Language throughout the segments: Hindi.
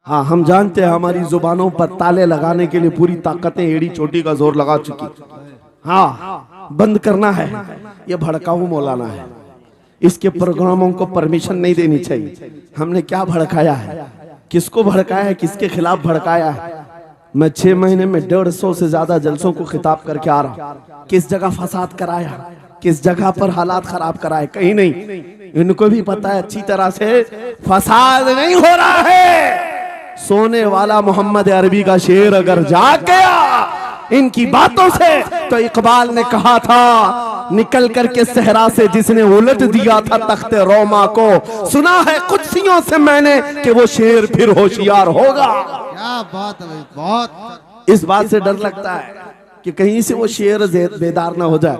हाँ, हम जानते हैं हमारी जुबानों पर ताले लगाने के लिए पूरी ताकतें एड़ी चोटी का जोर लगा चुकी। हाँ, बंद करना है। ये भड़काऊ मौलाना है, इसके प्रोग्रामों को परमिशन नहीं देनी चाहिए। हमने क्या भड़काया है, किसको भड़काया है, किसके खिलाफ भड़काया है? मैं 6 महीने में 150 से ज्यादा जलसों को खिताब करके आ रहा हूँ। किस जगह फसाद कराया, किस जगह पर हालात खराब कराए? कहीं नहीं। इनको भी पता है अच्छी तरह से फसाद नहीं हो रहा है। सोने वाला मोहम्मद अरबी का शेर अगर जाग गया इनकी बातों से, तो इकबाल ने कहा था निकल करके सहरा से जिसने उलट दिया था तख्ते रोमा को, सुना है कुदसियों से मैंने कि वो शेर फिर होशियार होगा। क्या बात है, बहुत। इस बात से डर लगता है कि कहीं से वो शेर बेदार ना हो जाए,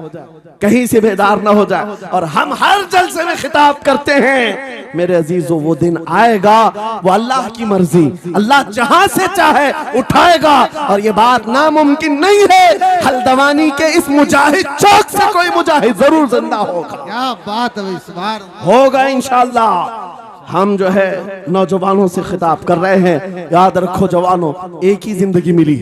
कहीं से बेदार ना हो जाए। और हम हर जलसे में खिताब करते हैं मेरे अजीजों, वो दिन आएगा, वो अल्लाह की मर्जी, अल्लाह जहां से चाहे उठाएगा। और ये बात नामुमकिन नहीं है, हल्द्वानी के इस मुजाहिद चौक से कोई मुजाहिद जरूर जिंदा होगा। क्या बात है, इस बार होगा इंशाअल्लाह। हम जो है नौजवानों से खिताब कर रहे हैं, याद रखो जवानों, एक ही जिंदगी मिली,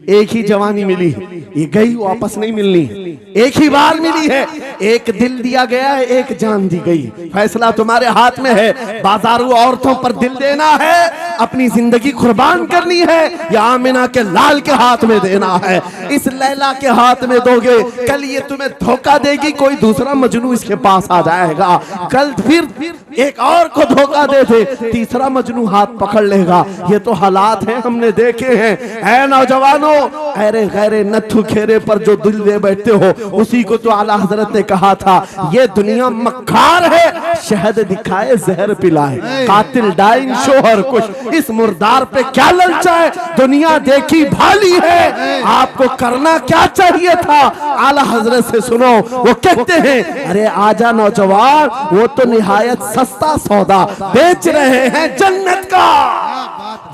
एक ही जवानी मिली, ये गई वापस नहीं मिलनी, एक ही बार मिली है। एक दिल दिया गया है, एक जान दी गई। फैसला तुम्हारे हाथ में है। बाजारू औरतों पर दिल देना है, अपनी जिंदगी कुर्बान करनी है, या आमिना के लाल के हाथ में देना है। इस लैला के हाथ में दोगे, कल ये तुम्हें धोखा देगी, कोई दूसरा मजनू इसके पास आ जाएगा। कल फिर एक और को धोखा दे दे, तीसरा मजनू हाथ पकड़ लेगा। ये तो हालात हैं, हमने देखे हैं। ऐ नौजवानों, अरे गैरे नथु खेरे पर जो दिल दे बैठते हो, उसी को तो आला हजरत ने कहा था, ये दुनिया मक्कार है, शहद दिखाए जहर पिलाए, कातिल डाइन शोहर कुछ, इस मुर्दार पे क्या ललचाए, दुनिया देखी भाली है, आपको करना क्या चाहिए था? आला हजरत से सुनो, वो कहते हैं, अरे आजा नौजवान, वो तो निहायत सस्ता सौदा बेच रहे हैं जन्नत का,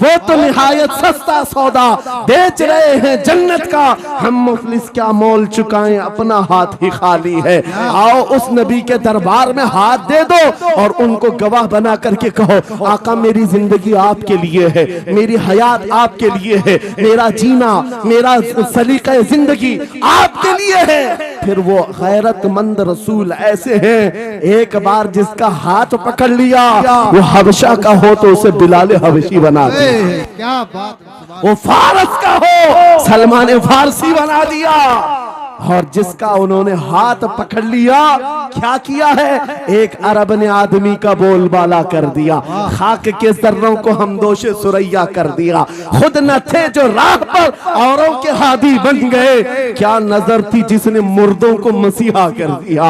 वो तो निहायत सस्ता सौदा बेच रहे हैं जन्नत का। हम मुफलिस क्या मोल चुकाएं, अपना हाथ ही खाली है। आओ उस नबी के दरबार में हाथ दे दो और उनको गवाह बना करके कहो, आका मेरी जिंदगी आपके लिए है, मेरी हयात आपके लिए है, मेरा जीना, मेरा सलीका जिंदगी आपके लिए है। फिर वो गैरतमंद रसूल ऐसे हैं, एक बार जिसका हाथ पकड़ लिया, वो हबशा का हो तो उसे बिलाले हबशी बना दिया। क्या बात, वो फारस का हो, सलमान फारसी बना दिया। और जिसका उन्होंने हाथ पकड़ लिया, क्या किया है? एक अरब ने आदमी का बोलबाला कर दिया, खाक के जर्रों को हमदोशे सुरैया कर दिया। खुद न थे जो राह पर औरों के हादी बन गए, क्या नजर थी जिसने मुर्दों को मसीहा कर दिया।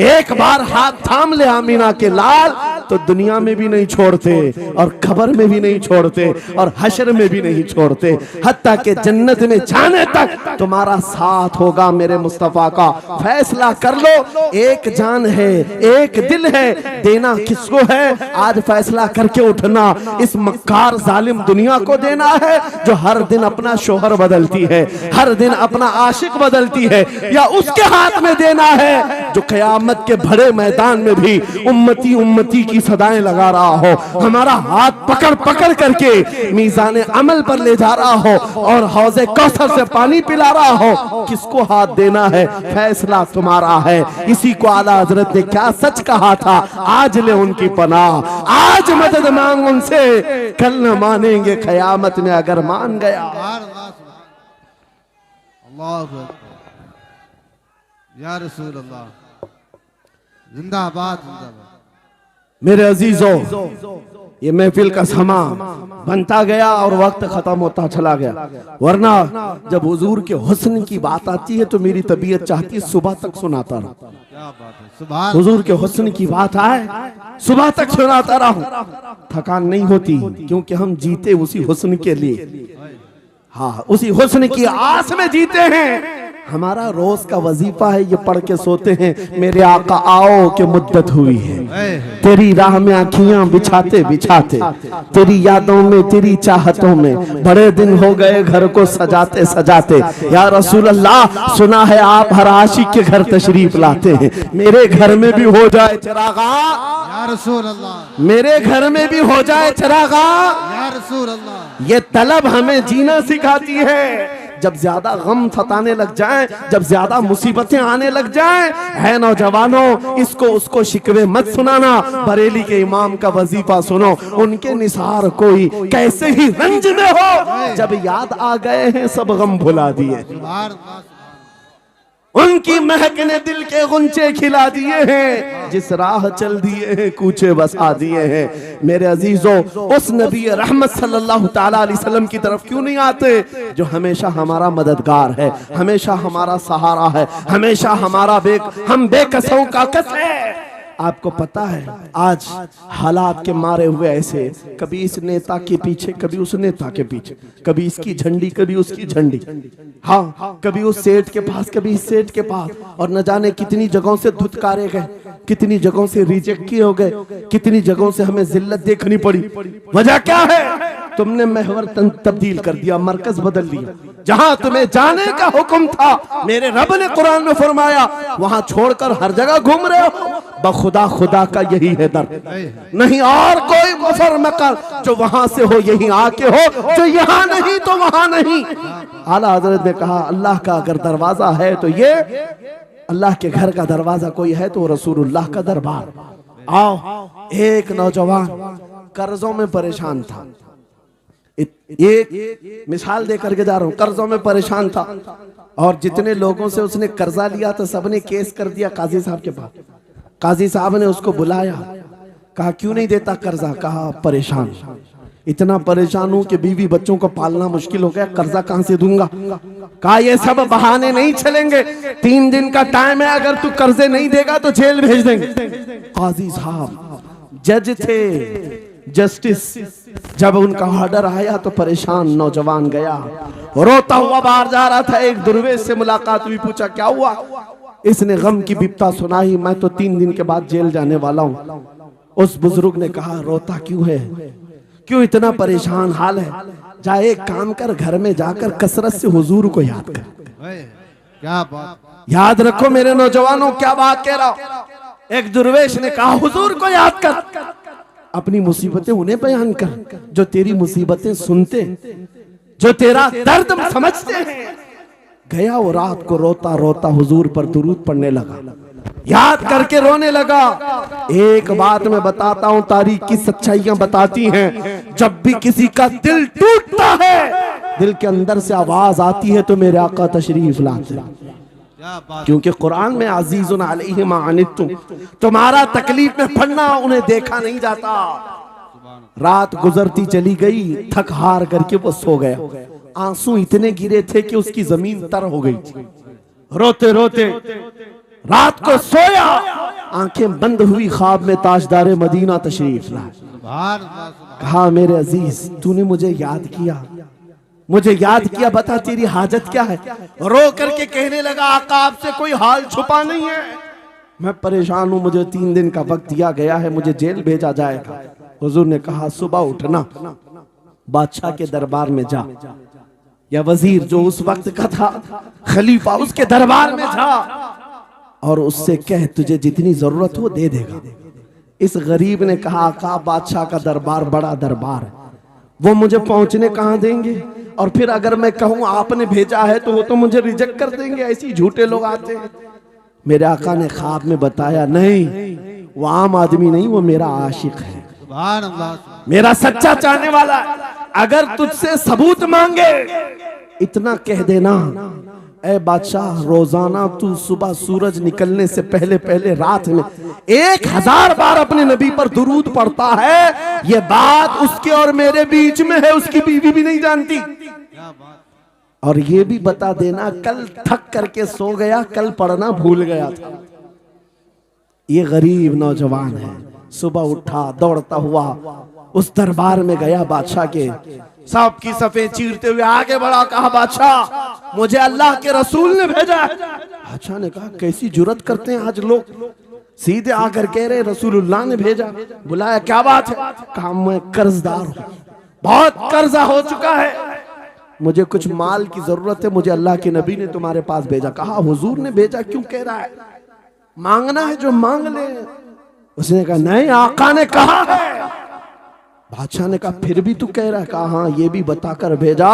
एक बार हाथ थाम ले आमीना के लाल, तो दुनिया में भी नहीं छोड़ते, और खबर में भी नहीं छोड़ते, और हशर में भी नहीं छोड़ते, हत्ता के जन्नत में जाने तक तुम्हारा साथ होगा। मेरे मुस्तफा का फैसला कर लो, एक जान है, एक दिल है, देना किसको है? आज फैसला करके उठना, इस मक्कार जालिम दुनिया को देना है जो हर दिन अपना शोहर बदलती है, हर दिन अपना आशिक बदलती है, या उसके हाथ में देना है जो कयामत के बड़े मैदान में भी उम्मती उम्मती की सदाएं लगा रहा हो, हमारा हाथ पकड़ पकड़ करके मीज़ान अमल पर ले जा रहा हो और हौज़े कौसर से पानी पिला रहा हो। किसको हाथ देना है? फैसला तुम्हारा है। इसी को आला हजरत ने क्या सच कहा था, आज ले उनकी पनाह, आज मदद मांग उनसे, कल न मानेंगे कयामत में अगर मान गया। अल्लाह या रसूल अल्लाह, जिंदाबाद जिंदाबाद। मेरे अजीजों, ये महफिल का समा बनता गया और वक्त खत्म होता चला गया, वरना जब हुजूर के हुस्न की बात आती है तो मेरी तबीयत चाहती है सुबह तक सुनाता रहूं। क्या बात है, सुभान। हुजूर के हुस्न की बात आए, सुबह तक सुनाता रहूं, थकान नहीं होती, क्योंकि हम जीते उसी हुस्न के लिए। हाँ, उसी हुस्न की आस में जीते हैं। हमारा रोज का वजीफा है, ये पढ़ के सोते हैं, मेरे आका आओ के मुद्दत हुई है, तेरी राह में आँखियां बिछाते बिछाते, तेरी यादों में, तेरी चाहतों में, बड़े दिन हो गए घर को सजाते सजाते। या रसूल अल्लाह, सुना है आप हर आशिक के घर तशरीफ लाते हैं, मेरे घर में भी हो जाए चिरागा, या रसूल अल्लाह, मेरे घर में भी हो जाए चिरागा। या रसूल अल्लाह। ये तलब हमें जीना सिखाती है। जब ज्यादा गम सताने लग जाएं, जब ज्यादा मुसीबतें आने लग जाएं, है नौजवानों, इसको उसको शिकवे मत सुनाना, बरेली के इमाम का वजीफा सुनो, उनके निसार कोई कैसे ही रंज में हो, जब याद आ गए हैं सब गम भुला दिए, सुभान अल्लाह। उनकी महक ने दिल के गुंचे खिला दिए हैं, जिस राह चल दिए हैं कूचे बसा दिए हैं। मेरे अजीजों, उस नबी रहमत सल्लल्लाहु ताला अलैहि वसल्लम की तरफ क्यों नहीं आते, जो हमेशा हमारा मददगार है, हमेशा हमारा सहारा है, हमेशा हमारा हम बेकसों का कस है। आपको पता है आज हालात के मारे हुए ऐसे, कभी इस नेता के पीछे, कभी उस नेता के पीछे, कभी इसकी झंडी, कभी उसकी झंडी, हाँ, कभी उस सेठ के पास, कभी इस सेठ के पास, और न जाने कितनी जगहों से धुतकारे गए, कितनी जगहों से रिजेक्ट किए हो गए, कितनी जगहों से हमें जिल्लत देखनी पड़ी। वजह क्या है? तुमने महवर तब्दील कर दिया, मरकज बदल लिया। जहां तुम्हें जाने का हुक्म था, मेरे रब ने कुरान में फरमाया, वहां छोड़कर हर जगह घूम रहे हो। बखुदा खुदा का यही है दर्द, नहीं और कोई मुफर मकर, जो वहां से हो यहीं आके हो, जो यहाँ नहीं तो वहां नहीं। आला हजरत ने कहा, अल्लाह का अगर दरवाजा है तो ये अल्लाह के घर का दरवाजा कोई है तो रसूलुल्लाह का दरबार। आओ, एक नौजवान कर्जों में परेशान था, एक मिसाल दे करके जा रहा हूं, कर्जों में परेशान था, और जितने लोगों से उसने कर्जा लिया था सबने केस कर दिया काजी साहब के पास। काजी साहब ने उसको बुलाया, कहा क्यों नहीं देता कर्जा? कहा परेशान, इतना परेशान हूं कि बीवी बच्चों को पालना मुश्किल हो गया, कर्जा कहां से दूंगा? कहा ये सब बहाने नहीं चलेंगे, 3 दिन का टाइम है, अगर तू कर्जे नहीं देगा तो जेल भेज देंगे। काजी साहब जज थे, जस्टिस, जब उनका ऑर्डर आया तो परेशान नौजवान गया, रोता हुआ बाहर जा रहा था। एक दुर्वेश से मुलाकात हुई, पूछा क्या हुआ? इसने गम की बिपता सुनाई, मैं तो 3 दिन के बाद जेल जाने वाला हूं। उस बुजुर्ग ने कहा, रोता क्यों है, क्यों इतना परेशान हाल है? जा एक काम कर, घर में जाकर कसरत से हुजूर को याद कर। क्या बात, याद रखो मेरे नौजवानों, क्या बात कह रहा हूं। एक दुर्वेश ने कहा, हुजूर को याद कर, अपनी मुसीबतें उन्हें बयान कर जो तेरी मुसीबतें सुनते, जो तेरा दर्द समझते हैं। गया वो रात को रोता रोता हुजूर पर दुरूद पढ़ने लगा, याद करके रोने लगा। एक बात मैं बताता हूं, तारीख की सच्चाइयां बताती हैं, जब भी किसी का दिल टूटता है, दिल के अंदर से आवाज आती है तो मेरे आका तशरीफ लाते हैं। क्योंकि कुरान में अजीजुन अलैहि मा अनित्तुम, तुम्हारा तकलीफ में पड़ना उन्हें देखा नहीं जाता। रात गुजरती चली गई, थक हार करके वो सो गया। आंसू इतने गिरे थे कि उसकी जमीन तर हो गई। रोते रोते रात को सोया, आंखें बंद हुई, ख्वाब में ताजदार मदीना तशरीफ लाए। कहा मेरे अजीज, तूने मुझे याद किया, मुझे याद किया, बता तेरी हाजत क्या है? रो करके कहने लगा, आका आपसे कोई हाल छुपा नहीं है, मैं परेशान हूं, मुझे 3 दिन का वक्त दिया गया है, मुझे जेल भेजा जाएगा। हुजूर ने कहा, सुबह उठना, बादशाह के दरबार में जा, या वजीर जो उस वक्त का था, खलीफा, उसके दरबार में जा और उससे कह तुझे जितनी जरूरत हो दे देगा। इस गरीब ने कहा, आका बादशाह का दरबार बड़ा दरबार है, वो मुझे पहुंचने कहां देंगे, और फिर अगर मैं कहूं आपने भेजा है तो वो तो मुझे रिजेक्ट कर देंगे, ऐसे झूठे लोग आते हैं। मेरे आका ने ख्वाब में बताया, नहीं वो आम आदमी नहीं, वो मेरा आशिक है, मेरा सच्चा चाहने वाला है। अगर तुझसे सबूत मांगे, इतना कह देना, ऐ बादशाह, रोजाना तू सुबह सूरज निकलने से पहले पहले रात में 1000 बार अपने नबी पर दुरूद पढ़ता है। ये बात उसके और मेरे बीच में है, उसकी बीवी भी नहीं जानती। और ये भी बता देना, कल थक करके सो गया, कल पढ़ना भूल गया था। ये गरीब नौजवान है, सुबह उठा, दौड़ता हुआ उस दरबार में गया बादशाह के, सबकी सफेद चीरते हुए आगे बढ़ा, कहा बादशाह मुझे अल्लाह के रसूल ने भेजा है। बादशाह ने कहा कैसी जुर्रत करते हैं आज लोग, सीधे आकर कह रहे रसूलुल्लाह ने भेजा। बुलाया, क्या बात है? कहा मैं कर्जदार हूं, बहुत कर्जा हो चुका है, मुझे कुछ माल की जरूरत है, मुझे अल्लाह के नबी ने तुम्हारे पास भेजा। कहा हुजूर ने भेजा, क्यों कह रहा है? मांगना है जो मांग ले। उसने कहा नहीं, आका ने कहा है। बादशाह ने कहा फिर भी तू कह रहा है? कहा हाँ, ये भी बताकर भेजा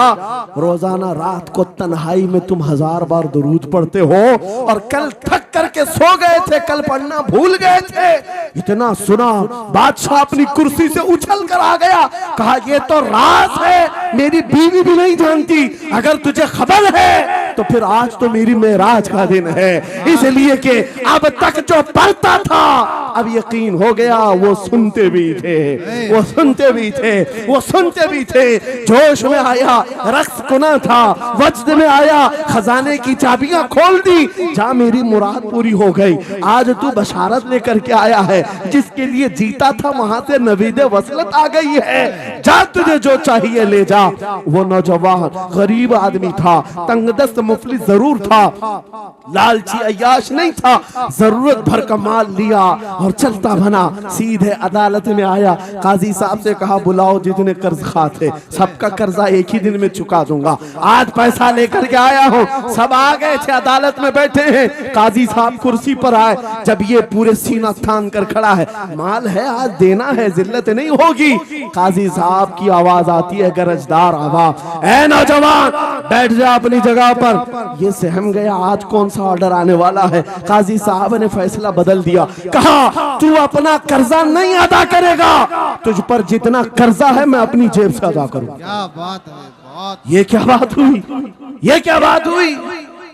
रोजाना रात को तन्हाई में तुम 1000 बार दुरूद पढ़ते हो, और कल थक करके सो गए थे, कल पढ़ना भूल गए थे। इतना सुना बादशाह अपनी कुर्सी से उछल कर आ गया। कहा ये तो राज है, मेरी बीवी भी नहीं जानती, अगर तुझे खबर है तो फिर आज तो मेरी मेराज का दिन है, इसलिए कि अब तक जो पढ़ता था अब यकीन हो गया वो सुनते भी थे, वो सुनते भी थे, वो सुनते भी थे। जोश में आया, रक्स कुना था, वज्द में आया, खजाने की चाबियां खोल दी, जा मेरी मुराद पूरी हो गई। आज तू बशारत लेकर के आया है, जिसके लिए जीता था वहां से नवीद वसलत आ गई है, जा तुझे जो चाहिए ले जा। वो नौजवान गरीब आदमी था, तंगदस्त मुफलिस जरूर था, लालची अय्याश नहीं था, जरूरत भर का माल लिया और चलता बना, सीधे अदालत में आया। काजी साहब से कहा बुलाओ जितने कर्ज खा थे, सबका कर्जा एक ही दिन में चुका दूंगा, आज पैसा लेकर के आया हूँ। सब आ गए थे, अदालत में बैठे हैं। काजी साहब कुर्सी पर आए, जब ये पूरे सीना थान कर खड़ा है, माल है आज देना है, जिल्लत नहीं होगी। काजी साहब की आवाज आती है, गरजदार आवाज, ऐ नौजवान बैठ जा अपनी जगह पर। ये सहम गया, आज कौन सा ऑर्डर आने वाला है। काजी साहब ने फैसला बदल दिया, कहा तू अपना कर्जा नहीं अदा करेगा, तुझ पर जितना कर्जा है मैं अपनी जेब से अदा करूं। क्या बात है, बहुत। ये क्या बात हुई, ये क्या बात हुई?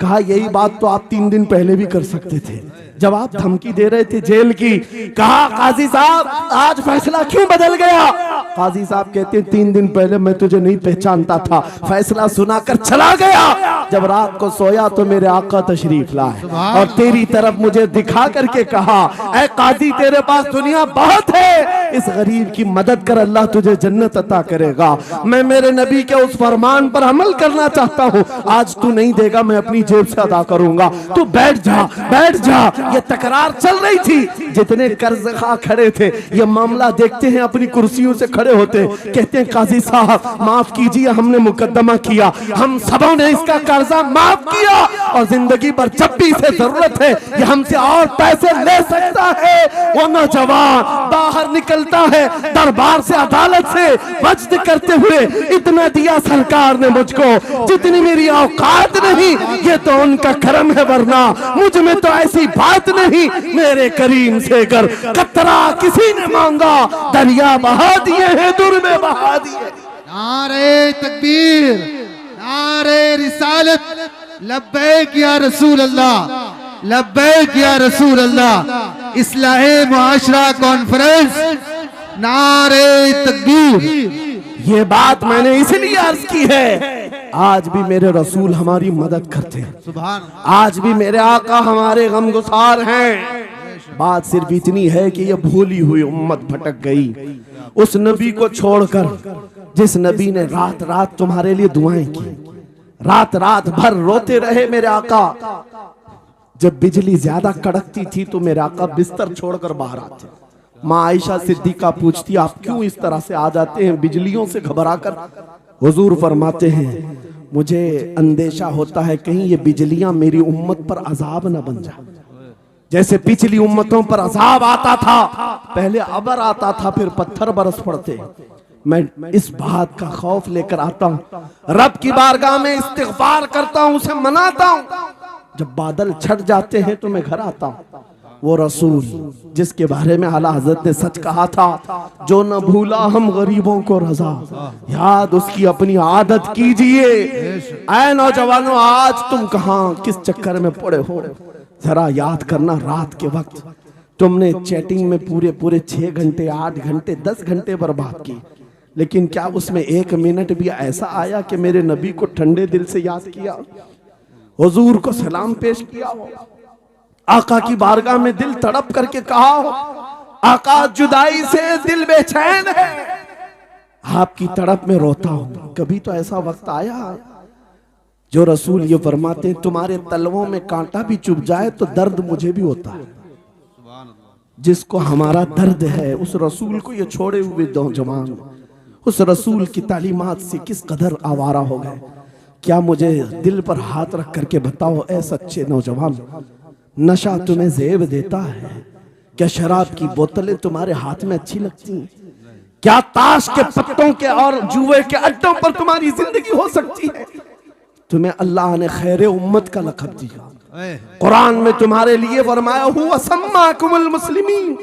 कहा यही बात तो आप 3 दिन पहले भी कर सकते थे, जब आप धमकी दे रहे थे जेल की। कहा काजी साहब आज फैसला क्यों बदल गया? काजी साहब कहते 3 दिन पहले मैं तुझे नहीं पहचानता था, फैसला सुनाकर चला गया, जब रात को सोया तो मेरे आका तशरीफ लाए और तेरी तरफ मुझे दिखा करके कहा, ऐ काजी तेरे पास दुनिया बहुत है, इस गरीब की मदद कर, अल्लाह तुझे जन्नत अता करेगा। मैं मेरे नबी के उस फरमान पर अमल करना चाहता हूँ, आज तू नहीं देगा मैं अपनी जेब से अदा करूंगा, तू बैठ जा, बैठ जा। ये तकरार चल रही थी, जितने कर्ज खा खड़े थे ये मामला देखते हैं, अपनी कुर्सियों से खड़े होते, कहते हैं काजी साहब माफ कीजिए, हमने मुकदमा किया, हम सबों ने इसका कर्जा माफ किया, और जिंदगी भर जब भी इसे जरूरत है ये हमसे और पैसे ले सकता है। वो नौजवान बाहर निकलता है दरबार से, अदालत से, वज्द करते हुए, इतना दिया सरकार ने मुझको जितनी मेरी औकात नहीं, ये तो उनका करम है, वरना मुझ में तो ऐसी बात नहीं, मेरे करीम से कर कतरा किसी ने मांगा, दरिया बहा दिए हैं, दुर में बहा दिए। नारे तकबीर, नारे रिसालत, लब्बैक या रसूल अल्लाह, लब्बैक या रसूल अल्लाह। इस्लाहे मुआशरा कॉन्फ्रेंस, नारे तकबीर। ये बात मैंने इसलिए अर्ज की है, आज भी मेरे रसूल हमारी मदद करते हैं, सुभान, आज भी मेरे आका हमारे गमगुसार हैं। बात सिर्फ इतनी है कि ये भूली हुई उम्मत भटक गई उस नबी को छोड़कर, जिस नबी ने रात रात तुम्हारे लिए दुआएं की, रात रात भर रोते रहे मेरे आका। जब बिजली ज्यादा कड़कती थी तो मेरे आका बिस्तर छोड़कर बाहर आते। माँ आयशा सिद्दीका पूछती आप क्यों इस तरह से आ जाते हैं बिजलियों से घबराकर? हुजूर फरमाते हैं मुझे अंदेशा होता है कहीं ये बिजलियां मेरी उम्मत पर अजाब न बन जाए, जैसे पिछली उम्मतों पर अजाब आता था, पहले अबर आता था फिर पत्थर बरस पड़ते। मैं इस बात का खौफ लेकर आता हूँ, रब की बारगाह में इस्तिग़फार करता हूँ, उसे मनाता हूँ। जब बादल छट जाते हैं तो मैं घर आता हूँ। वो रसूल जिसके बारे में आला हजरत ने सच कहा था, जो न भूला हम गरीबों को रजा, याद उसकी अपनी आदत कीजिए। ऐ नौजवानों आज तुम कहाँ किस चक्कर में पड़े हो, जरा याद करना। रात के वक्त तुमने चैटिंग में पूरे पूरे 6 घंटे 8 घंटे 10 घंटे बर्बाद की, लेकिन क्या उसमें 1 मिनट भी ऐसा आया कि मेरे नबी को ठंडे दिल से याद किया, हुजूर को सलाम पेश किया हो, आका की बारगाह में दिल तड़प करके कहा हो, आका जुदाई से दिल बेचैन है, आपकी तड़प में रोता हूं। कभी तो ऐसा वक्त आया जो रसूल ये फरमाते हैं तुम्हारे तलवों में कांटा भी चुभ जाए तो दर्द मुझे भी होता है। जिसको हमारा दर्द है उस रसूल को ये छोड़े हुए नौजवान उस रसूल की तालीमात से किस कदर आवारा हो गए। क्या मुझे दिल पर हाथ रख करके बताओ ऐ सच्चे नौजवान, नशा तुम्हें जेब देता है? क्या शराब की बोतलें तुम्हारे हाथ में अच्छी लगती हैं? क्या ताश के पत्तों के और जुए के अड्डों पर तुम्हारी जिंदगी हो सकती है? तुम्हें अल्लाह ने खैर उम्मत का लक़ब दिया। कुरान में तुम्हारे लिए फरमाया हुआ सम्माकुमुल मुस्लिमीन,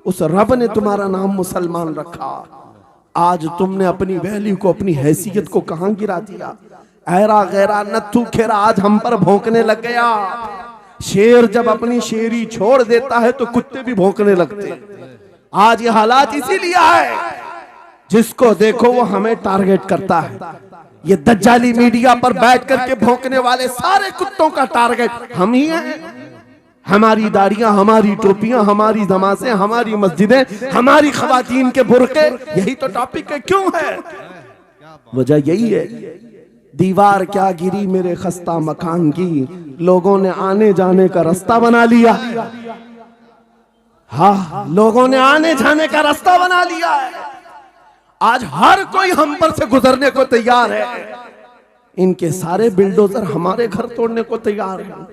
उस रब ने तुम्हारा नाम मुसलमान रखा। आज तुमने अपनी वैल्यू को, अपनी हैसियत को कहां गिरा दिया? ऐरा गैरा नत्थू खेरा आज हम पर भौंकने लग गया। शेर जब अपनी शेरी छोड़ देता है तो कुत्ते भी भौंकने लगते हैं। आज ये हालात इसीलिए है, जिसको देखो वो हमें टारगेट करता है। ये दज्जाली मीडिया पर बैठ करके भौंकने वाले सारे कुत्तों का टारगेट हम ही हैं। हमारी दाढ़ियां, हमारी टोपियां, हमारी नमाज़ें, हमारी मस्जिदें, हमारी खवातीन के बुर्के, यही तो टॉपिक है। क्यों है? वजह यही है, दीवार क्या गिरी मेरे खस्ता मकान की, लोगों ने आने जाने का रास्ता बना लिया। हाँ, लोगों ने आने जाने का रास्ता बना लिया है। आज हर कोई हम पर से गुजरने को तैयार है। इनके सारे बिल्डोजर हमारे घर तोड़ने को तैयार हैं।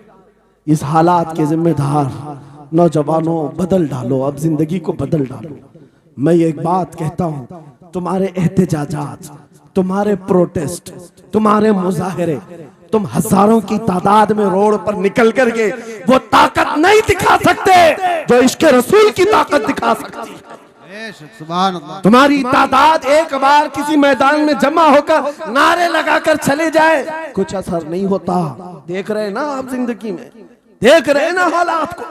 इस हालात के जिम्मेदार नौजवानों बदल डालो, अब जिंदगी को बदल डालो। मैं एक बात कहता हूं, तुम्हारे एहतजाजात, तुम्हारे प्रोटेस्ट, तुम्हारे मुजाहरे, तुम हजारों की तादाद में रोड पर निकल करके वो ताकत नहीं दिखा सकते जो इश्क रसूल की ताकत दिखा सकती है। तुम्हारी तादाद एक बार किसी मैदान में जमा होकर नारे लगाकर चले जाए, कुछ असर नहीं होता। देख रहे ना आप जिंदगी में, देख रहे ना हालात को।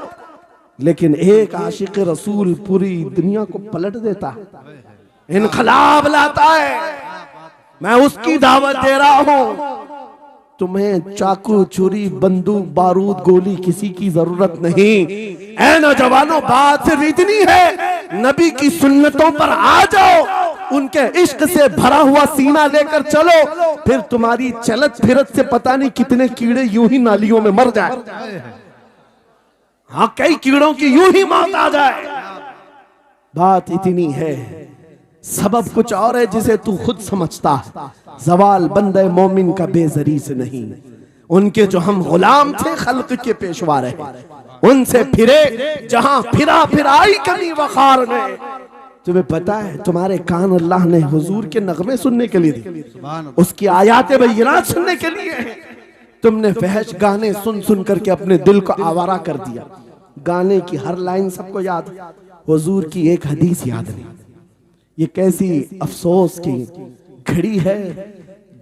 लेकिन एक आशिक रसूल पूरी दुनिया को पलट देता है, इनकलाब लाता है। मैं उसकी दावत दे रहा हूं। तुम्हें चाकू, छुरी, बंदूक, बारूद, गोली किसी की जरूरत नहीं। ऐ नौजवानों, बात सिर्फ इतनी है, नबी की सुन्नतों पर आ जाओ, उनके इश्क से भरा हुआ सीना लेकर चलो, फिर तुम्हारी चलत फिरत से पता नहीं कितने कीड़े यूं ही नालियों में मर जाए। हाँ, कई कीड़ों की यूं ही मौत आ जाए। बात इतनी है, सबब कुछ और है जिसे तू खुद समझता है। जवाल बंदे मोमिन का बेजरी से नहीं, उनके जो हम गुलाम थे खल्क के पेशवा रहे, उनसे फिरे जहां फिरा फिराई कमी वखार में। तुम्हें पता है, तुम्हारे कान अल्लाह ने हुजूर के नगमे सुनने के लिए दिए, उसकी आयात बय्यिनात सुनने के लिए है। तुमने फहश गाने सुन सुन करके अपने दिल को आवारा कर दिया। गाने की हर लाइन सबको याद, हुजूर की एक हदीस याद नहीं। ये कैसी अफसोस की घड़ी है।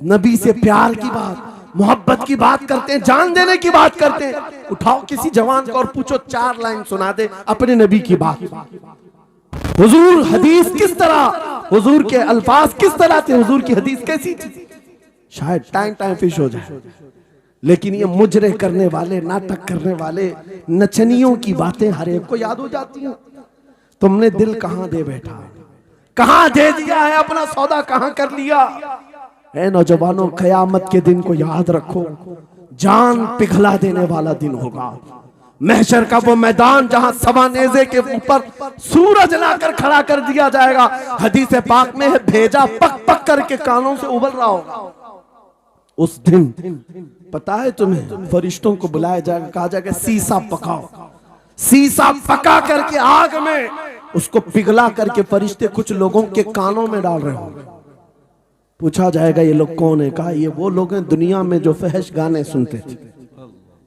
नबी से प्यार की बात, मोहब्बत की बात करते हैं, जान देने की बात करते हैं। उठाओ किसी जवान को और पूछो 4 लाइन सुना दे अपने नबी की बात। हुजूर हदीस किस तरह, हुजूर के अल्फाज किस तरह थे, हुजूर की हदीस कैसी थी, शायद टाइम फिश हो जाए। लेकिन ये मुजरे करने वाले, नाटक करने वाले नचनियों की बातें हर एक को याद हो जाती हैं। तुमने दिल कहां दे बैठा, कहां दे दिया है, अपना सौदा कहां कर लिया है। नौजवानों, कयामत के दिन को याद रखो, जान पिघला देने वाला दिन होगा। महशर का वो मैदान जहां सवानेजे के ऊपर सूरज लाकर खड़ा कर दिया जाएगा। हदीस पाक में है, भेजा पक पक करके कानों से उबल रहा होगा। उस दिन पता है तुम्हें, फरिश्तों को बुलाया जाएगा, कहा जाएगा सीसा पकाओ। सीसा पका करके आग में उसको पिघला करके फरिश्ते कुछ लोगों के कानों में डाल रहे होंगे। पूछा जाएगा ये लोग कौन है? कहा ये वो लोग हैं दुनिया में जो फहश गाने सुनते थे,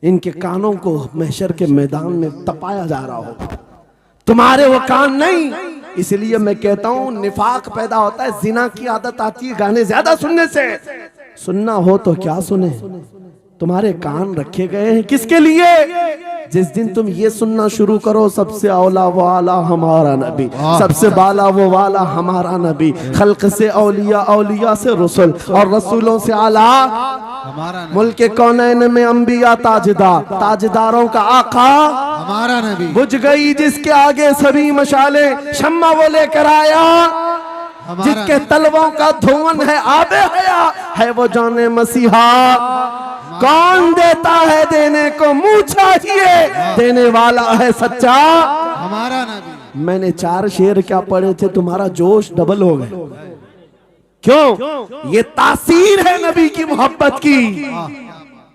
इनके कानों को महशर के मैदान में तपाया जा रहा होगा। तुम्हारे वो कान नहीं। इसलिए मैं कहता हूं, निफाक पैदा होता है, जिना की आदत आती है गाने ज्यादा सुनने से। सुनना हो तो क्या सुने, तुम्हारे कान रखे गए हैं किसके लिए? जिस दिन तुम ये सुनना शुरू करो, सबसे औला वाला हमारा नबी, सबसे बाला वो वाला हमारा नबी, खल्क से औलिया, औलिया से रसूल और रसूलों से आला हमारा, मुल्क कौनैन में अंबिया ताजदार, ताजदारों का आका हमारा नबी। बुझ गई जिसके आगे सभी मशाले, शम्मा वो लेकर आया जिसके तलवों का धुआं है आबे हया है वो जाने मसीहा। कौन देता है देने को मुंह चाहिए, देने वाला है सच्चा हमारा नबी। मैंने 4 शेर क्या पढ़े थे, तुम्हारा जोश डबल हो गए। क्यों? ये तासीर है नबी की मोहब्बत की।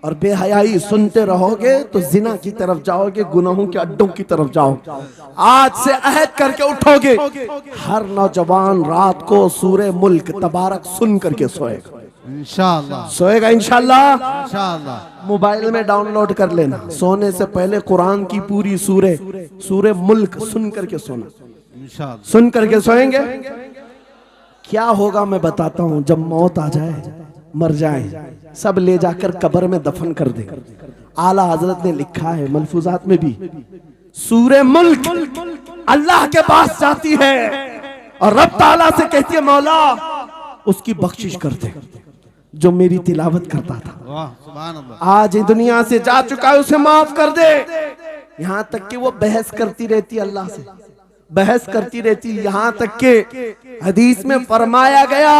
और बेहयाई सुनते रहोगे तो जिना की तरफ जाओगे, गुनाहों के अड्डों की तरफ जाओगे। आज से अहद करके उठोगे, हर नौजवान रात को सूरे मुल्क तबारक सुन करके सोएगा इंशाअल्लाह, सोएगा इंशाअल्लाह। इंशाअल्लाह। मोबाइल में डाउनलोड कर लेना, सोने से पहले कुरान की पूरी सूरे मुल्क सुन करके सोना, इंशाअल्लाह। सुन करके सोएंगे। क्या होगा मैं बताता हूं, जब मौत आ जाए, मर जाए, सब ले जाकर कब्र में दफन कर दे। आला हजरत ने लिखा है मलफूजात में भी, सूरे मुल्क अल्लाह के पास जाती है और रब ताला से कहती है मौला उसकी बख्शिश कर दे जो मेरी तिलावत करता था। वाह सुभान अल्लाह। आज ये दुनिया से जा चुका है, उसे माफ कर दे। यहां तक कि वो बहस करती रहती अल्लाह से, बहस करती रहती, यहां तक के हदीस में फरमाया गया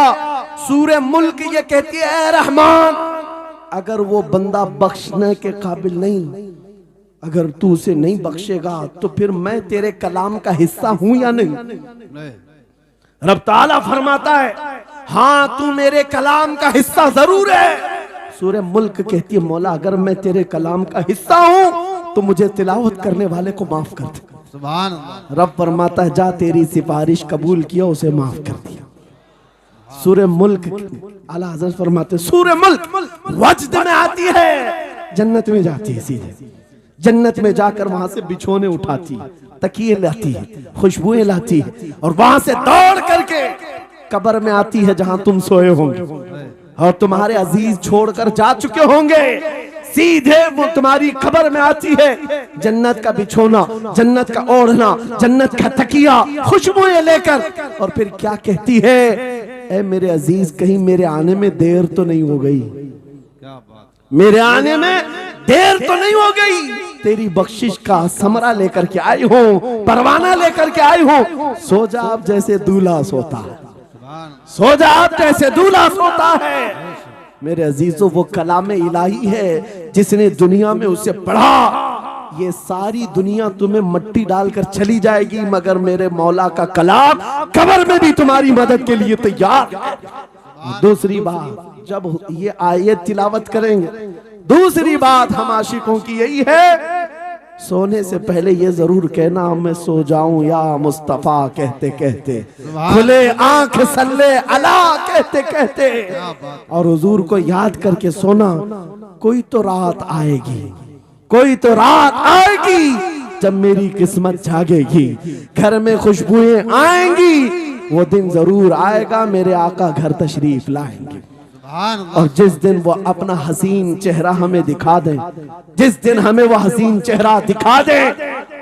सूरे मुल्क ये कहती है ए रहमान, अगर वो बंदा बख्शने के काबिल नहीं, अगर तू उसे नहीं बख्शेगा तो फिर मैं तेरे कलाम का हिस्सा हूं या नहीं। रब ताला फरमाता है हाँ तू मेरे कलाम का हिस्सा जरूर है। सूरे मुल्क कहती है मौला अगर मैं तेरे कलाम का हिस्सा हूं तो मुझे तिलावत करने वाले को माफ कर दे। सुभान अल्लाह। रब फरमाता है जा तेरी सिफारिश कबूल किया, उसे माफ कर दिया। सूरे मुल्क आला हज़रत फरमाते सूरे मुल्क वजद में आती है, जन्नत में जाती है, सीधे जन्नत में जाकर वहां से बिछोने उठाती है, तकिए लाती है, खुशबुएं लाती है और वहां से दौड़ करके कब्र में आती है जहां तुम सोए होंगे और तुम्हारे अजीज छोड़कर जा चुके होंगे। सीधे वो तुम्हारी खबर में आती है, जन्नत का बिछोना, जन्नत का ओढ़ना, जन्नत का तकिया, खुशबुएं लेकर, और फिर क्या कहती है ए मेरे अजीज कहीं मेरे आने में देर तो नहीं हो गई, क्या बात, मेरे आने में देर तो नहीं हो गई, तेरी बख्शिश का समरा लेकर के आई हूँ, परवाना लेकर के आई हूँ। सो जा आप जैसे दूल्हा सोता है, सो जा आप जैसे दूल्हा सोता है। मेरे अजीजों वो कलाम इलाही है जिसने दुनिया में उसे पढ़ा, ये सारी दुनिया तुम्हें मट्टी डालकर चली जाएगी मगर मेरे मौला का कलाम कब्र में भी तुम्हारी मदद के लिए तैयार है। दूसरी बात जब ये आयत तिलावत करेंगे, दूसरी बात हम आशिकों की यही है सोने से पहले ये जरूर कहना मैं सो जाऊं या मुस्तफा कहते कहते, खुले आंख सल्ले अला कहते कहते, और हुजूर को याद करके सोना। कोई तो रात आएगी, कोई तो रात आएगी जब मेरी किस्मत जागेगी, घर में खुशबुएं आएंगी, वो दिन जरूर आएगा मेरे आका घर तशरीफ लाएंगे। और जिस दिन वो अपना हसीन चेहरा हमें दिखा दे, जिस दिन हमें वो हसीन चेहरा दिखा दे,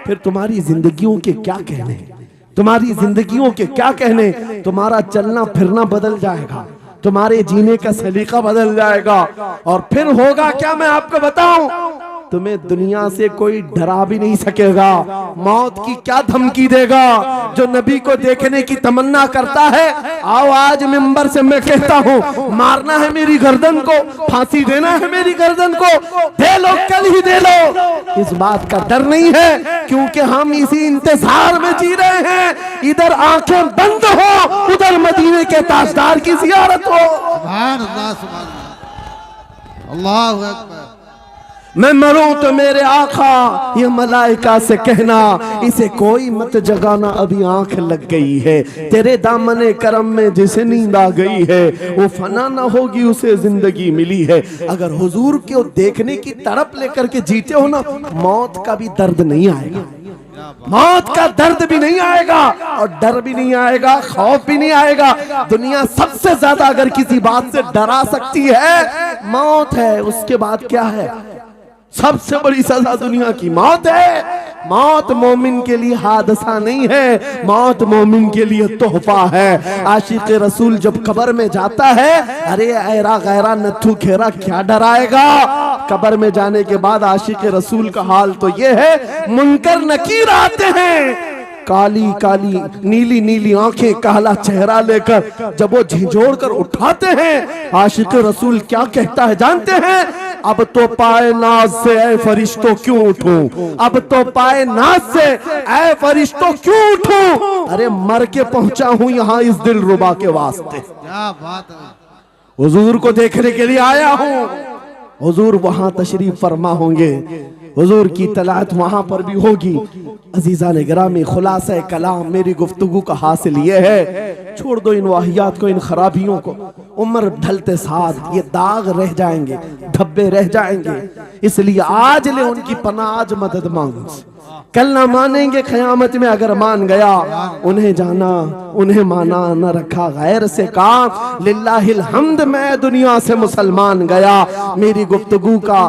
फिर तुम्हारी जिंदगियों के क्या कहने, तुम्हारी जिंदगियों के क्या कहने, तुम्हारा चलना फिरना बदल जाएगा, तुम्हारे जीने का सलीका बदल जाएगा। और फिर होगा क्या मैं आपको बताऊं, तुम्हें दुनिया से कोई डरा भी नहीं सकेगा। मौत की क्या धमकी देगा? जो नबी को देखने की तमन्ना करता है, आओ आज मिंबर से मैं कहता हूँ मारना है मेरी गर्दन को, फांसी देना है मेरी गर्दन को, दे लो कल ही दे लो। इस बात का डर नहीं है क्योंकि हम इसी इंतजार में जी रहे हैं, इधर आंखें बंद हो उधर मदीने के ताजदार की जियारत हो। सुभान अल्लाह, सुभान अल्लाह, अल्लाहु अकबर। मैं मरूं तो मेरे आका ये मलाइका से कहना, इसे कोई मत जगाना अभी आंख लग गई है, तेरे दामने करम में जिसे नींद आ गई है वो फना ना होगी उसे जिंदगी मिली है। अगर हुजूर को देखने की तड़प लेकर के जीते हो ना, मौत का भी दर्द नहीं आएगा, मौत का दर्द भी नहीं आएगा और डर भी नहीं आएगा, खौफ भी नहीं आएगा। दुनिया सबसे ज्यादा अगर किसी बात से डरा सकती है मौत है, उसके बाद क्या है? सबसे बड़ी सजा दुनिया की मौत है। मौत मोमिन के लिए हादसा नहीं है, मौत मोमिन के लिए तोहफा है। आशिक रसूल जब कब्र में जाता है, अरे ऐरा गैरा नथु खेरा क्या डराएगा? कब्र में जाने के बाद आशिक रसूल का हाल तो ये है, मुनकर नकीर आते हैं, काली काली नीली नीली आंखें, काला चेहरा लेकर जब वो झिझोड़ कर उठाते हैं, आशिक रसूल क्या कहता है जानते हैं? अब तो पाए नाज से ऐ फरिश्तों क्यों उठूं, अब तो पाए नाज से ऐ फरिश्तों क्यों उठूं, अरे मर के पहुंचा हूं यहां इस दिल रुबा के वास्ते। क्या बात है। हुजूर को देखने के लिए आया हूं। हुजूर वहां तशरीफ फरमा होंगे, हुजूर की तलात वहां पर भी होगी। अजीजा ने गिरामी, खुलासा कलाम मेरी गुफ्तगू का हासिल ये है, छोड़ दो इन वाहियात को, इन खराबियों को। उम्र ढलते साथ ये दाग रह जाएंगे, धब्बे रह जाएंगे, इसलिए आज ले उनकी पनाह, आज मदद मांगो। कल ना मानेंगे क़यामत में, अगर मान गया उन्हें जाना उन्हें माना, न रखा गैर से काम। लिल्लाहिल हम्द, मैं दुनिया से मुसलमान गया। मेरी गुफ्तगू का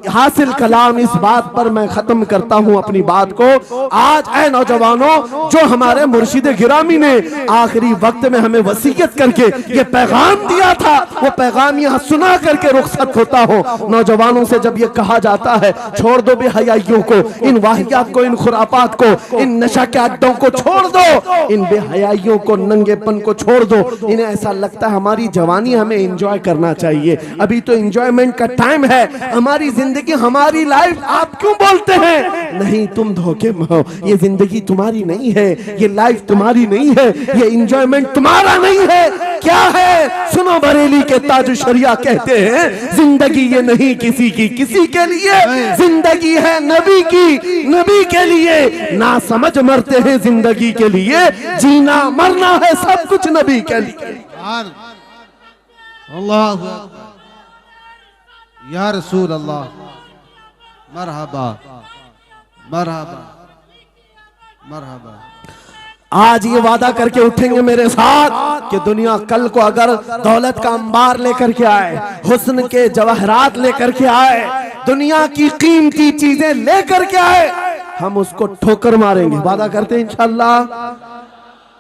हासिल कलाम इस बात पर मैं खत्म करता हूँ अपनी बात को। आज ऐ नौजवानों, जो हमारे मुर्शिद गिरामी ने आखिरी वक्त में हमें वसीयत करके ये पैगाम दिया था, वो पैगाम यहाँ सुना करके रुखसत होता हो। नौजवानों से जब ये कहा जाता है छोड़ दो बेहयाइयों को, इन वाहियात को, इन खुरापात को, इन नशा के अड्डों को छोड़ दो, इन बेहयाइयों को, नंगेपन को छोड़ दो। इन्हें ऐसा लगता है हमारी जवानी हमें एंजॉय करना चाहिए, अभी तो एंजॉयमेंट का टाइम है, हमारी जिंदगी हमारी लाइफ आप क्यों बोलते हैं? नहीं, तुम धोखे में हो, ये जिंदगी तुम्हारी नहीं है, ये लाइफ तुम्हारी नहीं है, ये एंजॉयमेंट तुम्हारा नहीं है। क्या है? सुनो, बरेली के ताज शरिया कहते हैं जिंदगी ये नहीं किसी की किसी के लिए, जिंदगी है नबी की नबी के लिए। ना समझ मरते हैं जिंदगी के लिए, जीना मरना है सब कुछ नबी के लिए। अल्लाह या रसूल अल्लाह, मरहबा मरहबा मरहबा। आज ये वादा करके उठेंगे मेरे साथ कि दुनिया कल को अगर दौलत का अंबार लेकर के आए, हुस्न के जवाहरात लेकर के आए, दुनिया की कीमती चीजें लेकर के आए, हम उसको ठोकर मारेंगे। वादा करते हैं इंशाअल्लाह।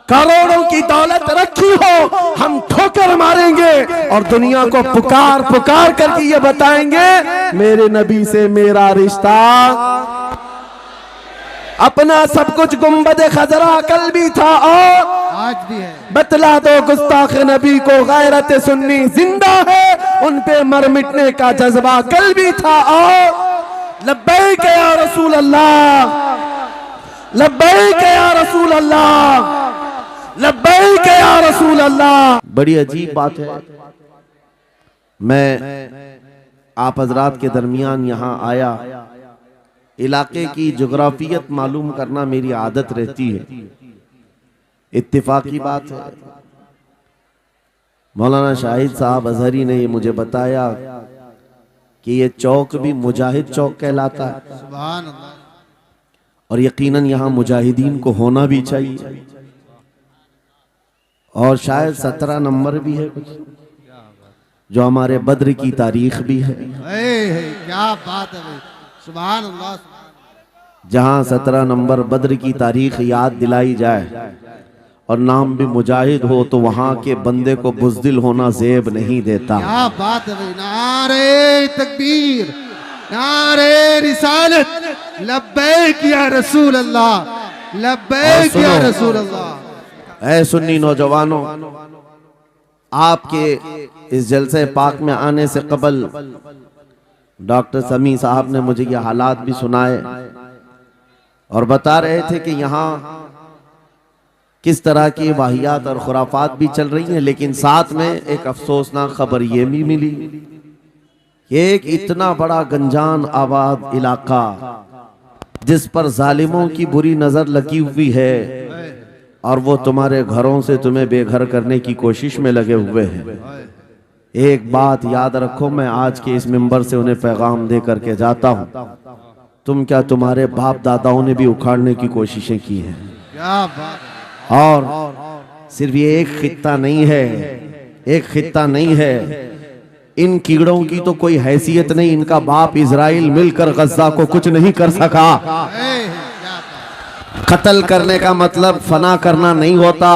करोड़ों की दौलत रखी हो, हम ठोकर मारेंगे और दुनिया को पुकार पुकार करके ये बताएंगे मेरे नबी से मेरा रिश्ता, अपना सब कुछ गुंबद खजरा कल भी था और आज भी है। बतला दो गुस्ताख नबी को गैरत सुन्नी जिंदा है, उन पे मर मिटने का जज्बा कल भी था और लब्बैक या रसूल अल्लाह, लब्बैक या रसूल अल्लाह, लब्बैक या रसूल अल्लाह। बड़ी अजीब बात है, मैं आप हजरात के दरमियान यहाँ आया, इलाके की जोग्राफियत मालूम करना मेरी आदत रहती है। इत्तेफाकी बात है, मौलाना शाहिद साहब अजहरी ने ये मुझे बताया कि ये चौक भी मुजाहिद चौक कहलाता है, सुभान अल्लाह। और यकीनन यहाँ मुजाहिदीन को होना भी चाहिए, और शायद 17 नंबर भी है कुछ, जो हमारे बद्र की तारीख भी है। क्या बात है भाई, सुभान अल्लाह। जहां 17 नंबर बद्र की तारीख याद दिलाई जाए और नाम भी मुजाहिद हो, तो वहां के बंदे को बुज़दिल होना ज़ेब नहीं देता। क्या बात है भाई, नारे तकबीर, नारे रिसालत, लब्बैक या रसूल अल्लाह, लब्बैक या रसूल अल्लाह। ऐ सुन्नी नौजवानों, आपके इस जलसे पाक में आने से कबल डॉक्टर समी साहब ने मुझे ये हालात भी सुनाए और बता रहे थे कि यहाँ किस तरह की वाहियात और खुराफात भी चल रही हैं, लेकिन साथ में एक अफसोसनाक खबर ये भी मिली कि एक इतना बड़ा गंजान आबाद इलाका जिस पर जालिमों की बुरी नजर लगी हुई है और वो तुम्हारे घरों से तुम्हें बेघर करने की कोशिश में लगे हुए हैं। एक बात याद रखो, मैं आज के इस मिंबर से उन्हें पैगाम दे करके जाता हूँ, तुम क्या तुम्हारे बाप दादाओं ने भी उखाड़ने की कोशिशें की हैं। क्या बात। और सिर्फ ये एक खित्ता नहीं है, एक खित्ता नहीं है, इन कीड़ों की तो कोई हैसियत नहीं, इनका बाप इजराइल मिलकर गज्जा को कुछ नहीं कर सका। कत्ल करने का मतलब फना करना नहीं होता।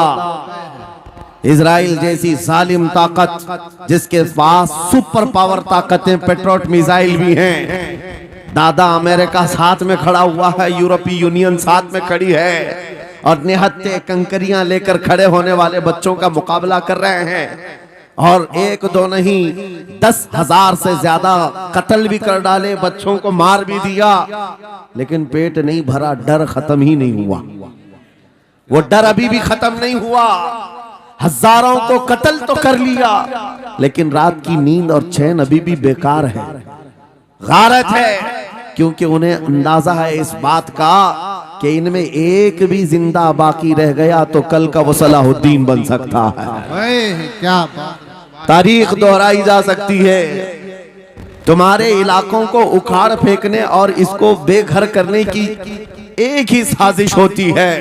इजराइल जैसी जालिम ताकत जिसके पास सुपर पावर ताकतें, पेट्रोट मिसाइल भी हैं, दादा अमेरिका साथ में खड़ा हुआ है, यूरोपीय यूनियन साथ में खड़ी है, और निहत्ते कंकरियां लेकर खड़े होने वाले बच्चों का मुकाबला कर रहे हैं, और एक दो नहीं 10,000 से ज्यादा कत्ल भी कर डाले, बच्चों को मार भी दिया, लेकिन पेट नहीं भरा, डर खत्म ही नहीं हुआ। वो डर अभी भी खत्म नहीं हुआ। हजारों को कत्ल तो कर लिया, लेकिन रात की नींद और चैन अभी भी बेकार है, गारत है, क्योंकि उन्हें अंदाजा है इस बात का कि इनमें एक भी जिंदा बाकी रह गया तो कल का वो सलाहुद्दीन बन सकता है। क्या बात, तारीख दोहराई जा सकती है। तुम्हारे इलाकों को उखाड़ फेंकने और इसको बेघर करने की एक ही साजिश होती है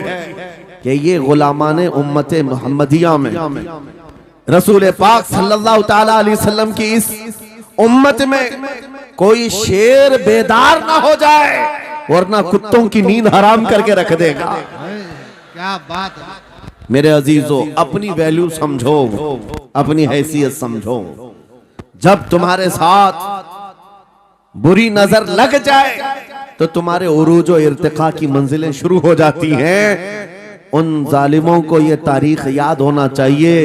कि ये गुलामाने उम्मते मुहम्मदिया में रसूल पाक सल्लल्लाहु ताला अलैहि वसल्लम की इस उम्मत में कोई शेर बेदार ना हो जाए, वरना कुत्तों की नींद हराम करके रख देगा। क्या बात है। मेरे अजीजों, अपनी वैल्यू समझो, अपनी हैसियत समझो। जब तुम्हारे साथ बुरी नजर लग जाए तो तुम्हारे उरूज और इर्तिका की मंजिलें शुरू हो जाती हैं। उन जालिमों को ये तारीख याद होना चाहिए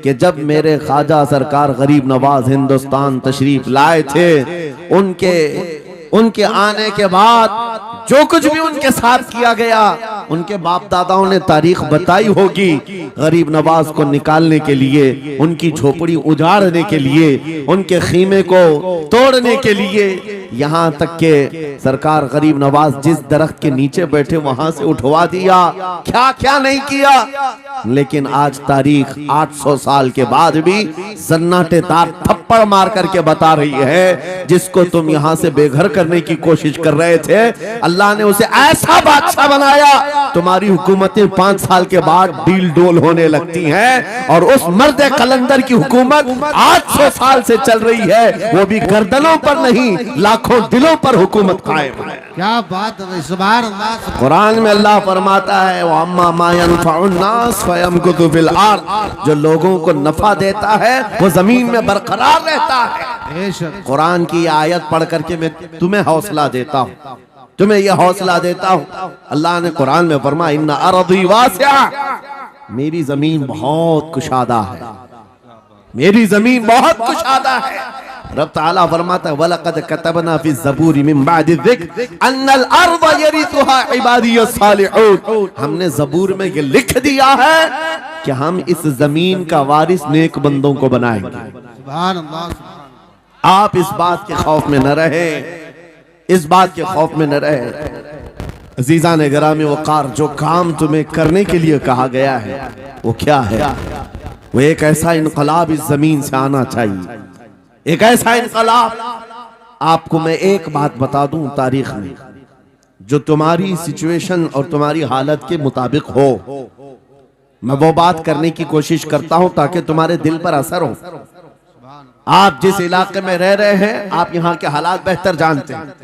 कि जब मेरे ख्वाजा सरकार गरीब नवाज हिंदुस्तान तशरीफ लाए थे, उनके आने के बाद जो कुछ भी उनके साथ किया गया, उनके बाप दादाओं ने तारीख बताई होगी। गरीब नवाज को निकालने के लिए, उनकी झोपड़ी उजाड़ने के लिए, उनके खीमे को तोड़ने के लिए, यहाँ तक के सरकार गरीब नवाज जिस दरख्त के नीचे बैठे वहां से उठवा दिया, क्या क्या नहीं किया। लेकिन आज तारीख 800 साल के बाद भी सन्नाटेदार थप्पड़ मार करके बता रही है, जिसको तुम यहाँ से बेघर करने की कोशिश कर रहे थे, अल्लाह ने उसे ऐसा बादशाह बनाया। तुम्हारी हुकूमतें 5 साल के बाद डील डोल होने लगती हैं, और उस मर्द कलंदर की हुकूमत 800 साल से चल रही है, वो भी गर्दनों पर नहीं, लाखों दिलों पर हुकूमत कायम है। क्या बात है। सुभान अल्लाह। कुरान में अल्लाह फरमाता है, वो अम्मा मा यनफउन्नास फयमकुतु फिल अर्द, जो लोगों को नफा देता है वो जमीन में बरकरार रहता है। कुरान की आयत पढ़ करके मैं तुम्हें हौसला देता हूँ, तुम्हें यह हौसला देता हूँ। अल्लाह ने कुरान में फरमाया, इन्ना अर्दी वासिआ, मेरी जमीन बहुत कुशादा है, मेरी जमीन बहुत कुशादा है। रब ताला फरमाता है, वलक़द कतबना फी ज़बूरी मिन बादि ज़िक्र अन्नल अर्द यरिथुहा इबादियस सालिहून, हमने ज़बूर में ये लिख दिया है कि हम इस जमीन का वारिस नेक बंदों को बनाएंगे। सुभान अल्लाह। आप इस बात के खौफ में न रहे, इस बात के खौफ में न रहे। अजीज़ान गिरामी वक़ार, जो काम तुम्हें करने के लिए कहा गया है वो क्या है? वो एक ऐसा इनकलाब इस जमीन से आना चाहिए, एक ऐसा इनकलाब। आपको मैं एक बात बता दूं, तारीख में जो तुम्हारी सिचुएशन और तुम्हारी हालत के मुताबिक हो, मैं वो बात करने की कोशिश करता हूं ताकि तुम्हारे दिल पर असर हो। आप जिस इलाके में रह रहे हैं, आप यहाँ के हालात बेहतर जानते हैं।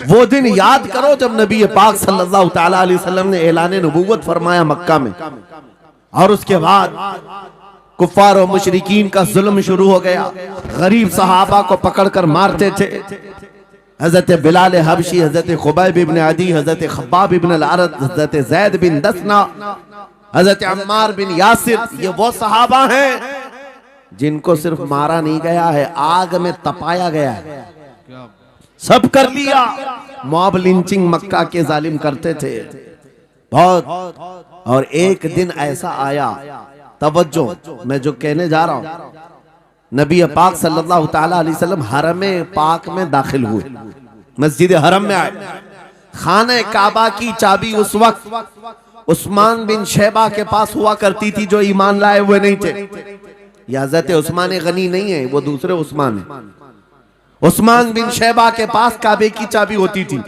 वो दिन याद करो जब नबी पाक सल्लल्लाहु ताला अलैहि वसल्लम ने ऐलान नबूवत फरमाया मक्का में, और उसके बाद कुफ्फार और मुशरिकीन का जुल्म शुरू हो गया। गरीब सहाबा को पकड़कर मारते थे। हजरत बिलाल हबशी, हजरत खुबैब इब्न अदी, हजरत खब्बाब इब्न अल-अरद, हजरत जैद बिन दसना, हजरत अम्मार बिन यासिर, ये वो सहाबा हैं जिनको सिर्फ मारा नहीं गया है, आग में तपाया गया है। सब कर लिया। मॉब लिंचिंग मक्का के जालिम करते थे बहुत। और एक दिन ऐसा आया, तवज्जो, मैं जो कहने जा रहा हूं, नबी पाक सल्लल्लाहु ताला अलैहि वसल्लम हरम पाक में दाखिल हुए, मस्जिद हरम में आए। खाने काबा की चाबी उस वक्त उस्मान बिन शैबा के पास हुआ करती थी, जो ईमान लाए हुए नहीं थे। यह हज़रत उस्मान गनी नहीं है, वो दूसरे उस्मान है। उस्मान बिन शैबा के पास काबे की चाबी होती थी।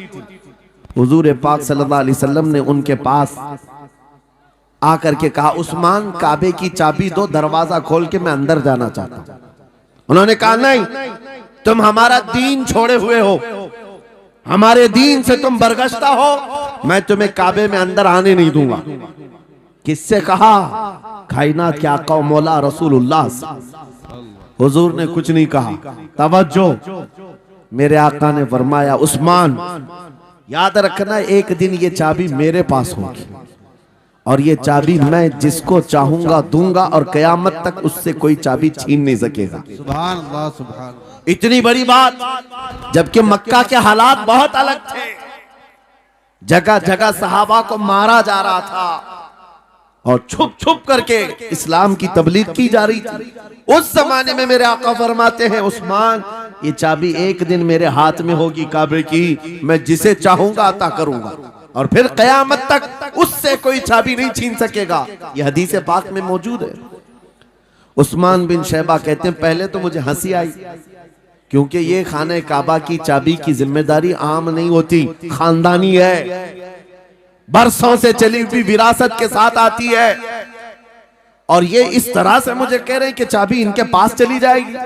हुजूर पाक सल्लल्लाहु अलैहि वसल्लम ने उनके पास आकर के कहा, उस्मान काबे की चाबी दो, दरवाजा खोल के मैं अंदर जाना चाहता हूं। उन्होंने कहा, नहीं, तुम हमारा दीन छोड़े हुए हो, हमारे दीन से तुम बरगश्ता हो, मैं तुम्हें काबे में अंदर आने नहीं दूंगा। किससे कहा? कायनात के आका मौला रसूलुल्लाह। हुजूर ने कुछ नहीं कहा। तवज्जो, मेरे आका ने फरमाया, उस्मान याद रखना, एक दिन ये चाबी मेरे पास होगी, और ये चाबी मैं जिसको चाहूंगा दूंगा और कयामत तक उससे कोई चाबी छीन नहीं सकेगा। सुभान अल्लाह सुभान अल्लाह। इतनी बड़ी बात, जबकि मक्का के हालात बहुत अलग थे। जगह जगह सहाबा को मारा जा रहा था और छुप छुप करके इस्लाम की तबलीग की जा रही थी। उस जमाने में मेरे आका फरमाते हैं, उस्मान ये चाबी एक दिन मेरे हाथ में होगी काबे की, मैं जिसे चाहूंगा अता करूंगा और फिर कयामत तक उससे कोई चाबी नहीं छीन सकेगा। यह हदीस पाक में मौजूद है। उस्मान बिन शैबा कहते हैं, पहले तो मुझे हंसी आई, क्योंकि ये खाने काबा की चाबी की जिम्मेदारी आम नहीं होती, खानदानी है, बरसों से चली हुई विरासत के साथ आती है। और ये इस तरह से मुझे कह रहे हैं कि चाबी इनके पास चली जाएगी।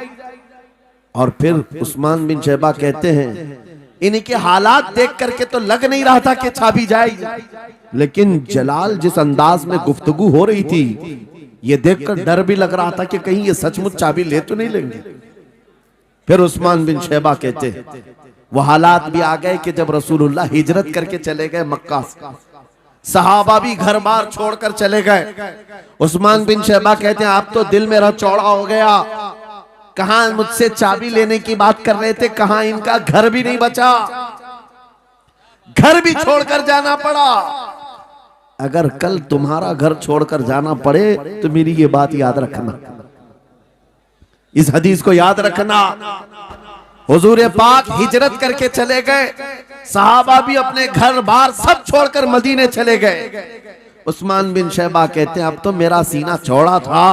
और फिर उस्मान बिन शैबा कहते हैं, इनके हालात देख करके तो लग नहीं रहा था कि चाबी जाएगी, लेकिन जलाल जिस अंदाज में गुफ्तगू हो रही थी, ये देखकर डर भी लग रहा था कि कहीं ये सचमुच चाबी ले तो नहीं लेंगे। फिर उस्मान बिन शैबा कहते हैं, वो हालात भी आ गए कि जब रसूलुल्लाह हिजरत करके चले गए मक्का से, सहाबा भी घर बार छोड़कर चले गए। उस्मान बिन शैबा कहते हैं, आप तो दिल मेरा चौड़ा हो गया, कहां मुझसे चाबी लेने की बात कर रहे थे, कहां इनका घर भी नहीं बचा, घर भी छोड़कर जाना पड़ा। अगर कल तुम्हारा घर छोड़कर जाना पड़े तो मेरी ये बात याद रखना, इस हदीस को याद रखना। हुजूर पाक हिजरत करके चले गए, सहाबा भी अपने घर बार सब छोड़कर मदीने चले गए। उस्मान बिन शैबा कहते हैं, अब तो मेरा सीना चौड़ा था,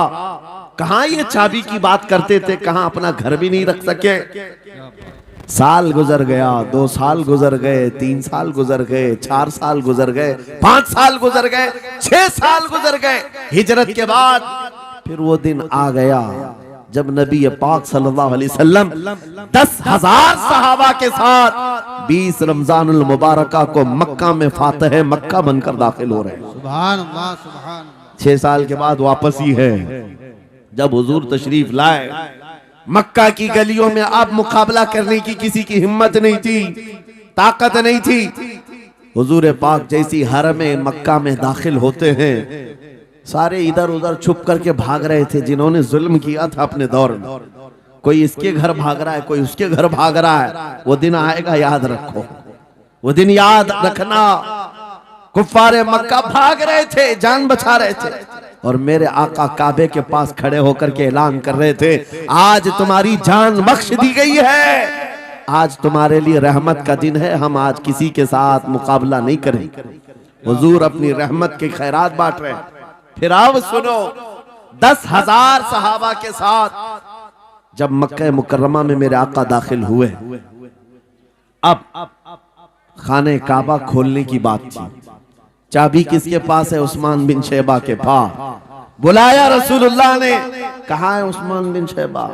कहां ये चाबी की बात करते थे, कहां अपना घर भी नहीं रख सके। साल गुजर गया, 2 साल गुजर गए, 3 साल गुजर गए, 4 साल गुजर गए, 5 साल गुजर गए, 6 साल गुजर गए। हिजरत के बाद फिर वो दिन आ गया जब नबी पाक सल्लल्लाहु अलैहि वसल्लम 10,000 सहाबा के साथ 20 रमजानुल मुबारका को मक्का में फातह मक्का बनकर दाखिल हो रहे हैं। सुभान अल्लाह सुभान अल्लाह। 6 साल के बाद वापस ही है, जब हुजूर तशरीफ लाए मक्का की गलियों में, अब मुकाबला करने की किसी की हिम्मत नहीं थी, ताकत नहीं थी। हुजूर पाक जैसी हरम मक्का में दाखिल होते हैं, सारे इधर उधर छुप करके भाग रहे थे जिन्होंने जुल्म किया था अपने दौर में। कोई इसके घर भाग रहा है, कोई उसके घर भाग रहा है। वो दिन आएगा, याद रखो, वो दिन याद रखना। कुफ्फारे मक्का भाग रहे थे, जान बचा रहे थे, और मेरे आका काबे के पास खड़े होकर के ऐलान कर रहे थे, आज तुम्हारी जान बख्श दी गई है, आज तुम्हारे लिए रहमत का दिन है, हम आज किसी के साथ मुकाबला नहीं करेंगे। हुजूर अपनी रहमत के खैरात बांट रहे हैं। फिर अब सुनो, 10,000 सहाबा के साथ जब मक्का मुकर्रमा में मेरे आका दाखिल हुए, अब खाने काबा खोलने की बात थी। चाबी किसके पास है? उस्मान बिन शैबा के पास। बुलाया रसूलुल्लाह ने, कहा है उस्मान बिन शैबा?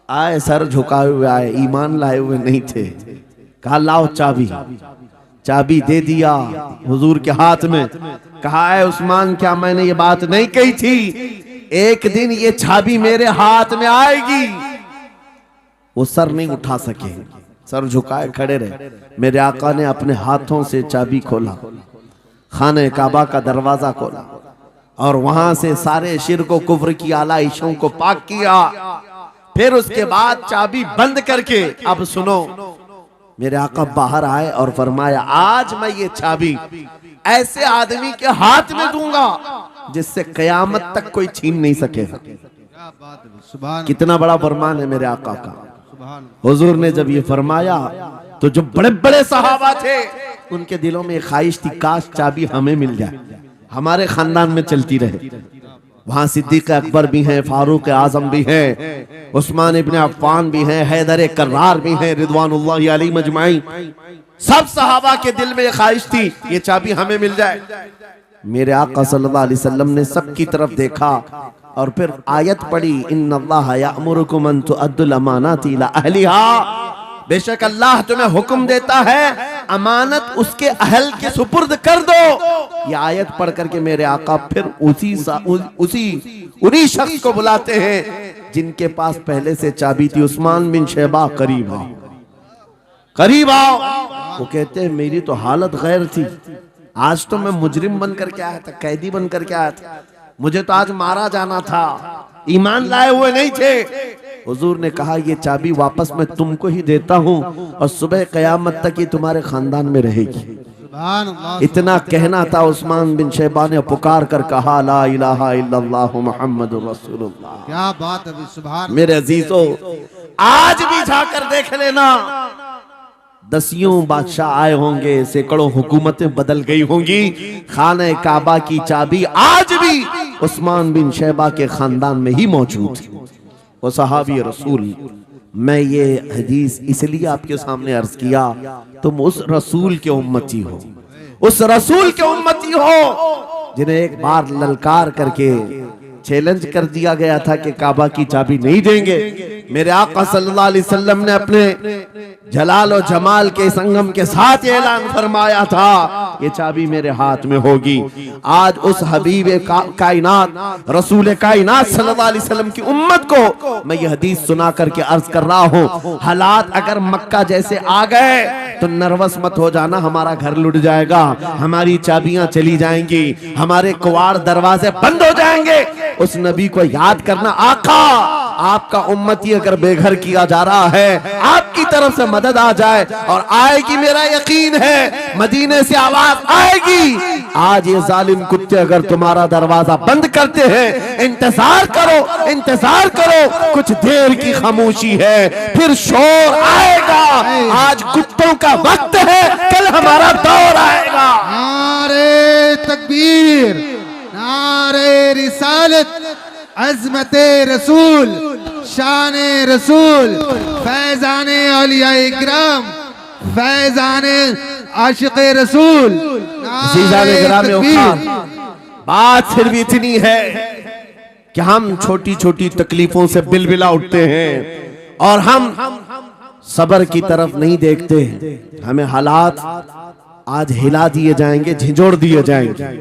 आए, सर झुकाए हुए आए, ईमान लाए हुए नहीं थे। कहा लाओ चाबी। चाबी दे दिया हुजूर के हाथ में। कहा है उस्मान, क्या मैंने ये बात नहीं कही थी, एक दिन ये चाबी मेरे हाथ में आएगी? वो सर नहीं उठा सके, सर झुकाए खड़े रहे। मेरे आका ने अपने हाथों से चाबी खोला, खाने काबा का दरवाजा खोला, और वहां से सारे शिर्क को, कुफ्र की आलाइशों को पाक किया। फिर उसके बाद चाबी बंद करके, अब सुनो, मेरे आका बाहर आए और फरमाया, आज मैं ये चाबी ऐसे आदमी के हाथ में दूंगा जिससे कयामत तक कोई छीन नहीं सकेगा। कितना बड़ा फरमान है मेरे आका का। हुजूर ने जब ये फरमाया तो जो बड़े बड़े सहाबा थे उनके दिलों में ख्वाहिश थी, काश चाबी हमें मिल जाए, हमारे खानदान में चलती रहे। वहां सिद्दीक अकबर भी हैं, फारूक आजम भी हैं, उस्मान इब्ने अफ्फान भी हैं, हैदर कर्रार भी हैं, रिदवानुल्लाहि अलैहि मजमाइन। सब सहाबा के दिल में ख्वाहिश थी ये चाबी हमें मिल जाए। मेरे आका सल्लल्लाहु अलैहि वसल्लम ने सबकी तरफ देखा और फिर आयत पढ़ी, इन्नल्लाह यअमुरुकुम अन तुअद्दुल अमानाति इला अहलिहा। बेशक अल्लाह तुम्हें हुक्म देता है अमानत उसके अहल के सुपुर्द कर दो। ये आयत पढ़ करके मेरे आका फिर उन्हीं शख्स को बुलाते हैं जिनके पास पहले से चाबी थी। उस्मान बिन शैबा, करीब आओ, करीब आओ। वो कहते हैं मेरी तो हालत गैर थी, आज तो मैं मुजरिम बन करके आया था, कैदी बन करके आया था, मुझे तो आज मारा जाना था, ईमान लाए हुए नहीं थे। हुजूर ने कहा ये चाबी वापस मैं तुमको ही देता हूँ और सुबह कयामत तक ये तुम्हारे खानदान में रहेगी। सुभान अल्लाह। इतना कहना था, उस्मान बिन शैबा ने पुकार कर कहा ला इलाहा इल्लल्लाह मुहम्मदुर रसूलुल्लाह। क्या बात है, सुभान। मेरे अजीजों, आज भी जाकर देख लेना, दसियों बादशाह आए होंगे, सैकड़ों हुकूमतें बदल गई होंगी, खाने काबा की चाबी आज भी उस्मान बिन शैबा के खानदान में ही मौजूद है। वो सहाबी रसूल। मैं ये हदीस इसलिए आपके सामने अर्ज किया, तुम उस रसूल के उम्मती हो, उस रसूल के उम्मती हो जिन्हें एक बार ललकार करके चैलेंज कर दिया गया था कि काबा की चाबी नहीं देंगे। मेरे आका सल्लल्लाहु अलैहि वसल्लम ने अपने जलाल और जमाल के संगम के साथ ऐलान फरमाया था ये चाबी मेरे हाथ में होगी। आज उस हबीब कायनात रसूल कायनात सल्लल्लाहु अलैहि वसल्लम की उम्मत को मैं ये हदीस सुना करके अर्ज कर रहा हूँ, हालात अगर मक्का जैसे आ गए तो नर्वस मत हो जाना, हमारा घर लुट जाएगा, हमारी चाबियां चली जाएंगी, हमारे कुवाड़ दरवाजे बंद हो जाएंगे। उस नबी को याद करना, आका आपका उम्मती अगर बेघर किया जा रहा है, आपकी तरफ से मदद आ जाए और आएगी, मेरा यकीन है मदीने से आवाज आएगी। आज ये जालिम कुत्ते अगर तुम्हारा दरवाजा बंद करते हैं, इंतजार करो, इंतजार करो, कुछ देर की खामोशी है, फिर शोर आएगा। आज कुत्तों का वक्त है, कल हमारा दौर आएगा। नारे तकबीर, नारे रिसालत, अज़मते रसूल, शाने रसूल, फैजाने औलिया इकराम, फैजाने आशिक़े रसूल। बात सिर्फ इतनी है कि हम छोटी छोटी तकलीफों से बिलबिला उठते हैं और हम सबर की तरफ नहीं देखते। हमें हालात आज हिला दिए जाएंगे, झिझोड़ दिए जाएंगे।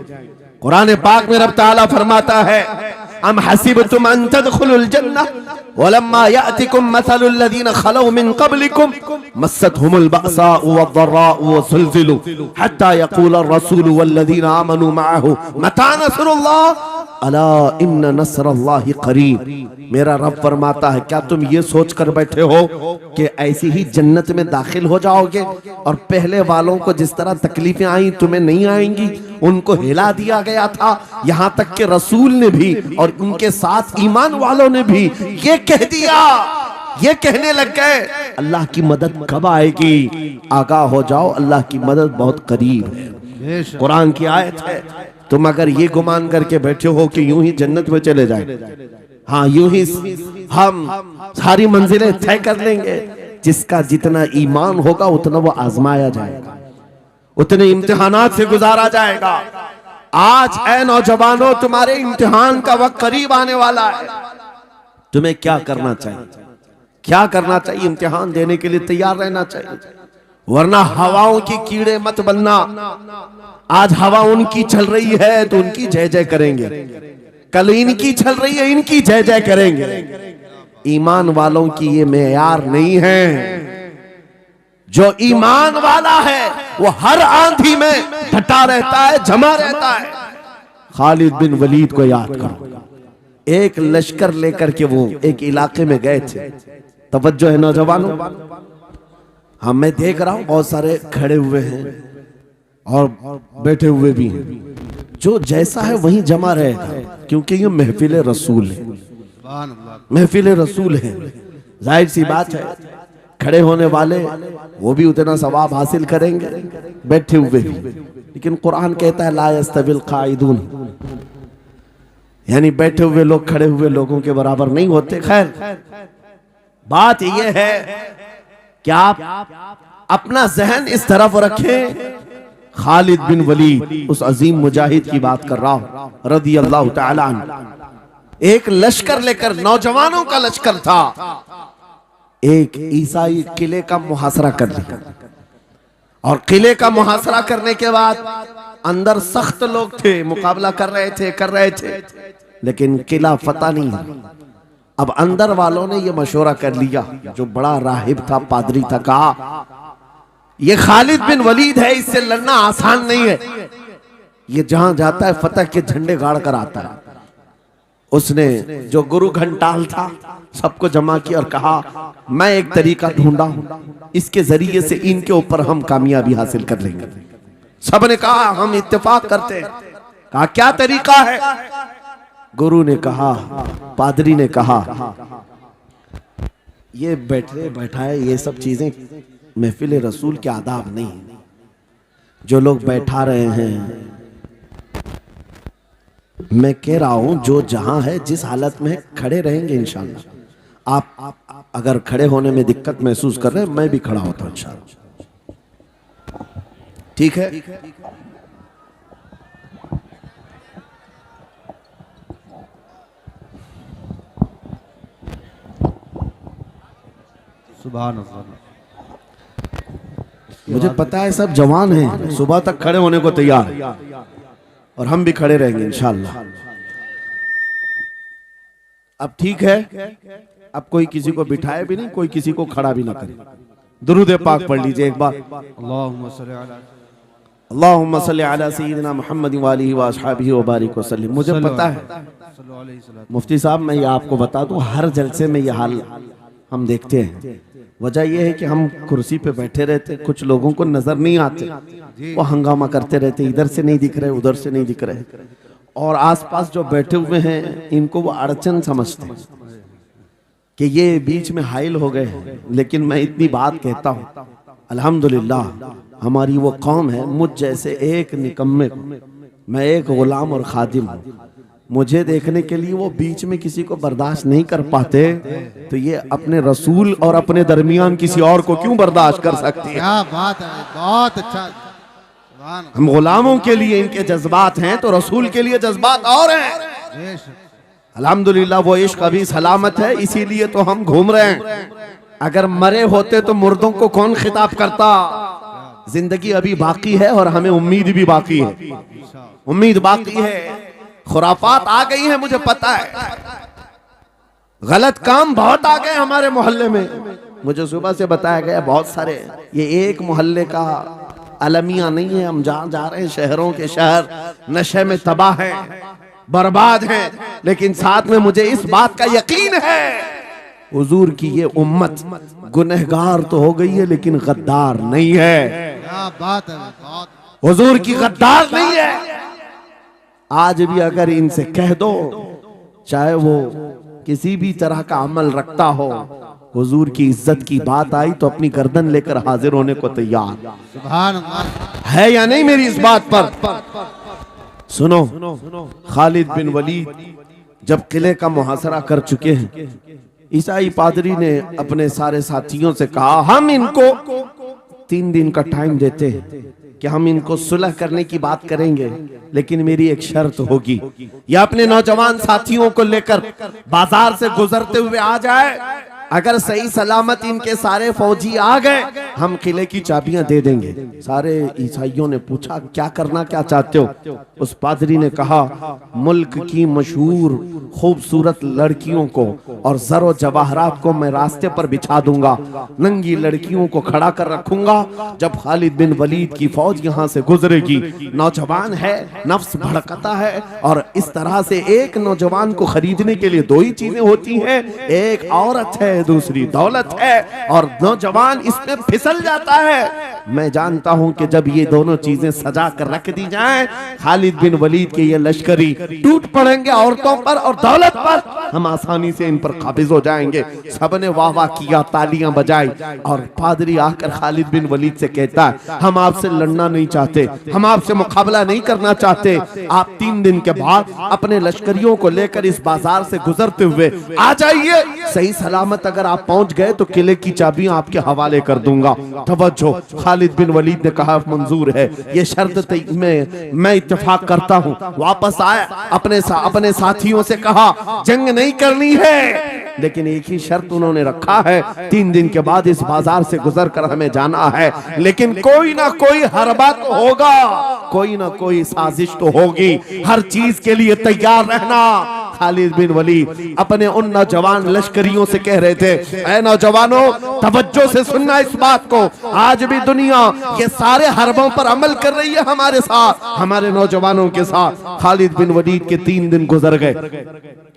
कुरान पाक में रब ताला फरमाता है, अम हसिबतुम अन तदखुलुल जन्नह वलम्मा यातिकुम मसलुल लदीन खलौ मिन क़ब्लिकुम मस्सतहुमुल बअसाउ वद्दर्राउ वज़ुलज़िलू हत्ता यक़ूल अर्रसूल वल्लदीन आमनू मअहु मता नस्रुल्लाह अला इन्न नस्रल्लाहि क़रीब। मेरा रब फरमाता है, क्या तुम ये सोच कर बैठे हो कि ऐसी ही जन्नत में दाखिल हो जाओगे और पहले वालों को जिस तरह तकलीफें आई तुम्हें नहीं आएंगी? उनको हिला दिया गया था, यहाँ तक कि रसूल ने भी और उनके साथ ईमान वालों ने भी ये कह दिया, ये कहने लग गए अल्लाह की मदद कब आएगी? आगाह हो जाओ, अल्लाह की मदद बहुत करीब है। कुरान की आयत है। तुम अगर ये गुमान करके बैठे हो कि यूं ही जन्नत में चले जाए, हाँ यूं ही हम सारी मंजिलें तय कर लेंगे, जिसका जितना ईमान होगा उतना वो आजमाया जाएगा, उतने इम्तिहानात से गुजारा जाएगा। आज ऐ नौजवानों, तुम्हारे इम्तिहान का वक्त करीब आने वाला है। तुम्हें क्या करना चाहिए? क्या करना चाहिए? इम्तिहान देने के लिए तैयार रहना चाहिए, वरना हवाओं की कीड़े मत बनना। आज हवा उनकी चल रही है तो उनकी जय जय करेंगे, कल इनकी चल रही है इनकी जय जय करेंगे। ईमान वालों की ये मेयार नहीं है। जो ईमान वाला है वो हर आंधी में डटा रहता है, जमा रहता है। खालिद बिन वलीद को याद करो, एक लश्कर लेकर के वो एक इलाके में गए थे। तवज्जो है नौजवानों, हाँ मैं देख रहा हूं बहुत सारे खड़े हुए हैं और बैठे हुए भी हैं, जो जैसा है वहीं जमा रहेगा, क्योंकि ये महफिल रसूल है, महफिल रसूल है। जाहिर सी बात है, खड़े होने वाले वो भी उतना सवाब हासिल करेंगे, बैठे हुए भी। लेकिन कुरान कहता है ला यस्तविल काइदून, यानी बैठे हुए लोग खड़े हुए लोगों के बराबर नहीं होते। खैर बात यह है कि आप अपना जहन इस तरफ रखें। खालिद बिन वलीद, उस अजीम मुजाहिद की बात कर रहा हूं रदी अल्लाह तआला अन्हु। एक लश्कर लेकर, नौजवानों का लश्कर था, एक ईसाई किले का मुहासरा कर लिया और किले का मुहासरा करने के बाद अंदर सख्त लोग थे, मुकाबला कर रहे थे, लेकिन किला फतह नहीं हुआ। अब अंदर वालों ने यह मशवरा कर लिया, जो बड़ा राहिब था, पादरी था, कहा ये खालिद बिन वलीद है, इससे लड़ना आसान नहीं है, ये जहां जाता है फतह के झंडे गाड़ कर आता है। उसने जो गुरु घंटाल था सबको जमा किया और कहा मैं एक तरीका ढूंढा हूं, इसके जरिए से इनके ऊपर हम कामयाबी हासिल कर लेंगे। सबने कहा हम इत्तेफाक करते हैं। कहा क्या तरीका है? गुरु ने कहा, पादरी ने कहा ये बैठाए ये सब चीजें महफिल रसूल के आदाब नहीं। जो लोग बैठा रहे हैं, मैं कह रहा हूं जो जहां है जिस हालत में है खड़े रहेंगे इंशाअल्लाह। आप अगर खड़े होने में दिक्कत महसूस कर रहे हैं, मैं भी खड़ा होता हूं इंशाअल्लाह। ठीक है? सुभान अल्लाह। मुझे पता है सब जवान हैं, सुबह तक खड़े होने को तैयार हैं और हम भी खड़े रहेंगे इंशाअल्लाह। अब ठीक है, अब कोई किसी को बिठाए भी नहीं, कोई किसी को खड़ा भी ना करे। दुरूद पाक पढ़ लीजिए एक बार। अल्लाहुम्मा सल्ली अला सय्यिदिना मुहम्मद व आलिहि व अस्हाबिहि व बारिक वसल्लम। मुझे पता है मुफ्ती साहब, मैं ये आपको बता दूं, हर जलसे में ये हाल हम देखते हैं। वजह यह है कि हम कुर्सी पे बैठे रहते, कुछ लोगों को नजर नहीं आते, वो हंगामा करते रहते, इधर से नहीं दिख रहे, उधर से नहीं दिख रहे, और आसपास जो बैठे हुए हैं इनको वो अड़चन समझते हैं कि ये बीच में हाइल हो गए हैं। लेकिन मैं इतनी बात कहता हूँ, अल्हम्दुलिल्लाह हमारी वो कौम है, मुझ जैसे एक निकम्मे को, मैं एक गुलाम और खादिम हूँ, मुझे देखने के लिए वो बीच में किसी को बर्दाश्त नहीं कर पाते, तो ये अपने रसूल और अपने दरमियान किसी और को क्यों बर्दाश्त कर सकती है? क्या बात है, बहुत अच्छा। हम गुलामों के लिए इनके जज्बात हैं तो रसूल के लिए जज्बात और हैं। अल्हम्दुलिल्लाह वो इश्क अभी सलामत है, इसीलिए तो हम घूम रहे हैं। अगर मरे होते तो मुर्दों को कौन खिताब करता? जिंदगी अभी बाकी है और हमें उम्मीद भी बाकी है, उम्मीद बाकी है। खुराफात आ गई है, मुझे पता है, गलत काम बहुत आ गए हमारे मोहल्ले में। मुझे सुबह से बताया गया बहुत सारे, ये एक मोहल्ले का अलमिया नहीं है, हम जहां जा रहे हैं शहरों के शहर नशे में तबाह हैं, बर्बाद हैं। लेकिन साथ में मुझे इस बात का यकीन है, हुजूर की ये उम्मत गुनहगार तो हो गई है लेकिन गद्दार नहीं है। क्या बात है, बहुत। हुजूर की गद्दार नहीं है। आज भी अगर इनसे कह दो, चाहे वो किसी भी तरह का अमल रखता हो, हुजूर की इज्जत की बात आई तो अपनी गर्दन लेकर हाजिर होने को तैयार सुभान अल्लाह है या नहीं मेरी इस बात पर? सुनो, खालिद बिन वलीद जब किले का मुहासरा कर चुके हैं, ईसाई पादरी ने अपने सारे साथियों से कहा हम इनको 3 दिन का टाइम देते हैं कि हम इनको सुलह करने की बात करेंगे, लेकिन मेरी एक शर्त होगी, या अपने नौजवान साथियों को लेकर बाजार से गुजरते हुए आ जाए, अगर सही सलामत इनके सारे फौजी आ गए हम किले की चाबियां दे देंगे। सारे ईसाइयों ने पूछा क्या करना, क्या चाहते हो? उस पादरी ने कहा मुल्क की मशहूर खूबसूरत लड़कियों को और जरो जवाहरात को मैं रास्ते पर बिछा दूंगा, नंगी लड़कियों को खड़ा कर रखूंगा। जब खालिद बिन वलीद की फौज यहाँ से गुजरेगी, नौजवान है, नफ्स भड़कता है, और इस तरह से एक नौजवान को खरीदने के लिए 2 ही चीजें होती हैं, एक औरत है, दूसरी दौलत है, और नौजवान इसमें फिसल जाता है। मैं जानता हूं कि जब ये दोनों चीजें सजा कर रख दी जाएं, खालिद बिन वलीद के ये लश्करी टूट पड़ेंगे औरतों पर और दौलत पर, हम आसानी से इन पर काबिज हो जाएंगे। सबने वाह वाह किया, तालियां बजाई, और पादरी आकर खालिद बिन वलीद से कहता है हम आपसे लड़ना नहीं चाहते, हम आपसे मुकाबला नहीं करना चाहते, आप 3 दिन के बाद अपने लश्करियों को लेकर इस बाजार से गुजरते हुए आ जाइए, सही सलामत अगर आप पहुंच गए तो किले की चाबियां आपके हवाले कर दूंगा। तवज्जो, खालिद बिन वलीद ने कहा मंजूर है, ये शर्त मैं इत्तेफाक करता हूं। वापस आए, अपने साथियों से कहा जंग नहीं करनी है, लेकिन एक ही शर्त उन्होंने रखा है, 3 दिन के बाद इस बाजार से गुजर कर हमें जाना है, लेकिन कोई ना कोई हरबा तो होगा, कोई ना कोई साजिश तो होगी, हर चीज के लिए तैयार रहना। खालिद बिन वलीद अपने उन नौजवान लश्करियों से कह रहे थे, ऐ नौजवानों तवज्जो से सुनना इस बात को, आज भी दुनिया ये सारे हरबों पर अमल कर रही है हमारे साथ, हमारे नौजवानों के साथ। खालिद बिन वलीद के 3 दिन गुजर गए,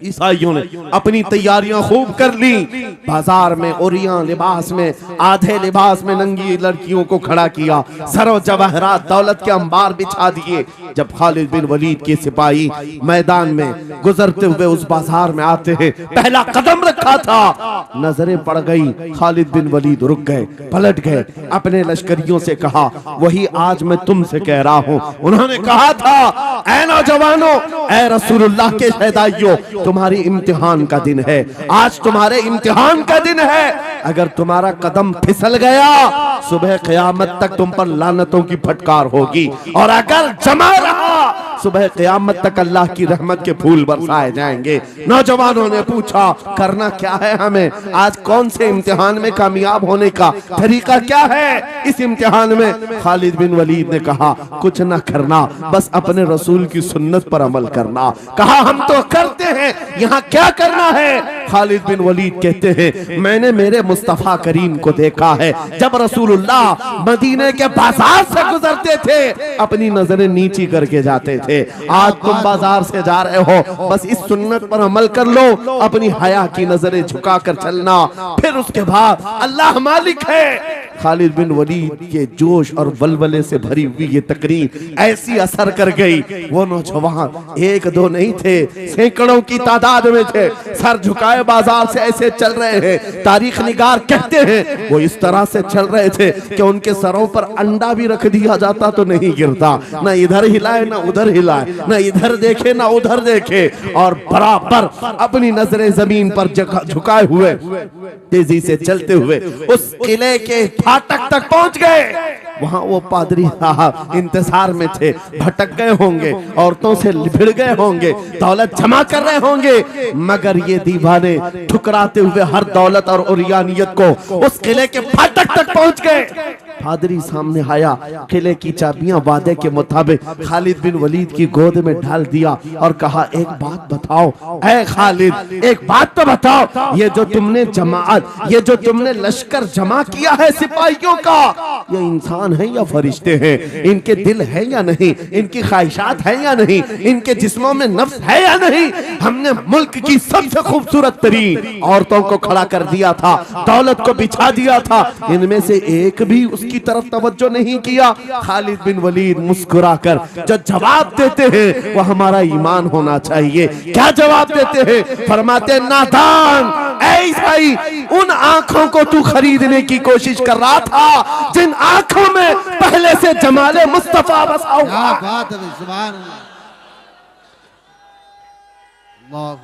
ईसाइयों ने अपनी तैयारियां खूब कर ली, बाजार में ओरियां लिबास में, आधे लिबास में नंगी लड़कियों को खड़ा किया, सरो जवाहरात दौलत के अंबार बिछा दिए। जब खालिद बिन वलीद के सिपाही मैदान में गुजरते हुए उस बाजार में आते हैं, पहला कदम रखा था, नजरें पड़ गई, खालिद बिन वलीद रुक गए, पलट गए, अपने लश्करियों से कहा, वही आज मैं तुमसे कह रहा हूं। उन्होंने कहा था, ऐ नौजवानों, ऐ रसूलुल्लाह के शहदाइयों, तुम्हारी इम्तिहान का दिन है, आज तुम्हारे इम्तिहान का दिन है। अगर तुम्हारा कदम फिसल गया, सुबह क़यामत तक तुम पर लानतों की फटकार होगी, और अगर जमा रहा, सुबह क़यामत तक अल्लाह की रहमत के फूल बरसाए जाएंगे। नौजवानों ने पूछा, करना क्या है हमें, आज कौन से इम्तिहान में कामयाब होने का तरीका क्या है इस इम्तिहान में? खालिद बिन वलीद ने कहा, कुछ ना करना, बस अपने रसूल की सुन्नत पर अमल करना। कहा, हम तो करते हैं, यहाँ क्या करना है? खालिद बिन वलीद कहते हैं, मैंने मेरे मुस्तफा करीम को देखा है, जब रसूलुल्लाह मदीने के बाजार से गुजरते थे अपनी नजरें नीची करके जाते थे। आज तुम बाजार से जा रहे हो, बस इस सुन्नत पर अमल कर लो, अपनी हया की नजरें झुकाकर चलना, फिर उसके बाद अल्लाह मालिक है। खालिद बिन वलीद के जोश और वलवले से भरी हुई ये तकरीर ऐसी असर कर गई, वो नौजवान एक दो नहीं थे, सैकड़ों की तादाद में थे, सर झुकाए बाजार से ऐसे चल रहे हैं। तारीख निगार कहते हैं वो इस तरह से चल रहे थे कि उनके सरों पर अंडा भी रख दिया जाता तो नहीं गिरता, ना इधर हिलाए ना उधर हिलाए, ना इधर देखे ना उधर देखे, और बराबर अपनी नजरें जमीन पर झुकाए हुए तेजी से चलते हुए उस किले के फाटक तक पहुंच गए। वहां वो पादरी साहब इंतजार में थे, भटक गए होंगे, औरतों से लिपट गए होंगे, दौलत जमा कर रहे होंगे, मगर ये दीवाने ठुकराते हुए हर दौलत और उरियानियत को उस किले के फाटक तक पहुंच गए। पादरी सामने आया, किले की चाबियां वादे के मुताबिक खालिद बिन वलीद की गोद में डाल दिया और कहा, एक बात बताओ ऐ खालिद, एक बात तो बताओ, ये जो तुमने जमात, ये जो तुमने लश्कर जमा किया है सिपाहियों का, ये इंसान है या फरिश्ते हैं? इनके दिल है या नहीं? इनकी ख्वाहिशात है या नहीं? इनके जिस्मों में नफ्स है या नहीं? हमने मुल्क की सबसे खूबसूरत तरीन औरतों को खड़ा कर दिया था, दौलत को बिछा दिया था, इनमें से एक भी उसकी तरफ तवज्जो नहीं किया। खालिद बिन वलीद मुस्कुराकर जो जवाब देते हैं वो हमारा ईमान होना चाहिए। क्या जवाब देते हैं? फरमाते, नादान, ऐसाई, उन आंखों को तू खरीदने की कोशिश कर रहा था जिन आंखों में पहले से जमाले मुस्तफा बसा हुआ। क्या बात है, सुभान अल्लाह।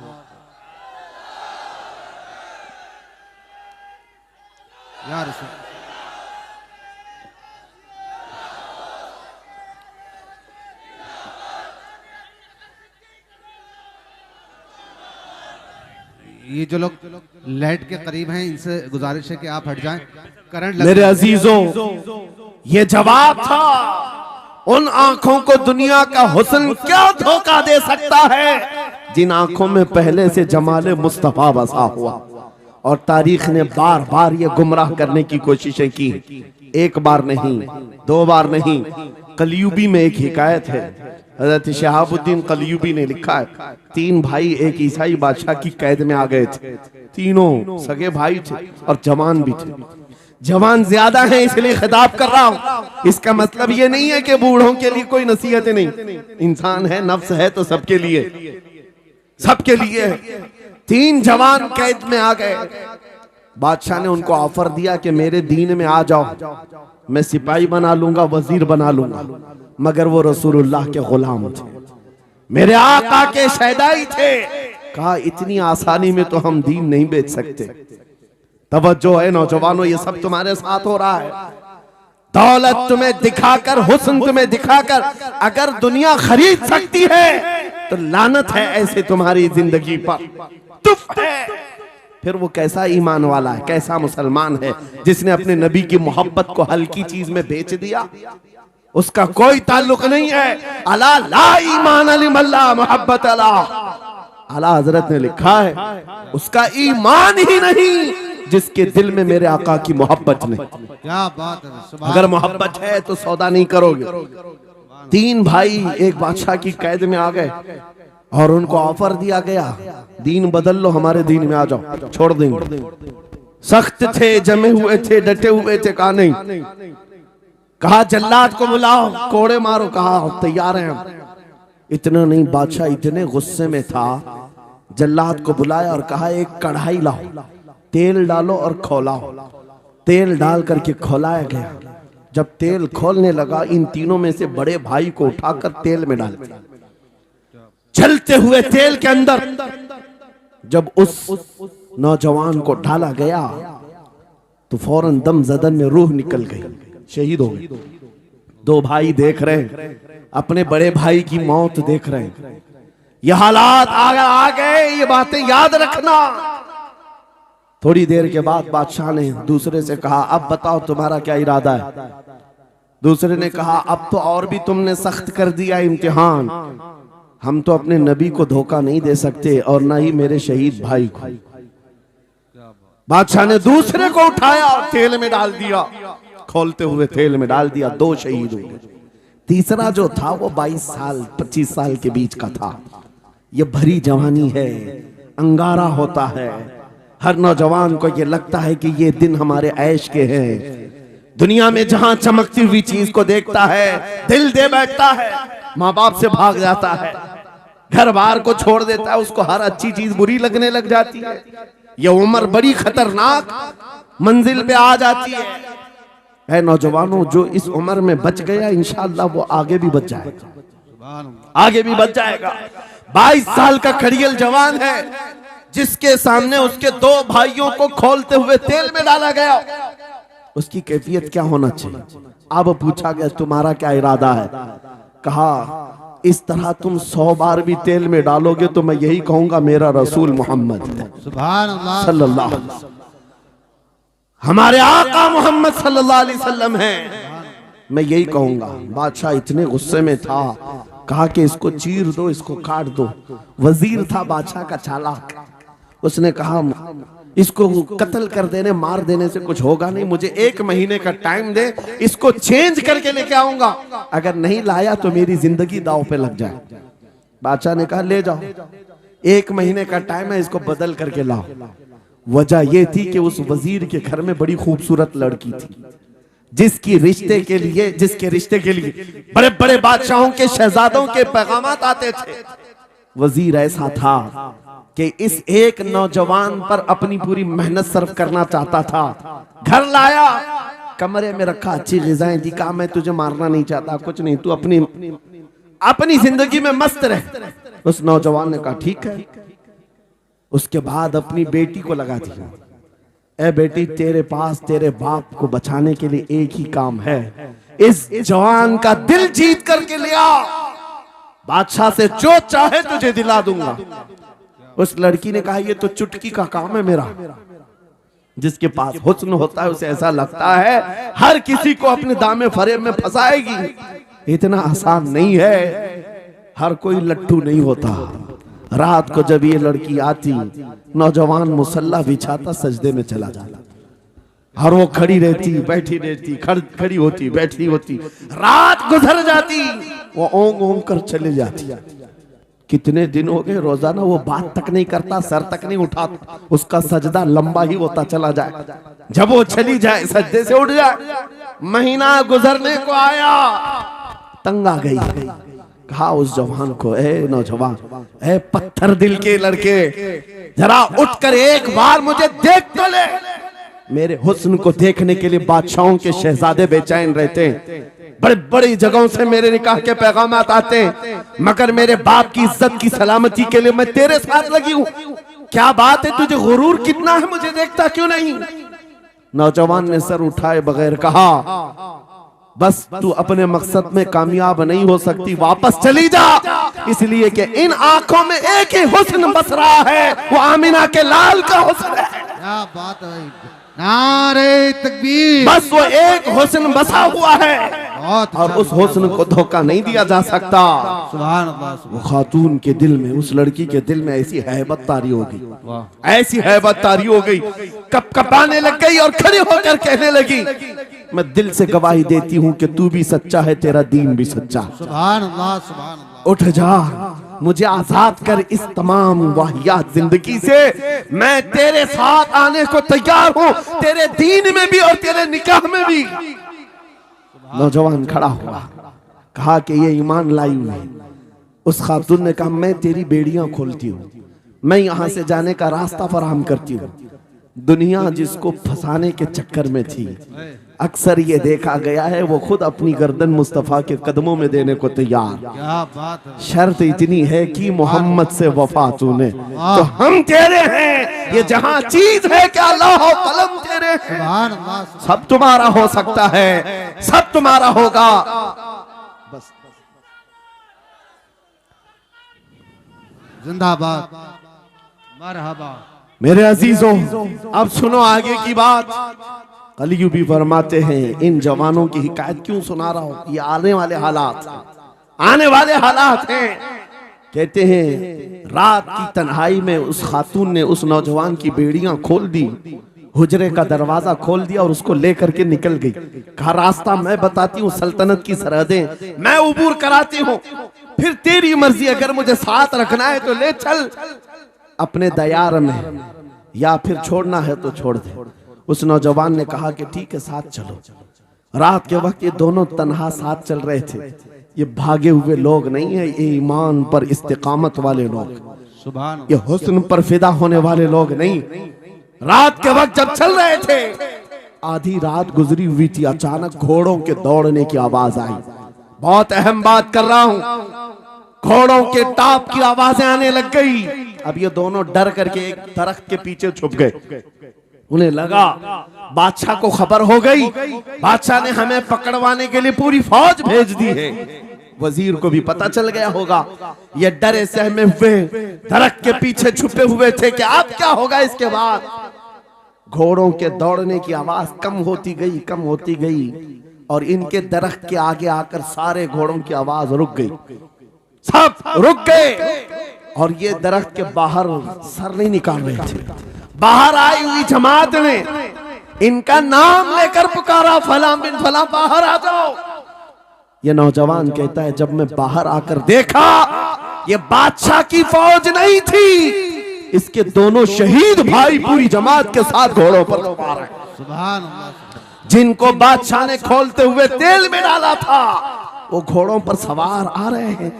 या रसूल, ये जो लोग लाइट के करीब हैं इनसे गुजारिश है कि आप हट जाएं, करंट लग। मेरे अजीजों, ये जवाब था, उन आंखों को दुनिया का हुस्न क्या धोखा दे सकता है जिन आंखों में पहले से जमाले मुस्तफा बसा हुआ। और तारीख ने बार बार ये गुमराह करने की कोशिशें की, एक बार नहीं, 2 बार नहीं। कलयुबी में एक हिकायत है, हजरत शहाबुद्दीन कलयुबी ने लिखा है, 3 भाई एक ईसाई बादशाह की कैद में आ गए थे, तीनों सगे भाई थे और जवान भी थे। जवान ज्यादा है इसलिए खिताब कर रहा हूं, इसका मतलब ये नहीं है कि बूढ़ों के लिए कोई नसीहतें नहीं, इंसान है, नफ्स है तो सबके लिए, सबके लिए। 3 जवान कैद में आ गए, बादशाह ने उनको ऑफर दिया कि मेरे दीन में आ जाओ, मैं सिपाही बना लूंगा, वजीर बना लूंगा, मगर वो रसूलुल्लाह के गुलाम थे, मेरे आका के शहदाई थे। कहा, इतनी आसानी में तो हम दीन नहीं बेच सकते। तवज्जो है नौजवानों, ये सब तुम्हारे साथ हो रहा है। दौलत तुम्हें दिखाकर, हुस्न तुम्हें दिखाकर अगर दुनिया खरीद सकती है तो लानत है ऐसे तुम्हारी जिंदगी पर, तुफ है। फिर वो कैसा ईमान वाला है, कैसा मुसलमान है जिसने अपने नबी की मोहब्बत को हल्की चीज में बेच दिया? उसका कोई ताल्लुक नहीं है। अला ला ईमान लिमल्ला मोहब्बत अला, आला हजरत ने लिखा है उसका ईमान ही नहीं जिसके दिल में मेरे आका की मोहब्बत नहीं। क्या बात है, सुभान अगर मोहब्बत है तो सौदा नहीं करोगे। 3 भाई एक बादशाह की कैद में आ गए और उनको ऑफर दिया गया दीन बदल लो, हमारे दीन में आ जाओ, छोड़ देंगे। सख्त थे, जमे हुए थे, डटे हुए थे, कहा नहीं। कहा जल्लाद को बुलाओ, कोड़े मारो, कहा तैयार हैं हम। इतना नहीं, बादशाह इतने गुस्से में था, जल्लाद को बुलाया और कहा एक कढ़ाई लाओ, तेल डालो और खौलाओ। तेल डाल करके खौलाया गया। जब तेल खोलने लगा, इन तीनों में से बड़े भाई को उठाकर तेल में डाल दिया। जलते हुए तेल के अंदर जब उस नौजवान को डाला गया तो फौरन दम जदन में रूह निकल गई, शहीद हो गए। 2 भाई देख रहे हैं, अपने बड़े भाई की मौत देख रहे हैं। ये हालात आ गए, ये बातें याद रखना। थोड़ी देर के बाद बादशाह ने दूसरे से कहा अब बताओ तुम्हारा क्या इरादा है। दूसरे ने कहा अब तो और भी तुमने सख्त कर दिया इम्तिहान, हम तो अपने नबी को धोखा नहीं दे सकते और ना ही मेरे शहीद भाई को। बादशाह ने दूसरे को उठाया और तेल में डाल दिया, खोलते हुए तेल में डाल दिया, 2 शहीद हुए। तीसरा जो था वो 22 साल 25 साल के बीच का था। ये भरी जवानी है, अंगारा होता है। हर नौजवान को ये लगता है कि ये दिन हमारे ऐश के हैं। दुनिया में जहां चमकती हुई चीज को देखता है दिल दे बैठता है, माँ बाप से भाग जाता है, घर बार को छोड़ देता है, उसको हर अच्छी चीज बुरी लगने लग जाती है। ये उम्र बड़ी खतरनाक मंजिल पे आ जाती है। ऐ नौजवानों, जो इस उम्र में बच गया इंशाअल्लाह वो आगे भी बच जाएगा, आगे भी बच जाएगा। 22 साल का खड़ियल जवान है जिसके सामने उसके 2 भाइयों को खोलते हुए तेल में डाला गया। उसकी कैफियत क्या होना चाहिए? अब पूछा गया तुम्हारा क्या इरादा है? कहा इस तरह तुम 100 बार भी तेल में डालोगे तो मैं यही कहूंगा मेरा रसूल मोहम्मद सुभान अल्लाह सल्लल्लाहु अलैहि वसल्लम, हमारे आका मोहम्मद सल्लल्लाहु अलैहि वसल्लम है, मैं यही कहूंगा। बादशाह इतने गुस्से में था, कहा कि इसको चीर दो, इसको काट दो। वजीर था बादशाह का चालाक, उसने कहा इसको कत्ल कर देने मार देने से कुछ होगा नहीं, मुझे 1 महीने का टाइम दे, इसको चेंज करके लेके आऊंगा, अगर नहीं लाया तो मेरी जिंदगी दांव पे लग जाए। बादशाह ने कहा ले जाओ, 1 महीने का टाइम है, इसको बदल करके लाओ। वजह यह थी कि उस वजीर के घर में बड़ी खूबसूरत लड़की थी जिसके रिश्ते के लिए बड़े बड़े बादशाहों के शहजादों के पैगामात आते थे। वजीर ऐसा था कि इस एक नौजवान पर अपनी पूरी मेहनत सर्व करना चाहता था। घर लाया, कमरे में रखा, अच्छी ग़िज़ाएं दी, कहा मैं तुझे मारना नहीं चाहता, कुछ नहीं, तू अपनी जिंदगी में मस्त रह। उस नौजवान ने कहा ठीक है। उसके बाद अपनी बेटी को लगा दिया, ए बेटी तेरे पास तेरे बाप को बचाने के लिए एक ही काम है, इस जवान का दिल जीत करके लिया, बादशाह से जो चाहे तुझे दिला दूंगा। उस लड़की ने कहा ये तो चुटकी का काम है मेरा। जिसके पास हुस्न होता है उसे ऐसा लगता है हर किसी को अपने दामे फरेब में फंसाएगी। इतना आसान नहीं है, हर कोई लट्टू नहीं होता। रात को जब ये लड़की आती, नौजवान मुसल्ला बिछाता, सजदे में चला जाता और वो खड़ी रहती, बैठी रहती, खड़ी होती, बैठी होती, रात गुजर जाती, वो ओंग ओंग कर चले जाती। कितने दिन हो गए, रोजाना वो बात तक नहीं करता, सर तक नहीं उठाता, उसका सजदा लंबा ही होता चला जाए। जब वो चली जाए सजदे से उठ जाए। महीना गुजरने को आया, तंग आ गई, कहा उस जवान को, ए नौजवान, ए पत्थर दिल के लड़के, जरा उठकर एक बार मुझे देख तो ले। मेरे हुस्न को देखने के लिए बादशाहों के शहजादे बेचैन रहते हैं, बड़े बड़ी जगहों से मेरे निकाह के पैगामात आते हैं, मगर मेरे बाप की इज्जत की सलामती के लिए मैं तेरे साथ लगी हूँ। क्या बात है, तुझे गुरूर कितना है, मुझे देखता क्यों नहीं? नौजवान ने सर उठाए बगैर कहा, बस तू अपने मकसद में कामयाब नहीं हो सकती, वापस चली जा, इसलिए कि इन आंखों में एक ही हुस्न बस रहा है, वो आमिना के लाल का हुस्न है। क्या बात है, नारे तकबीर, बस वो एक हुस्न बसा हुआ है। बहुत और उस हुस्न को धोखा नहीं दिया जा सकता। सुभान अल्लाह, वो खातून के दिल में, उस लड़की के दिल में ऐसी हैबत तारी हो गई, ऐसी हैबत तारी हो गई, कपकपाने लग गई और खड़े होकर कहने लगी, मैं दिल से गवाही देती हूँ कि तू भी सच्चा है, तेरा दीन भी सच्चा। सुभान अल्लाह, सुभान अल्लाह। उठ जा, मुझे आजाद कर इस तमाम वाहियात जिंदगी से, मैं तेरे साथ आने को तैयार हूँ, तेरे दीन में भी और तेरे निकाह में भी। नौजवान खड़ा हुआ, कहा कि ये ईमान लाई हुई है। उस खातून ने कहा, मैं तेरी बेड़ियां खोलती हूँ, मैं यहाँ से जाने का रास्ता फराहम करती हूँ। दुनिया जिसको फंसाने के चक्कर में थी, अक्सर ये देखा गया है वो खुद अपनी गर्दन मुस्तफा के कदमों में देने को तैयार। क्या बात है। शर्त इतनी है कि मोहम्मद से वफा तूने, तो हम तेरे हैं। ये जहां चीज है कि अल्लाह हो कलम तेरे हैं। सुभान अल्लाह, सब तुम्हारा हो सकता है, सब तुम्हारा होगा। बस जिंदाबाद, मरहबा। मेरे अजीजों, अब सुनो आगे की बात। कलियू भी फरमाते हैं, इन जवानों की हिकायत क्यों सुना रहा हूं, ये आने वाले हालात, आने वाले हालात हैं। कहते हैं रात की तन्हाई में उस खातून ने उस नौजवान की बेड़ियां खोल दी, हुजरे का दरवाजा खोल दिया और उसको लेकर के निकल गई। कहा, रास्ता मैं बताती हूँ, सल्तनत की सरहदें मैं उबूर कराती हूँ, फिर तेरी मर्जी, अगर मुझे साथ रखना है तो ले चल अपने दयार में, या फिर छोड़ना है तो छोड़ दे। उस नौजवान ने कहा कि ठीक है, साथ चलो। रात के वक्त ये दोनों तन्हा साथ चल रहे थे। ये भागे हुए लोग नहीं है, ये ईमान पर इस्तिकामत वाले लोग, सुभान, ये हुस्न पर फिदा होने वाले लोग नहीं। रात के वक्त जब चल रहे थे, आधी रात गुजरी हुई थी, अचानक घोड़ों के दौड़ने की आवाज आई। बहुत अहम बात कर रहा हूं, घोड़ों के टाप की आवाजें आने लग गई। अब ये दोनों डर करके एक दरख्त के पीछे छुप गए। उन्हें लगा बादशाह को खबर हो गई, बादशाह ने हमें पकड़वाने के लिए पूरी फौज भेज दी है। वजीर को भी पता चल गया होगा। ये डरे सहमे हुए दरख्त के पीछे छुपे हुए थे कि अब क्या होगा इसके बाद। घोड़ों के दौड़ने की आवाज कम होती गई, कम होती गई, और इनके दरख्त के आगे आकर सारे घोड़ों की आवाज रुक गई, सब रुक गए। और ये दरख्त के बाहर सर नहीं निकाल रहे थे। बाहर आई हुई जमात ने इनका नाम लेकर पुकारा, फलां बिन फलां बाहर आ जाओ। ये नौजवान कहता है, जब मैं बाहर आकर देखा, ये बादशाह की फौज नहीं थी, इसके दोनों शहीद भाई पूरी जमात के साथ घोड़ों पर सवार हैं। सुभान अल्लाह। जिनको बादशाह ने खोलते हुए तेल में डाला था, वो घोड़ों पर सवार आ रहे हैं।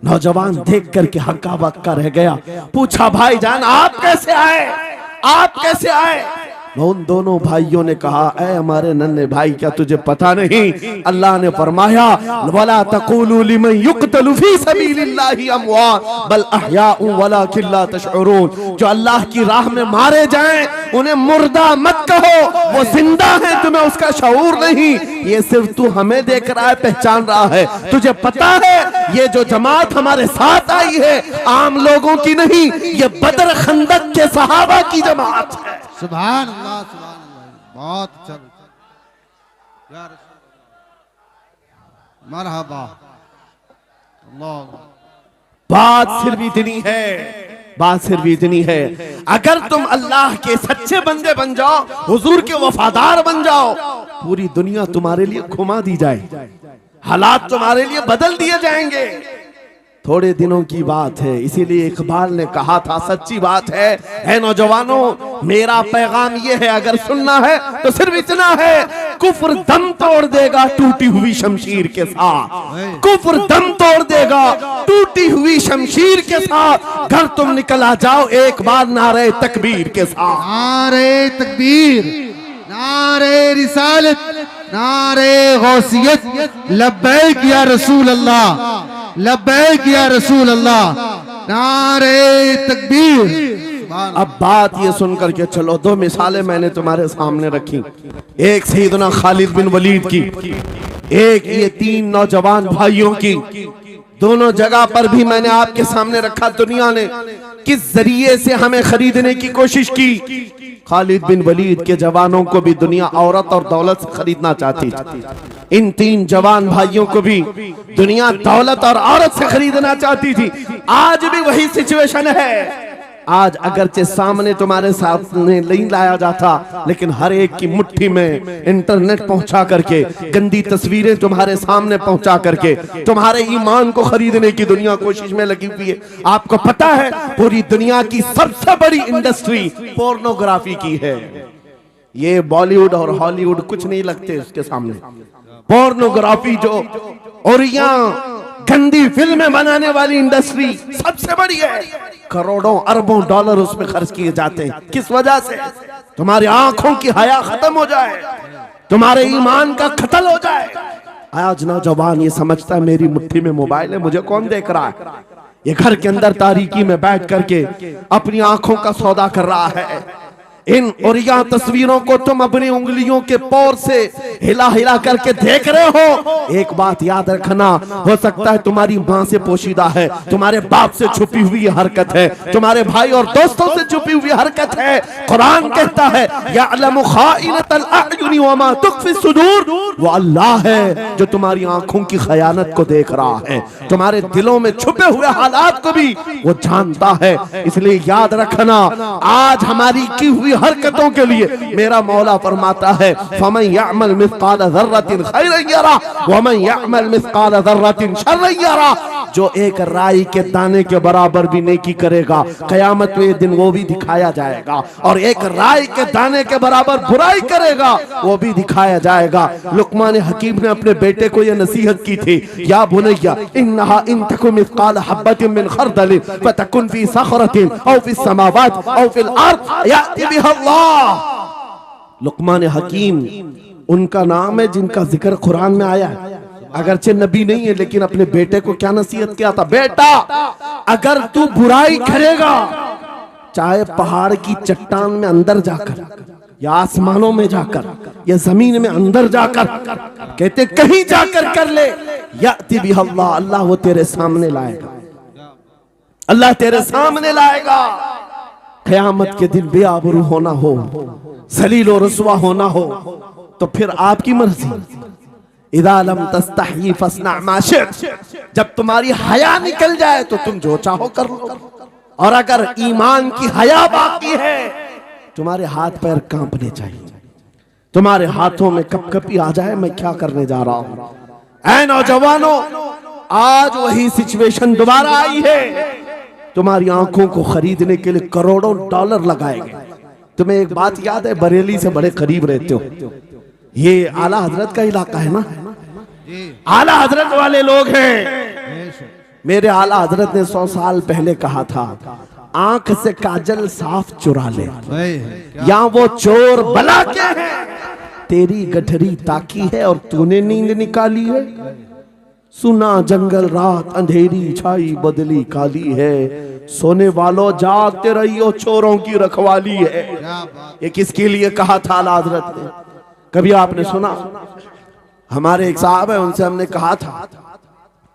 नौजवान देख करके हक्का बक्का रह गया। पूछा, भाईजान आप कैसे आए, आप कैसे आए? उन दोनों भाइयों ने कहा, ऐ हमारे नन्हे भाई, क्या तुझे पता नहीं, अल्लाह ने फरमाया, वला तक़ूलू लिमन युक़तलु फी सबीलिल्लाहि अमवात बल अहयाउ वलाकिन ला तशउरून। जो अल्लाह की राह में मारे जाएं, उन्हें मुर्दा मत कहो, वो जिंदा है, तुम्हें उसका शऊर नहीं। ये सिर्फ तू हमें देख रहा है, पहचान रहा है। तुझे पता है ये जो जमात हमारे साथ आई है, आम लोगों की नहीं, ये बदर खंदक के सहाबा की जमात है। सुभान अल्लाह, सुभान अल्लाह। बहुत अच्छा या रसूल अल्लाह, मरहबा। अल्लाह। बात सिर्फ इतनी है, बात सिर्फ इतनी है, अगर तुम अल्लाह के सच्चे बंदे बन जाओ, हुजूर के वफादार बन जाओ, पूरी दुनिया तुम्हारे लिए घुमा दी जाए, हालात तुम्हारे लिए बदल दिए जाएंगे। थोड़े दिनों की बात है, इसीलिए इकबाल ने कहा था, सच्ची बात है नौजवानों, मेरा पैगाम ये है, अगर सुनना है तो सिर्फ इतना है, कुफ्र दम तोड़ देगा टूटी हुई शमशीर के साथ, कुफ्र दम तोड़ देगा टूटी हुई शमशीर के साथ। घर तुम निकल आ जाओ एक बार नारे तकबीर के साथ। नारे तकबीर, नारे रिसालत, नारे गौसियत, लब्बैक या रसूल अल्लाह, लब्बैक या रसूल अल्लाह, नारे तकबीर। अब बात ये सुन करके चलो, दो मिसालें मैंने तुम्हारे सामने रखी, एक सैयदना खालिद बिन वलीद की, एक ये तीन नौजवान भाइयों की। दोनों जगह पर भी मैंने आपके सामने रखा, दुनिया ने किस जरिए से हमें खरीदने की कोशिश की। खालिद बिन वलीद के जवानों को भी दुनिया औरत और दौलत से खरीदना चाहती थी। इन 3 जवान भाइयों को भी दुनिया दौलत और औरत से खरीदना चाहती थी। आज भी वही सिचुएशन है। आज अगरचे सामने तुम्हारे सामने नहीं लाया जाता, लेकिन हर एक की मुट्ठी में इंटरनेट पहुंचा करके, गंदी तस्वीरें तुम्हारे सामने पहुंचा करके तुम्हारे ईमान को खरीदने की दुनिया कोशिश में लगी हुई है। आपको पता है पूरी दुनिया की सबसे बड़ी इंडस्ट्री पोर्नोग्राफी की है। ये बॉलीवुड और हॉलीवुड कुछ नहीं लगते उसके सामने। पोर्नोग्राफी जो और गंदी फिल्में बनाने वाली इंडस्ट्री सबसे बड़ी है। करोड़ों अरबों डॉलर उसमें खर्च किए जाते हैं। किस वजह से? तुम्हारी आंखों की हया खत्म हो जाए, तुम्हारे ईमान का कत्ल हो जाए। आज नौजवान ये समझता है मेरी मुट्ठी में मोबाइल है, मुझे कौन देख रहा है। ये घर के अंदर तारीकी में बैठ करके अपनी आंखों का सौदा कर रहा है। इन और यह तस्वीरों को तुम अपनी उंगलियों के पौर से हिला हिला करके देख रहे हो। एक बात याद रखना, हो सकता है तुम्हारी माँ से पोशीदा है, तुम्हारे बाप से छुपी हुई हरकत है, तुम्हारे भाई और दोस्तों से छुपी हुई हरकत है। कुरान कहता है यअलमु खाइनतल अयुनि वमा तुख्फी सुदूर, वो अल्लाह है जो तुम्हारी आंखों की खयानत को देख रहा है, तुम्हारे दिलों में छुपे हुए हालात को भी वो जानता है। इसलिए याद रखना, आज हमारी की हुई हरकतों के लिए मेरा मौला फरमाता है फमन यअमल मिस्काल ज़र्रतिन खैरन यरा वमन यअमल मिस्काल ज़र्रतिन शर्रन यरा। जो एक राई के दाने के बराबर भी नेकी करेगा, कयामत में दिन वो भी दिखाया जाएगा, और एक राई के दाने के बराबर बुराई करेगा वो भी दिखाया जाएगा। लुकमान हकीम ने अपने बेटे को यह नसीहत की थी, या बुनैया इन्नहा इन तकु मिस्काल हब्बतिन मिन खरदलिन फतकुन फी सखरतिन औ फिस समावात औ फिल अर्द याति बिहा अल्लाह। लुकमान हकीम उनका नाम है जिनका जिक्र कुरान में आया है। अगरचे नबी नहीं है, लेकिन अपने बेटे को क्या नसीहत किया था, बेटा अगर तू बुराई करेगा, चाहे पहाड़ की चट्टान में अंदर जाकर या आसमानों में जाकर या जमीन में अंदर जाकर, कहते कहीं जाकर कर ले, याति बिहा अल्लाह, अल्लाह वो तेरे सामने लाएगा, अल्लाह तेरे सामने लाएगा। क़यामत के दिन बेआबरू होना हो, जलील और रुसवा होना हो, तो फिर आपकी मर्जी। इदा लम तस्तही फस्ना मा शि'त, जब तुम्हारी हया निकल जाए तो तुम जो चाहो कर लो। और अगर ईमान की हया बाकी है, तुम्हारे हाथ पैर कांपने चाहिए, तुम्हारे हाथों में कपकपी आ जाए मैं क्या करने जा रहा हूं। ऐ नौजवानों, आज वही सिचुएशन दोबारा आई है। तुम्हारी आंखों को खरीदने के लिए करोड़ों डॉलर लगाए गए। तुम्हें एक बात याद है, बरेली से बड़े करीब रहते हो, ये आला हजरत का इलाका है ना, आला हजरत वाले लोग हैं। मेरे आला हजरत ने 100 साल पहले कहा था, आंख से काजल साफ चुरा ले, या वो चोर बला के है, तेरी गठरी ताकी है और तूने नींद निकाली है। सुना जंगल रात अंधेरी छाई बदली काली है, सोने वालों जागते रहियो चोरों की रखवाली है। ये किसके लिए कहा था आला हजरत ने? कभी आपने सुना? हमारे एक साहब है, उनसे हमने कहा था,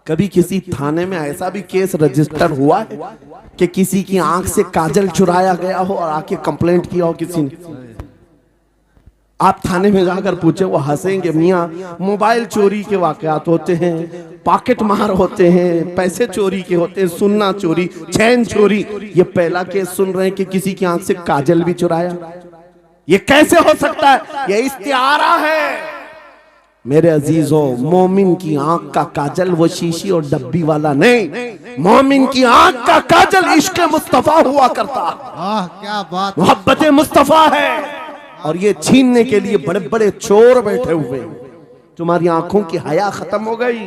कभी किसी थाने में ऐसा भी केस रजिस्टर हुआ है कि किसी की आंख से काजल चुराया गया हो और आके कंप्लेंट किया हो किसी ने? आप थाने में जाकर पूछे, वो हंसेंगे। मियाँ, मोबाइल चोरी के वाकयात होते हैं, पॉकेट मार होते हैं, पैसे चोरी के होते हैं, सुन्ना चोरी, चैन चोरी। ये पहला केस सुन रहे हैं कि किसी की आंख से काजल भी चुराया। ये कैसे हो सकता है? ये इस्तिआरा है। मेरे अजीजों, मोमिन की आंख का काजल वो शीशी और डब्बी वाला नहीं, मोमिन की आंख का काजल इश्क मुस्तफा हुआ करता। क्या बात, मोहब्बत मुस्तफा है। और ये छीनने के लिए बड़े बड़े चोर बैठे हुए। तुम्हारी आंखों की हया खत्म हो गई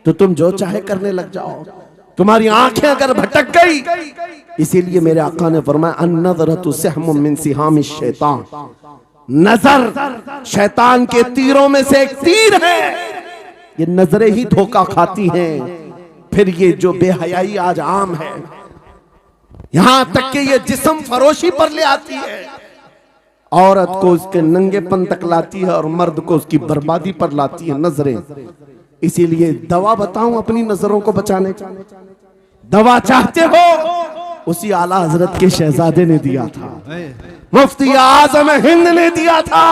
तो तुम जो चाहे करने लग जाओ। तुम्हारी आंखें अगर भटक गई, इसीलिए मेरे आका ने फरमाया अन-नज़रतु सहमुम मिन सिहामिश शैतान, नजर शैतान के तीरों में से एक तीर है। ये नजरें ही धोखा खाती हैं। फिर ये जो बेहयाई आज आम है, यहां तक कि ये जिस्म फरोशी पर ले आती है, औरत को उसके नंगेपन तक लाती है और मर्द को उसकी बर्बादी पर लाती है नजरें। इसीलिए दवा बताऊं अपनी नजरों को बचाने का? दवा चाहते हो? उसी आला हजरत के शहजादे ने दिया था, मुफ्ती आजम हिंद ने दिया था।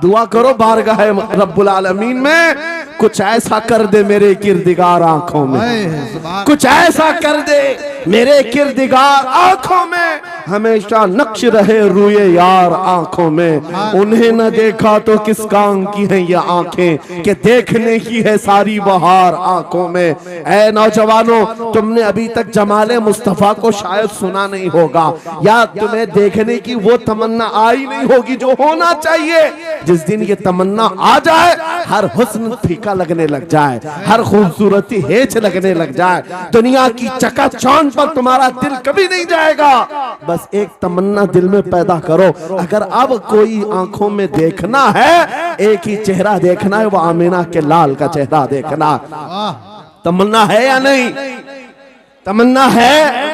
दुआ करो बारगाह रब्बुल आलमीन में कुछ ऐसा कर दे मेरे किरदिगार आंखों में, कुछ ऐसा कर दे मेरे किरदिगार आंखों में, हमेशा नक्श रहे रूए यार आंखों में। उन्हें न देखा तो किस काम की है ये आंखें कि देखने की है सारी बहार आंखों में। ऐ नौजवानों, तुमने अभी तक जमाले मुस्तफा को शायद सुना नहीं होगा, या तुम्हें देखने की वो तमन्ना आई नहीं होगी जो होना चाहिए। जिस दिन ये तमन्ना आ जाए, हर हुस्न फीका लगने लग जाए, हर खूबसूरती हेच लगने लग जाए, दुनिया की चकाचौंध पर तुम्हारा दिल कभी नहीं जाएगा। बस एक तमन्ना दिल में पैदा करो, अगर अब कोई आंखों में देखना है, एक ही चेहरा देखना है, वो आमीना के लाल का चेहरा देखना। तमन्ना है या नहीं? तमन्ना है?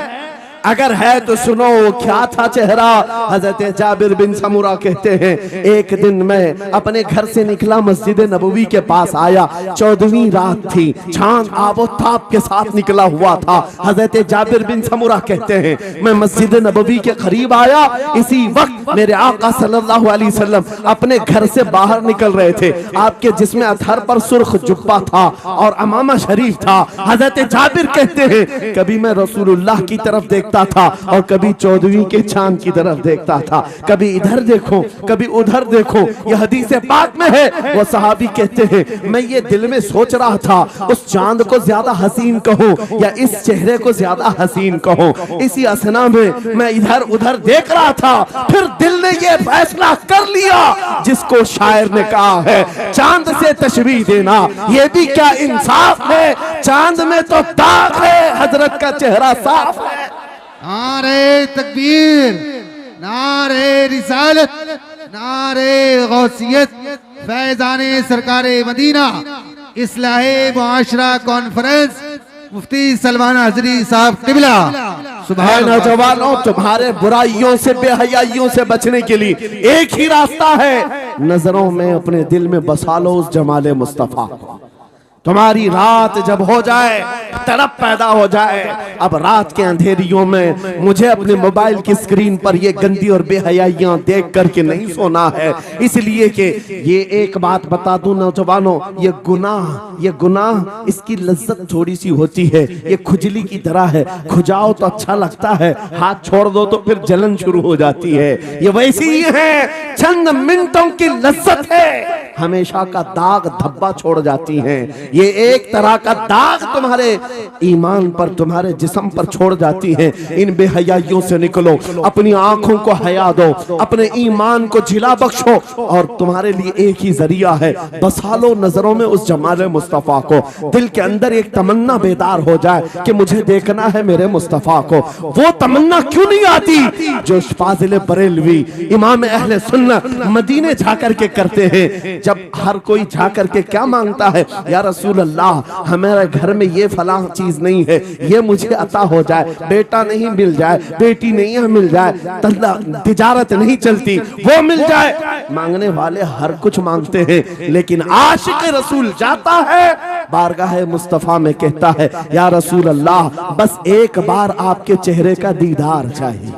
अगर है तो सुनो क्या था चेहरा। हजरत जाबिर बिन समूरा कहते हैं, एक दिन मैं अपने घर से निकला, मस्जिद नबवी के पास आया, 14वीं रात थी, चांद आबोताब के साथ निकला हुआ था। हजरत जाबिर बिन समूरा कहते हैं, मैं मस्जिद नबवी के करीब आया, इसी वक्त मेरे आका सल्लल्लाहु अलैहि वसल्लम अपने घर से बाहर निकल रहे थे। आपके जिस्म अतहर पर सुर्ख जुब्बा था और अमामा शरीफ था। हजरत जाबिर कहते हैं, कभी मैं रसूलुल्लाह की तरफ देखता था और कभी 14वीं के चांद की तरफ देखता था, कभी इधर देखो कभी उधर देखो। यह हदीस पाक में है। वो सहाबी कहते हैं, मैं ये दिल में सोच रहा था, उस चांद को ज्यादा हसीन कहूं या इस चेहरे को ज्यादा हसीन कहूं। इसी असना में मैं इधर उधर देख रहा था, फिर दिल ने ये फैसला कर लिया जिसको शायर ने कहा है, चांद से तशबीह देना ये भी क्या इंसाफ है, चांद में तो दाग है, हजरत का चेहरा साफ है। नारे तकबीर, नारे रिसालत, नारे गौसियत, फैजाने सरकारे मदीना, इस्लाहे मुआशरा कॉन्फ्रेंस, मुफ्ती सलमान हजरी साहब किबला। सुबह नौजवानों, तुम्हारे बुराइयों से बेहयाइयों से बचने के लिए एक ही रास्ता है, नजरों में अपने दिल में बसा लो उस जमाले मुस्तफा को। तुम्हारी रात जब हो जाए, तड़प पैदा हो जाए, अब रात के अंधेरियों में मुझे अपने मोबाइल की स्क्रीन पर ये गंदी और बेहयाइयां देख करके नहीं सोना है। इसलिए कि ये एक बात बता दूं नौजवानों, ये गुनाह इसकी लज्जत थोड़ी सी होती है, ये खुजली की तरह है, खुजाओ तो अच्छा लगता है, हाथ छोड़ दो तो फिर जलन शुरू हो जाती है। ये वैसी ही है, चंद मिनटों की लज्जत है, हमेशा का दाग धब्बा छोड़ जाती है। ये एक तरह का दाग तुम्हारे ईमान पर, तुम्हारे जिस्म पर छोड़ जाती है। इन बेहयाइयों से निकलो, अपनी आंखों को हया दो, अपने ईमान को जिला बख्शो, और तुम्हारे लिए एक ही जरिया है, बसा लो नजरों में उस जमाले मुस्तफा को। दिल के अंदर एक तमन्ना बेदार हो जाए कि मुझे देखना है मेरे मुस्तफा को। वो तमन्ना क्यों नहीं आती जो फाजिल बरेलवी इमाम अहले सुन्नत मदीने जाकर के करते हैं। जब हर कोई जाकर के क्या मांगता है, या रसूल अल्लाह हमारे घर में ये फलां चीज नहीं है, ये मुझे अता हो जाए, बेटा नहीं मिल जाए, बेटी नहीं मिल जाए, तिजारत नहीं चलती, वो मिल जाए। मांगने वाले हर कुछ मांगते हैं, लेकिन आशिक रसूल जाता है बारगाह मुस्तफा में, कहता है, या रसूल अल्लाह बस एक बार आपके चेहरे का दीदार चाहिए,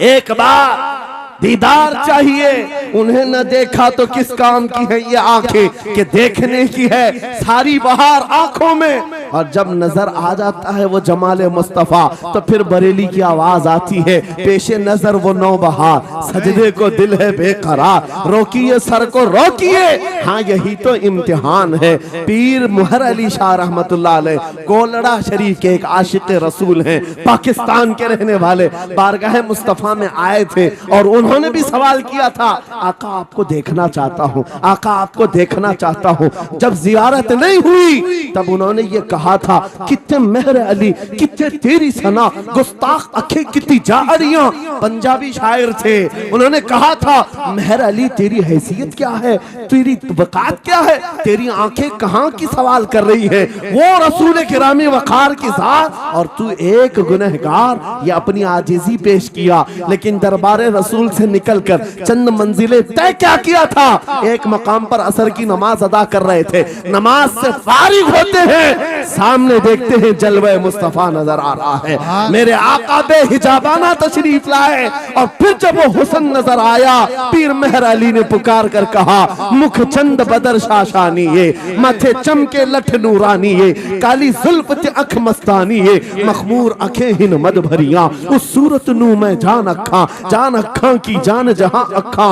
एक बार दीदार चाहिए। उन्हें न देखा तो किस काम की है ये आंखें कि देखने की है सारी बहार आंखों में। और जब नजर आ जाता है वो जमाले मुस्तफा, तो फिर बरेली की आवाज आती है, पेशे नजर वो नौबहार, सजदे को दिल है बेकरार, रोकिए सर को रोकिए, हाँ यही तो इम्तिहान है। पीर मुहर अली शाह रहमतुल्लाह अलैह गोलड़ा शरीफ के एक आशिक रसूल हैं, पाकिस्तान के रहने वाले, बारगाह मुस्तफा में आए थे और उन्होंने भी सवाल किया था, आका आपको देखना चाहता हूँ, आका आपको देखना चाहता हूँ। जब जियारत नहीं हुई तब उन्होंने ये कहा था, कितने मेहर अली, कितने तेरी सना, गुस्ताख अखे कितनी जारियां। पंजाबी शायर थे, उन्होंने कहा था, मेहर अली तेरी हैसियत क्या है, तेरी वकात क्या है, तेरी आंखें कहाँ की सवाल कर रही है, वो रसूल किरामी वकार की जात, और तू एक गुनहगार। ये अपनी आजिजी पेश किया, लेकिन दरबारे रसूल से निकलकर चंद मंजिलें तय क्या किया था। एक मकाम पर असर की नमाज अदा कर रहे थे, नमाज से फारिग होते हैं, सामने देखते हैं जलवे मुस्तफा नजर आ रहा है। मेरे आका बेहिजाबाना तशरीफ लाए और फिर जब वो हुस्न नजर आया, पीर मेहर अली ने पुकार कर कहा, मुख चंद बदर शाशानी ये, माथे चमके लठ नूरानी ये, काली जुल्फ ते अख मस्तानी ये, मखमूर अखें हिन मद भरिया, उस सूरत नू मैं जान अखा की जान जहां अखा,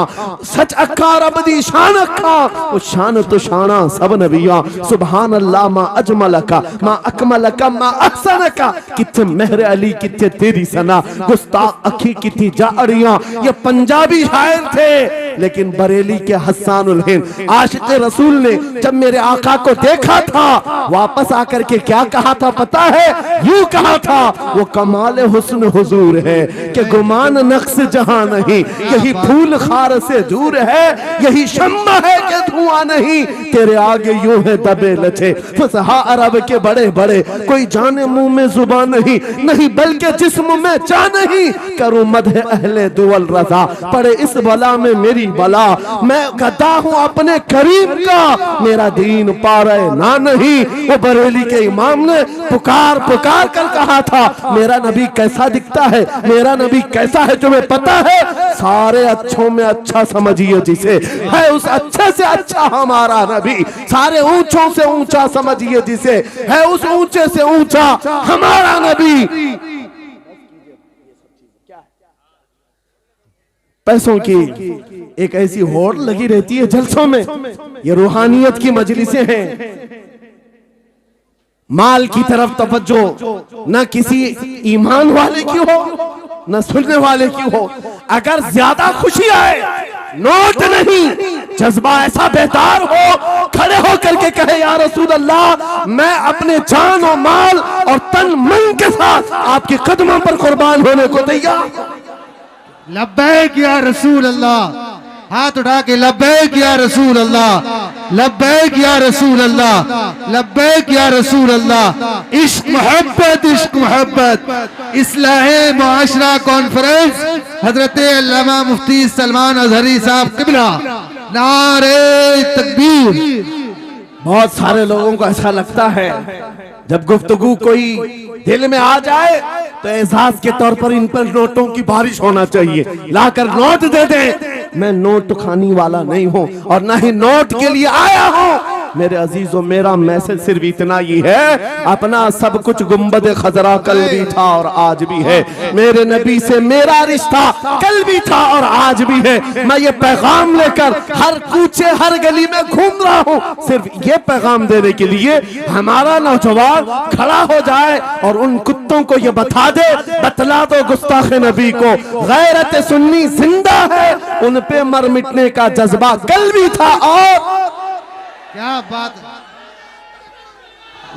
सच अखा रब दी शान अखा, उस शान तो शाना सब नबिया, सुभान अल्लाह मा अजमलका मा अकमलका मा अहसनका, किथे मेहर अली किथे तेरी सना, गुस्ताख अखी किथी जाड़ियां। ये पंजाबी शायर थे, लेकिन बरेली के हस्सानुल हिंद आशिक रसूल ने जब मेरे आका को देखा था, वापस आकर के क्या कहा था पता है? यूं कहा था, वो कमाल हुस्न हुजूर है कि गुमान नक्श जहां नहीं, यही फूल खार से दूर है, यही शम्मा है कि धुआं नहीं, तेरे आगे यूं है दबे लचे फसहा अरब के बड़े बड़े, कोई जाने मुंह में जुबान नहीं बल्कि जिस्म में जा नहीं, करूं मदह अहले दुवल रजा, पड़े इस बला में मेरी बला, मैं गदा हूं अपने करीम का, मेरा दीन पा रहे ना नहीं। वो बरेली के इमाम ने पुकार कर कहा था, मेरा नबी कैसा दिखता है, मेरा नबी कैसा है तुम्हें पता है? सारे अच्छों में अच्छा समझिए जिसे, है उस अच्छे से अच्छा हमारा नबी, सारे ऊंचों से ऊंचा समझिए जिसे, है उस ऊंचे से ऊंचा हमारा नबी। पैसों की एक ऐसी होड़ लगी रहती है जलसों में, ये रूहानियत की मजलिसें हैं, माल की तरफ तवज्जो न किसी ईमान वाले की हो न सुनने वाले की हो। अगर ज्यादा खुशी आए, नोट नहीं, जज्बा ऐसा बेदार हो, खड़े हो करके कहे या रसूल अल्लाह, मैं अपने जान और माल और तन मन के साथ आपके कदमों पर कुर्बान होने को तैयार। लब्बैक या रसूल अल्लाह, हाथ उठा के लब्बैक या रसूल अल्लाह, लब्बैक या रसूल अल्लाह, लब्बैक या रसूल अल्लाह। इश्क मोहब्बत इस्लाहे मुआशरा कॉन्फ्रेंस हजरत अल्लामा मुफ्ती सलमान अजहरी साहब किबला, नारे तकबीर। बहुत सारे लोगों को ऐसा लगता है जब गुफ्तगू कोई दिल में आ जाए तो एहसास के तौर पर इन पर नोटों की बारिश होना चाहिए, लाकर नोट दे दे। मैं नोट खाने वाला नहीं हूं और ना ही नोट के लिए आया हूं। मेरे अजीजों, मेरा मैसेज सिर्फ इतना ही है, अपना सब कुछ गुंबद खजरा कल भी था और आज भी है, मेरे नबी से मेरा रिश्ता कल भी था और आज भी है। मैं ये पैगाम लेकर हर कूचे हर गली में घूम रहा हूँ, सिर्फ ये पैगाम देने के लिए हमारा नौजवान खड़ा हो जाए और उन कुत्तों को ये बतला दो गुस्ताखे नबी को, गैरत सुन्नी जिंदा है, उन पे मर मिटने का जज्बा कल भी था। और क्या बात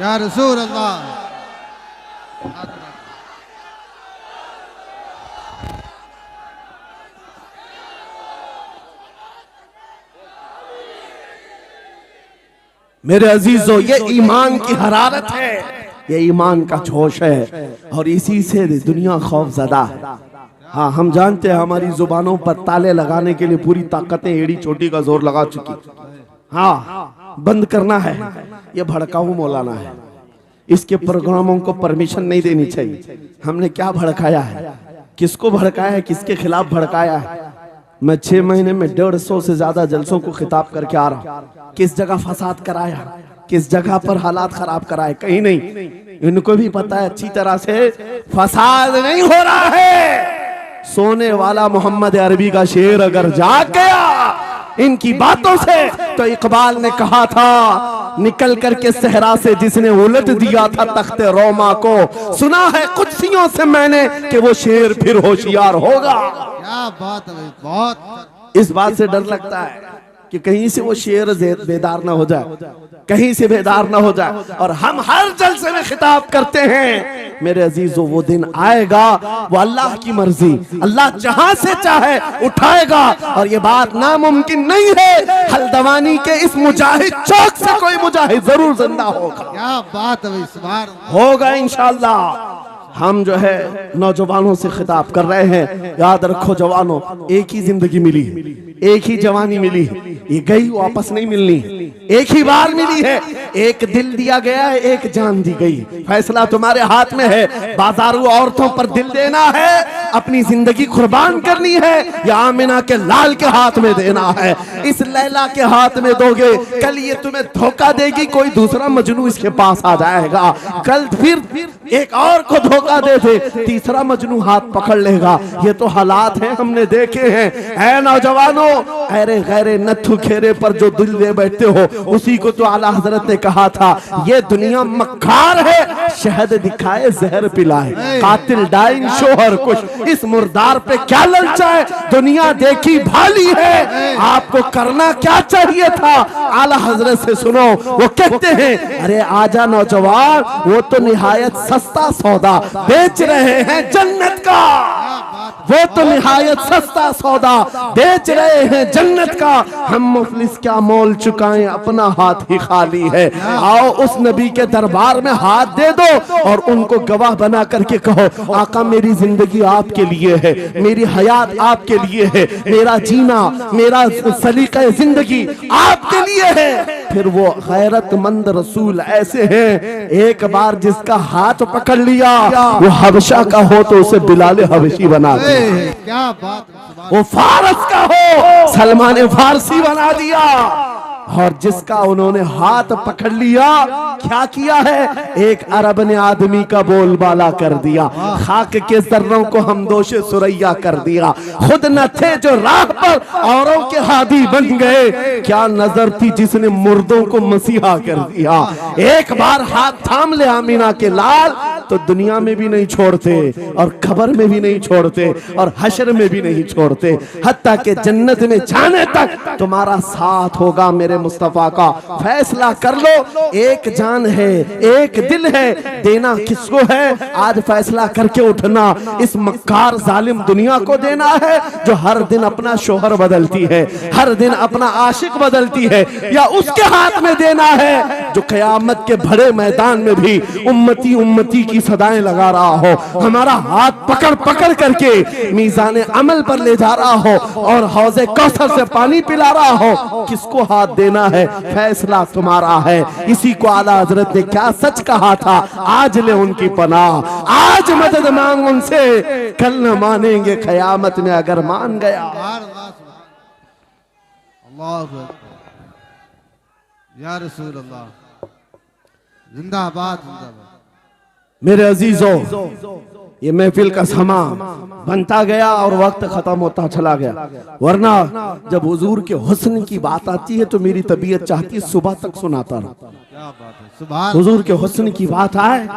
या रसूल अल्लाह। मेरे अजीजों, ये ईमान की हरारत है, ये ईमान का जोश है और इसी से दुनिया खौफजदा है। हाँ, हम जानते हैं हमारी जुबानों पर ताले लगाने के लिए पूरी ताकतें एड़ी चोटी का जोर लगा चुकी। हाँ, बंद करना है, ये भड़काऊ मौलाना है, इसके प्रोग्रामों को परमिशन नहीं देनी चाहिए। हमने क्या भड़काया है, किसको भड़काया है, किसके खिलाफ भड़काया है? मैं 6 महीने में 150 से ज्यादा जलसों को खिताब करके आ रहा हूँ। किस जगह फसाद कराया, किस जगह पर हालात खराब कराए, कहीं नहीं। इनको भी पता है अच्छी तरह से फसाद नहीं हो रहा है। सोने वाला मोहम्मद अरबी का शेर अगर जाग गया इनकी बातों से, तो इकबाल ने कहा था, निकल करके सहरा से जिसने उलट दिया था तख्ते रोमा को, सुना है कुत्सियों से मैंने कि वो शेर फिर होशियार होगा। क्या बात है, बहुत इस बात से डर लगता है कि कहीं से वो शेर बेदार ना हो जाए, कहीं से बेदार ना हो जाए। और हम हर जलसे में खिताब करते हैं, मेरे अजीजों, वो दिन आएगा, वो अल्लाह की मर्जी, अल्लाह जहां से चाहे उठाएगा और ये बात नामुमकिन नहीं है। हल्द्वानी के इस मुजाहिद चौक से कोई मुजाहिद जरूर जिंदा होगा। क्या बात है, इस बार होगा इंशाअल्लाह। हम जो है नौजवानों से खिताब कर रहे हैं, याद रखो जवानों, एक ही जिंदगी मिली है, एक ही जवानी मिली है, ये गई वापस नहीं मिलनी, एक ही बार मिली है। एक दिल दिया गया है, एक जान दी गई। फैसला तुम्हारे हाथ में है। बाजारू औरतों पर दिल देना है, अपनी जिंदगी कुर्बान करनी है, या आमिना के लाल के हाथ में देना है। इस लैला के हाथ में दोगे, कल ये तुम्हें धोखा देगी, कोई दूसरा मजनू इसके पास आ जाएगा। कल फिर एक और को धोखा दे दे, तीसरा मजनू हाथ पकड़ लेगा। ये तो हालात हैं, हमने देखे हैं। ऐ नौजवानों, अरे गैरे नथु खेरे पर जो दिल दे बैठते हो, उसी को तो आला हजरत ने कहा था, ये दुनिया मक्कार है, शहद दिखाए जहर पिलाए, कातिल डाइन शोहर कुछ, इस मुर्दार पे क्या ललचाए, दुनिया देखी भाली है, आपको करना क्या चाहिए था। आला हजरत से सुनो, वो कहते हैं, अरे आजा नौजवान, वो तो निहायत सस्ता सौदा बेच रहे हैं जन्नत का, वो तो निहायत सस्ता सौदा बेच रहे हैं जन्नत का। हम मुफलिस क्या मोल चुकाएं, अपना हाथ ही खाली है। आओ उस नबी के दरबार में हाथ दे दो और उनको गवाह बना करके कहो, आका मेरी जिंदगी आपके लिए है, मेरी हयात आपके लिए है, मेरा जीना, मेरा सलीका जिंदगी आपके लिए है। फिर वो गैरतमंद रसूल ऐसे हैं, एक बार जिसका हाथ पकड़ लिया, वो हबशा का हो तो उसे बिलाल हबशी बना दिया, क्या बात, वो फारस का हो सलमान फारसी बना दिया। और जिसका उन्होंने हाथ पकड़ लिया, क्या किया है, एक अरब ने आदमी का बोलबाला कर दिया, खाक के जर्रों को हमदोशे सुरैया कर दिया। खुद न थे जो राह पर औरों के हादी बन गए, क्या नजर थी जिसने मुर्दों को मसीहा कर दिया। एक बार हाथ थाम ले आमीना के लाल, तो दुनिया में भी नहीं छोड़ते, और खबर में भी नहीं छोड़ते, और हशर में भी नहीं छोड़ते, हत्ता के जन्नत में जाने तक तुम्हारा साथ होगा। मेरे मुस्तफा का फैसला कर लो, एक जान है, एक दिल है, देना किसको है, आज फैसला करके उठना। इस मक्कार जालिम दुनिया को देना है, जो हर दिन अपना शोहर बदलती है, हर दिन अपना आशिक बदलती है, या उसके हाथ में देना है जो कयामत के बड़े मैदान में भी उम्मती उम्मती की सदाएं लगा रहा हो, हमारा हाथ पकड़ पकड़ करके मीज़ान अमल पर ले जा रहा हो, और हौज़े कौसर से पानी पिला रहा हो। किसको हाथ देना है, फैसला तुम्हारा है। इसी को आला हजरत ने क्या सच कहा था, आज ले उनकी पनाह, आज मदद मांग उनसे, कल न मानेंगे कयामत में अगर मान गया। या रसूल अल्लाह, जिंदाबाद जिंदाबाद। मेरे अजीजों, ये महफिल का समा बनता गया और वक्त खत्म होता चला गया, वरना जब हुजूर के हुस्न की बात आती है तो मेरी तबीयत चाहती है सुबह तक सुनाता रहूं। क्या बात है, सुभान। हुजूर के हुस्न की बात आए,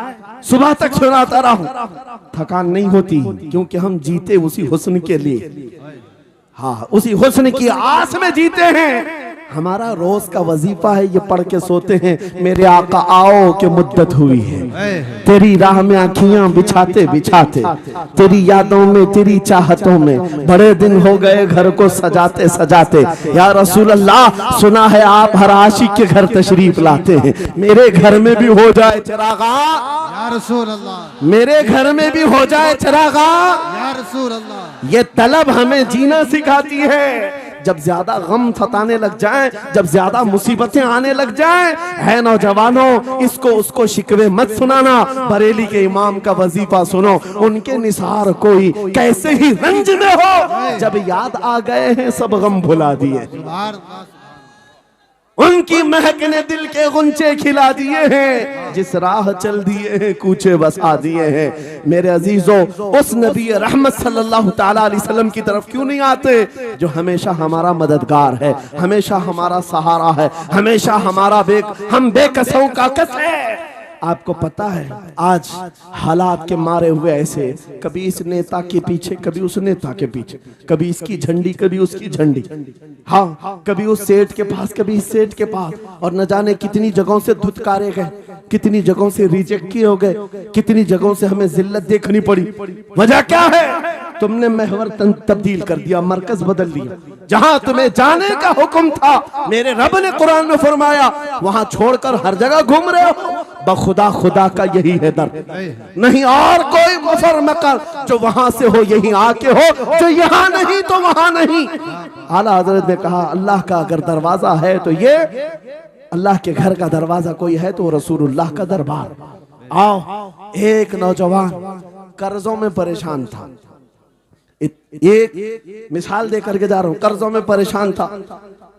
सुबह तक सुनाता रहूं, थकान नहीं होती, क्योंकि हम जीते उसी हुस्न के लिए, हाँ उसी हुस्न की आस में जीते हैं। हमारा रोज का वजीफा है, ये पढ़ के सोते हैं, मेरे आका आओ कि मुद्दत हुई है, तेरी राह में आँखियां बिछाते बिछाते, तेरी यादों में, तेरी चाहतों में, बड़े दिन हो गए घर को सजाते सजाते। या रसूल अल्लाह, सुना है आप हर आशिक के घर तशरीफ लाते हैं, मेरे घर में भी हो जाए चिरागा, या रसूल अल्लाह, मेरे घर में भी हो जाए चिरागा, या रसूल अल्लाह। ये तलब हमें जीना सिखाती है। जब ज्यादा गम सताने लग जाएं, जब ज्यादा मुसीबतें आने लग जाएं, है नौजवानों, इसको उसको शिकवे मत सुनाना, बरेली के इमाम का वजीफा सुनो, उनके निसार कोई कैसे ही रंज में हो, जब याद आ गए हैं सब गम भुला दिए, उनकी महक ने दिल के गुंचे खिला दिए हैं, जिस राह चल दिए हैं कूचे बसा दिए हैं। मेरे अजीजों, उस नबी रहमत सल्लल्लाहु ताला अलैहि वसल्लम की तरफ क्यों नहीं आते, जो हमेशा हमारा मददगार है, हमेशा हमारा सहारा है, हमेशा हमारा हम बेकसों का कस है। आपको पता है आज हालात के मारे हुए ऐसे, कभी इस नेता के पीछे, कभी उस नेता के पीछे, कभी इसकी झंडी, कभी उसकी झंडी, हाँ कभी उस सेठ के पास, कभी इस सेठ के पास, और न जाने कितनी जगहों से धुतकारे गए, कितनी जगहों से रिजेक्ट किए हो गए, कितनी जगहों से हमें जिल्लत देखनी पड़ी। वजह क्या है, तुमने महवर तब्दील कर दिया, मरकज बदल लिया। जहां तुम्हें जाने का हुक्म था, मेरे रब ने कुरान में फरमाया, वहां छोड़कर हर जगह घूम रहे हो। बखुदा खुदा का यही है दर, नहीं और कोई मफर मकर, जो वहां से हो यही आके हो, जो यहाँ नहीं तो वहां नहीं। आला हजरत ने कहा अल्लाह का अगर दरवाजा है तो ये अल्लाह के घर का दरवाजा कोई है तो रसूलुल्लाह का दरबार। आओ, एक नौजवान कर्जों में परेशान था, एक मिसाल देकर के जा रहा हूं, कर्जों में परेशान था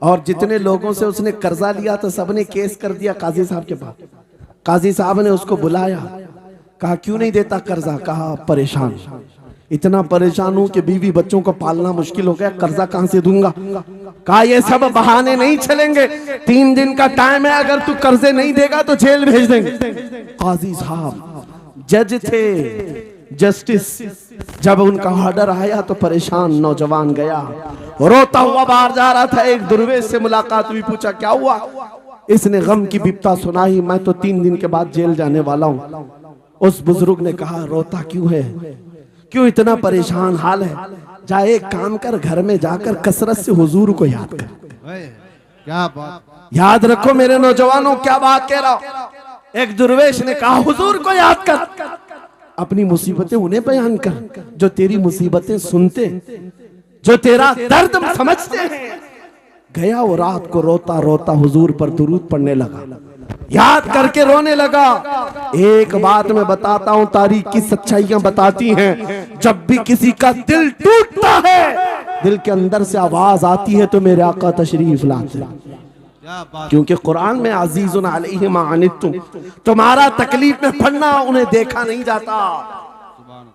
और जितने लोगों से उसने कर्जा लिया तो सबने केस कर दिया काजी साहब के पास। काजी साहब ने उसको बुलाया, कहा क्यों नहीं देता कर्जा? कहा परेशान, इतना परेशान हूं कि बीवी बच्चों को पालना मुश्किल हो गया, कर्जा कहां से दूंगा? कहा ये सब बहाने नहीं चलेंगे, 3 दिन का टाइम है, अगर तू कर्जे नहीं देगा तो जेल भेज देंगे। काजी साहब जज थे, जस्टिस, जब उनका ऑर्डर आया तो परेशान नौजवान गया, रोता हुआ बाहर जा रहा था। एक दुर्वेश से मुलाकात हुई, पूछा क्या हुआ? इसने गम की बिपता सुनाई, मैं तो 3 दिन के बाद जेल जाने वाला हूं। उस बुजुर्ग ने कहा रोता क्यों है, क्यों इतना परेशान हाल है? जा एक काम कर, घर में जाकर कसरत से हुजूर को याद कर। क्या बात, याद रखो मेरे नौजवानों, क्या बात कह रहा हूं। एक दुर्वेश ने कहा हुजूर को याद कर, अपनी मुसीबतें उन्हें बयान कर जो तेरी मुसीबतें सुनते, जो तेरा दर्द समझते हैं। गया वो रात को रोता रोता हुजूर पर दुरूद पढ़ने लगा, याद करके रोने लगा। एक बात मैं बताता हूं, तारीख की सच्चाइयां बताती हैं, जब भी किसी का दिल टूटता है, दिल के अंदर से आवाज आती है तो मेरे आका तशरीफ लाते हैं। क्योंकि कुरान में अजीजुन अलैहि मा अनित्तुम, तुम्हारा तकलीफ में पड़ना उन्हें देखा नहीं जाता।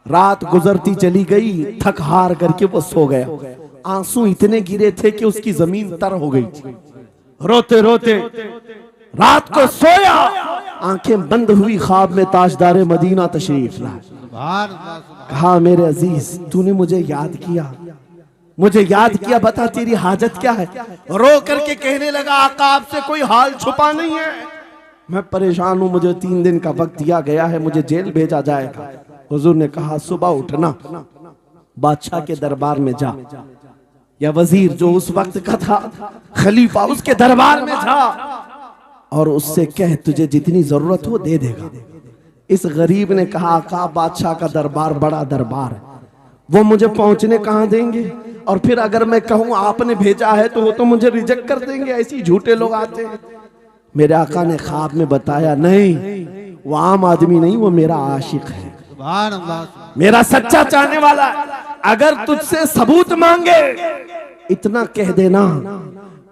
रात गुजरती चली गई, थक हार करके वो सो गया। आंसू इतने गिरे थे कि उसकी जमीन तर हो गई थी। रोते रोते रात को सोया, आंखें बंद हुई, ख्वाब में ताजदारे मदीना तशरीफ लाए। कहा मेरे अजीज तूने मुझे याद किया, मुझे याद किया, बता तेरी हाजत क्या है? रो करके कहने लगा आका आपसे कोई हाल छुपा नहीं है, मैं परेशान हूं, मुझे 3 दिन का वक्त दिया गया है, मुझे जेल भेजा जाएगा। हुजूर ने कहा सुबह उठना, बादशाह के दरबार में जा, या वजीर जो उस वक्त का था, खलीफा, उसके दरबार में जा और उससे कह तुझे जितनी जरूरत हो दे देगा। इस गरीब ने कहा आका बादशाह का दरबार बड़ा दरबार है, वो मुझे पहुंचने कहां देंगे, और फिर अगर मैं कहूं आपने भेजा है तो वो तो मुझे रिजेक्ट कर देंगे, ऐसे ही झूठे लोग आते हैं। मेरे आका ने ख्वाब में बताया नहीं, वो आम आदमी नहीं, वो मेरा आशिक है, मेरा सच्चा चाहने वाला है। अगर तुझसे सबूत मांगे इतना कह देना,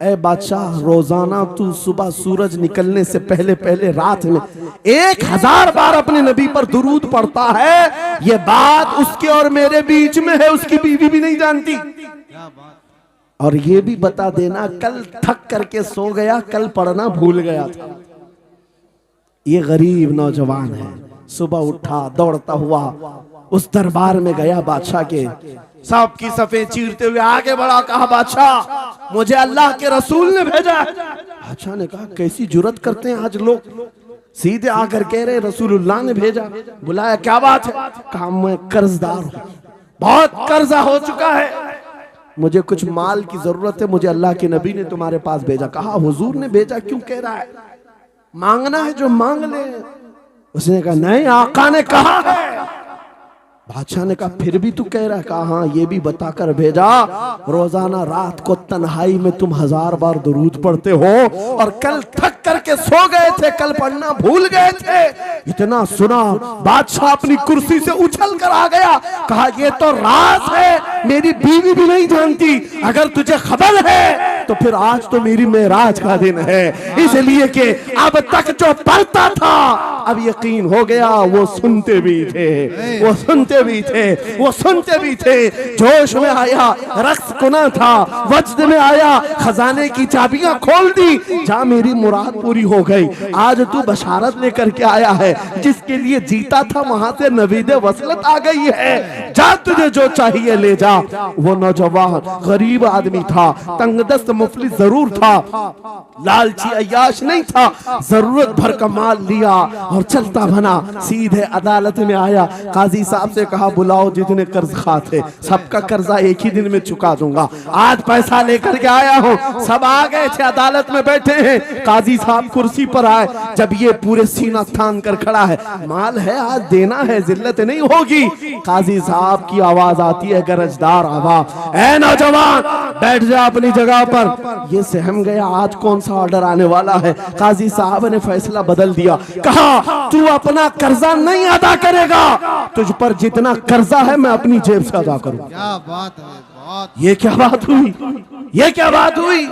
ऐ बादशाह रोजाना तू सुबह सूरज निकलने से पहले पहले रात में 1000 बार अपने नबी पर दुरूद पढ़ता है, ये बात उसके और मेरे बीच में है, उसकी बीवी भी नहीं जानती। और ये भी बता देना कल थक करके सो गया, कल पढ़ना भूल गया था। ये गरीब नौजवान है, सुबह उठा दौड़ता हुआ उस दरबार में गया, बादशाह के सबकी सफेद चीरते हुए आगे बढ़ा, कहा बादशाह मुझे अल्लाह के रसूल ने भेजा है। बादशाह ने कहा कैसी जुर्रत करते हैं आज लोग, सीधे आकर कह रहे रसूलुल्लाह ने भेजा। बुलाया क्या बात है? कहा मैं कर्जदार हूं, बहुत कर्जा हो चुका है, मुझे कुछ माल की जरूरत है, मुझे अल्लाह के नबी ने तुम्हारे पास भेजा। कहा हुजूर ने भेजा, क्यों कह रहा है? मांगना है जो मांग ले। उसने कहा नहीं आका ने कहा है। बादशाह ने कहा फिर भी तू कह रहा है? कहा हाँ ये भी बताकर भेजा, रोजाना रात को तन्हाई में तुम 1000 बार दुरूद पढ़ते हो, और कल थक करके सो गए थे, कल पढ़ना भूल गए थे। इतना सुना बादशाह अपनी कुर्सी से उछल कर आ गया, कहा ये तो राज है, मेरी बीवी भी नहीं जानती, अगर तुझे खबर है तो फिर आज तो मेरी मेराज का दिन है, इसलिए कि अब तक जो पढ़ता था अब यकीन हो गया, वो सुनते भी थे, वो सुनते भी थे, वो सुनते भी थे। जोश में आया, रक्स कुना था, वज्द में आया, खजाने की चाबियां खोल दी, जा मेरी मुराद पूरी हो गई। आज तू बशारत लेकर के आया है, जिसके लिए जीता था वहां से नवीद वसलत आ गई है, जा तुझे जो चाहिए ले जा। वो नौजवान गरीब आदमी था, तंगदस्त मुफलिस जरूर था, लालची अय्याश नहीं था, जरूरत भर का माल लिया और चलता बना, सीधे अदालत में आया। काजी साहब से कहा बुलाओ जितने कर्ज खा थे, सबका कर्जा एक ही दिन में चुका दूंगा, आज पैसा लेकर के आया हूँ। सब आ गए थे, अदालत में बैठे हैं, काजी साहब कुर्सी पर आए, जब ये पूरे सीना थान कर खड़ा है, माल है आज देना है, जिल्लत नहीं होगी। काजी साहब की आवाज आती है गरज समझदार आवाज, ऐ नौजवान बैठ जा अपनी जगह पर। ये सहम गया आज कौन सा ऑर्डर आने वाला है। काजी साहब ने फैसला बदल दिया, कहा तू अपना कर्जा नहीं अदा करेगा, तुझ पर जितना कर्जा है मैं अपनी जेब से अदा करूं। क्या बात है, बहुत। ये क्या बात हुई, ये क्या बात हुई।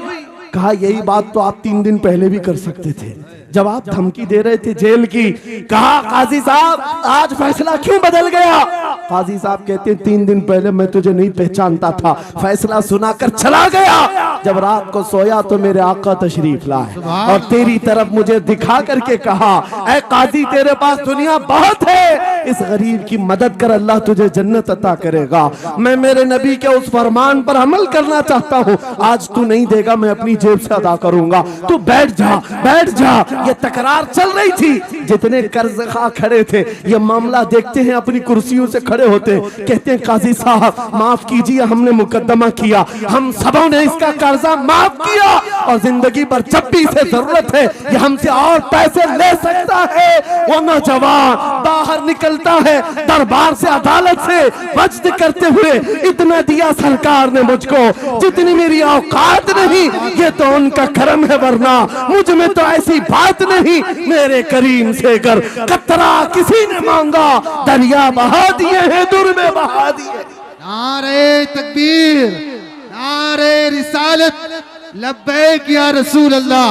कहा यही बात तो आप 3 दिन पहले भी कर सकते थे जब आप धमकी दे रहे थे जेल की। कहा काजी साहब आज फैसला क्यों बदल गया। काजी साहब कहते 3 दिन पहले मैं तुझे नहीं पहचानता था, फैसला सुनाकर चला गया। जब रात को सोया तो मेरे आका तशरीफ लाए और तेरी तरफ मुझे दिखा करके कहा, ऐ काजी तेरे पास दुनिया बहुत है, इस गरीब की मदद कर, अल्लाह तुझे जन्नत अता करेगा। मैं मेरे नबी के उस फरमान पर अमल करना चाहता हूँ, आज तू नहीं देगा मैं अपनी जेब से अदा करूंगा, तू बैठ जा बैठ जा। ये तकरार चल रही थी। जितने कर्ज खा खड़े थे ये मामला देखते हैं अपनी कुर्सियों से खड़े होते, कहते हैं काजी साहब माफ कीजिए, हमने मुकदमा किया, हम सबों ने इसका कर्जा माफ किया और जिंदगी भर जब भी इसे जरूरत है ये हमसे और पैसे ले सकता है। वो नौजवान बाहर निकलता है दरबार से, अदालत से वज्द करते हुए, इतना दिया सरकार ने मुझको जितनी मेरी औकात नहीं, ये तो उनका करम है, वरना मुझ में तो ऐसी बात नहीं। मेरे करीम से कर कतरा किसी ने मांगा, दरिया बहा दिए हैं, दुर में बहा दिए। नारे तकबीर, नारे रिसालत, लब्बैक या रसूल अल्लाह,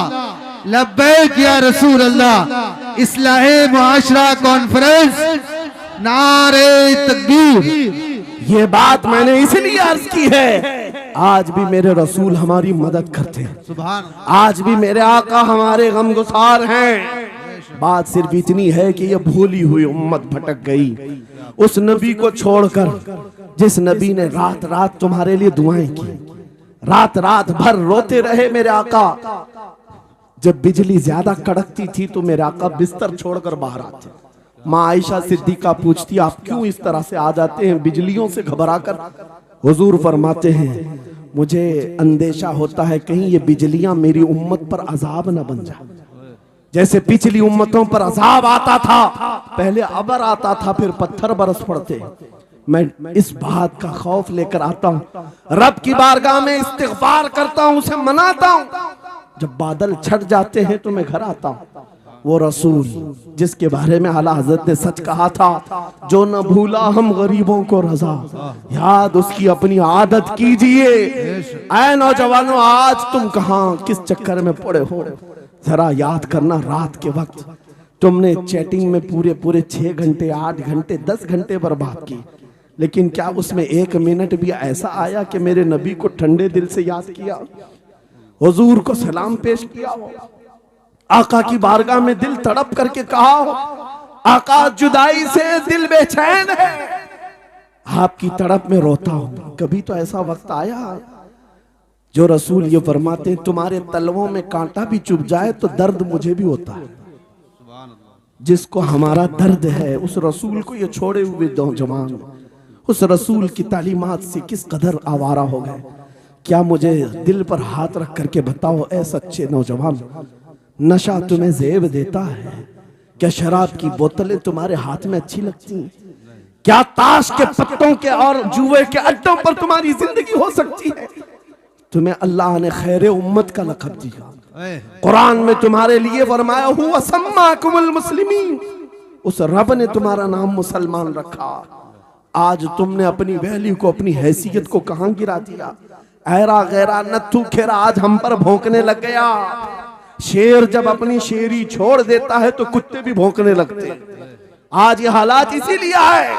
लब्बैक या रसूल अल्लाह। इस्लाहे मुआशरा कॉन्फ्रेंस, नारे तकबीर। ये बात मैंने इसलिए अर्ज की है, आज भी मेरे रसूल हमारी मदद करते हैं, सुभान, आज भी मेरे आका हमारे गमगुसार हैं। बात सिर्फ इतनी है कि ये भूली हुई उम्मत भटक गई उस नबी को छोड़कर जिस नबी ने रात रात तुम्हारे लिए दुआएं की, रात रात भर रोते रहे मेरे आका। जब बिजली ज्यादा कड़कती थी तो मेरे आका बिस्तर छोड़कर बाहर आते। माँ आयशा सिद्दीका पूछती आप क्यों इस तरह से आ जाते हैं बिजलियों से घबरा कर। हुजूर फरमाते हैं मुझे अंदेशा होता है कहीं ये बिजलियां मेरी उम्मत पर अजाब न बन जाए, जैसे पिछली उम्मतों पर अजाब आता था, पहले अबर आता था फिर पत्थर बरस पड़ते। मैं इस बात का खौफ लेकर आता हूँ, रब की बारगाह में इस्तिग़फार करता हूँ, उसे मनाता हूँ। जब बादल छट जाते हैं तो मैं घर आता हूँ। वो रसूल जिसके बारे में आला हज़रत ने सच कहा था, जो न भूला हम गरीबों को रजा, याद उसकी अपनी आदत कीजिए। ऐ नौजवानों आज तुम कहां किस चक्कर में पड़े हो, जरा याद करना। रात के वक्त तुमने चैटिंग में पूरे पूरे 6 घंटे 8 घंटे 10 घंटे बर्बाद की, लेकिन क्या उसमें 1 मिनट भी ऐसा आया कि मेरे नबी को ठंडे दिल से याद किया, हुजूर को सलाम पेश किया हो, आका की बारगाह में दिल तड़प करके कहा हो, आका जुदाई से दिल बेचैन है, आपकी तड़प में रोता हूं। कभी तो ऐसा वक्त आया जो रसूल ये फरमाते तुम्हारे तलवों में कांटा भी चुभ जाए तो दर्द मुझे भी होता है। जिसको हमारा दर्द है उस रसूल को ये छोड़े हुए नौजवान उस रसूल की तालीमात से किस कदर आवारा हो गए। क्या मुझे दिल पर हाथ रख करके बताओ ऐ सच्चे नौजवान, नशा तुम्हें जेब देता है? क्या शराब की बोतलें तुम्हारे हाथ में अच्छी लगती हैं? क्या ताश के पत्तों के और जुए के अड्डों पर तुम्हारी जिंदगी हो सकती है? तुम्हें अल्लाह ने खैर उम्मत का लक़ब दिया, कुरान में तुम्हारे लिए फरमाया हुआ सम्माकुमुल मुस्लिमीन, उस रब ने तुम्हारा नाम मुसलमान रखा। आज तुमने अपनी वैल्यू को अपनी हैसियत को कहां गिरा दिया? ऐरा गैरा नत्थू खेरा आज हम पर भौंकने लग गया। शेर जब अपनी शेरी छोड़ देता है तो कुत्ते भी भौंकने लगते हैं। आज ये हालात इसीलिए है,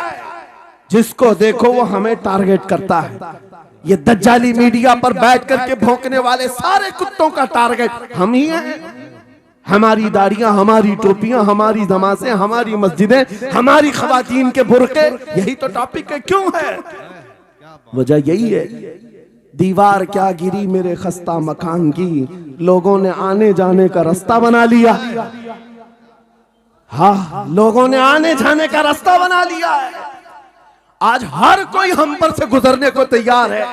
जिसको देखो वो हमें टारगेट करता है। ये दज्जाली मीडिया पर बैठ करके भौंकने वाले सारे कुत्तों का टारगेट हम ही हैं। हमारी दाढ़ियां, हमारी टोपियां, हमारी नमाज़ें, हमारी मस्जिदें, हमारी खवातीन के बुर्के, यही तो टॉपिक है। क्यों है? वजह यही है, दीवार क्या गिरी मेरे खस्ता मकान की, लोगों ने आने जाने का रास्ता बना लिया। हाँ, लोगों ने आने जाने का रास्ता बना लिया है। आज हर कोई हम पर से गुजरने को तैयार है।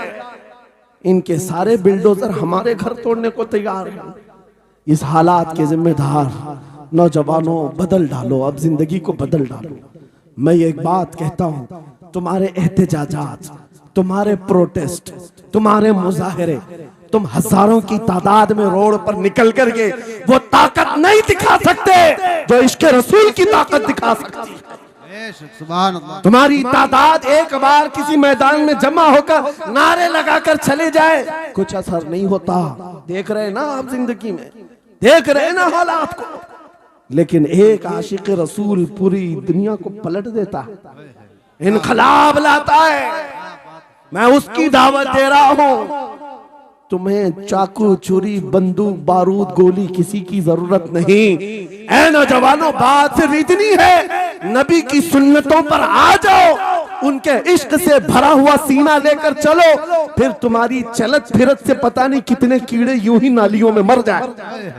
इनके सारे बिल्डोजर हमारे घर तोड़ने को तैयार है। इस हालात के जिम्मेदार नौजवानों बदल डालो, अब जिंदगी को बदल डालो। मैं एक बात कहता हूं, तुम्हारे एहतजाजात, तुम्हारे प्रोटेस्ट, तुम्हारे मुजाहरे, तुम हजारों की तादाद में रोड पर निकल करके वो ताकत नहीं दिखा सकते जो इश्क रसूल की ताकत दिखा सकती है। सुभान अल्लाह। तुम्हारी तादाद एक बार किसी मैदान में जमा होकर नारे लगाकर चले जाए, कुछ असर नहीं होता। देख रहे हैं ना आप जिंदगी में, देख रहे हैं ना हालात को। लेकिन एक आशिक रसूल पूरी दुनिया को पलट देता है, इनकलाब लाता है। मैं उसकी दावत दे रहा हूं। तुम्हें चाकू, छुरी, बंदूक, बारूद, गोली किसी की जरूरत नहीं। ऐ नौजवानों, बात सिर्फ इतनी है, नबी की सुन्नतों पर आ जाओ, उनके इश्क से भरा हुआ सीना लेकर चलो, फिर तुम्हारी चलत फिरत से पता नहीं कितने कीड़े यूं ही नालियों में मर जाए।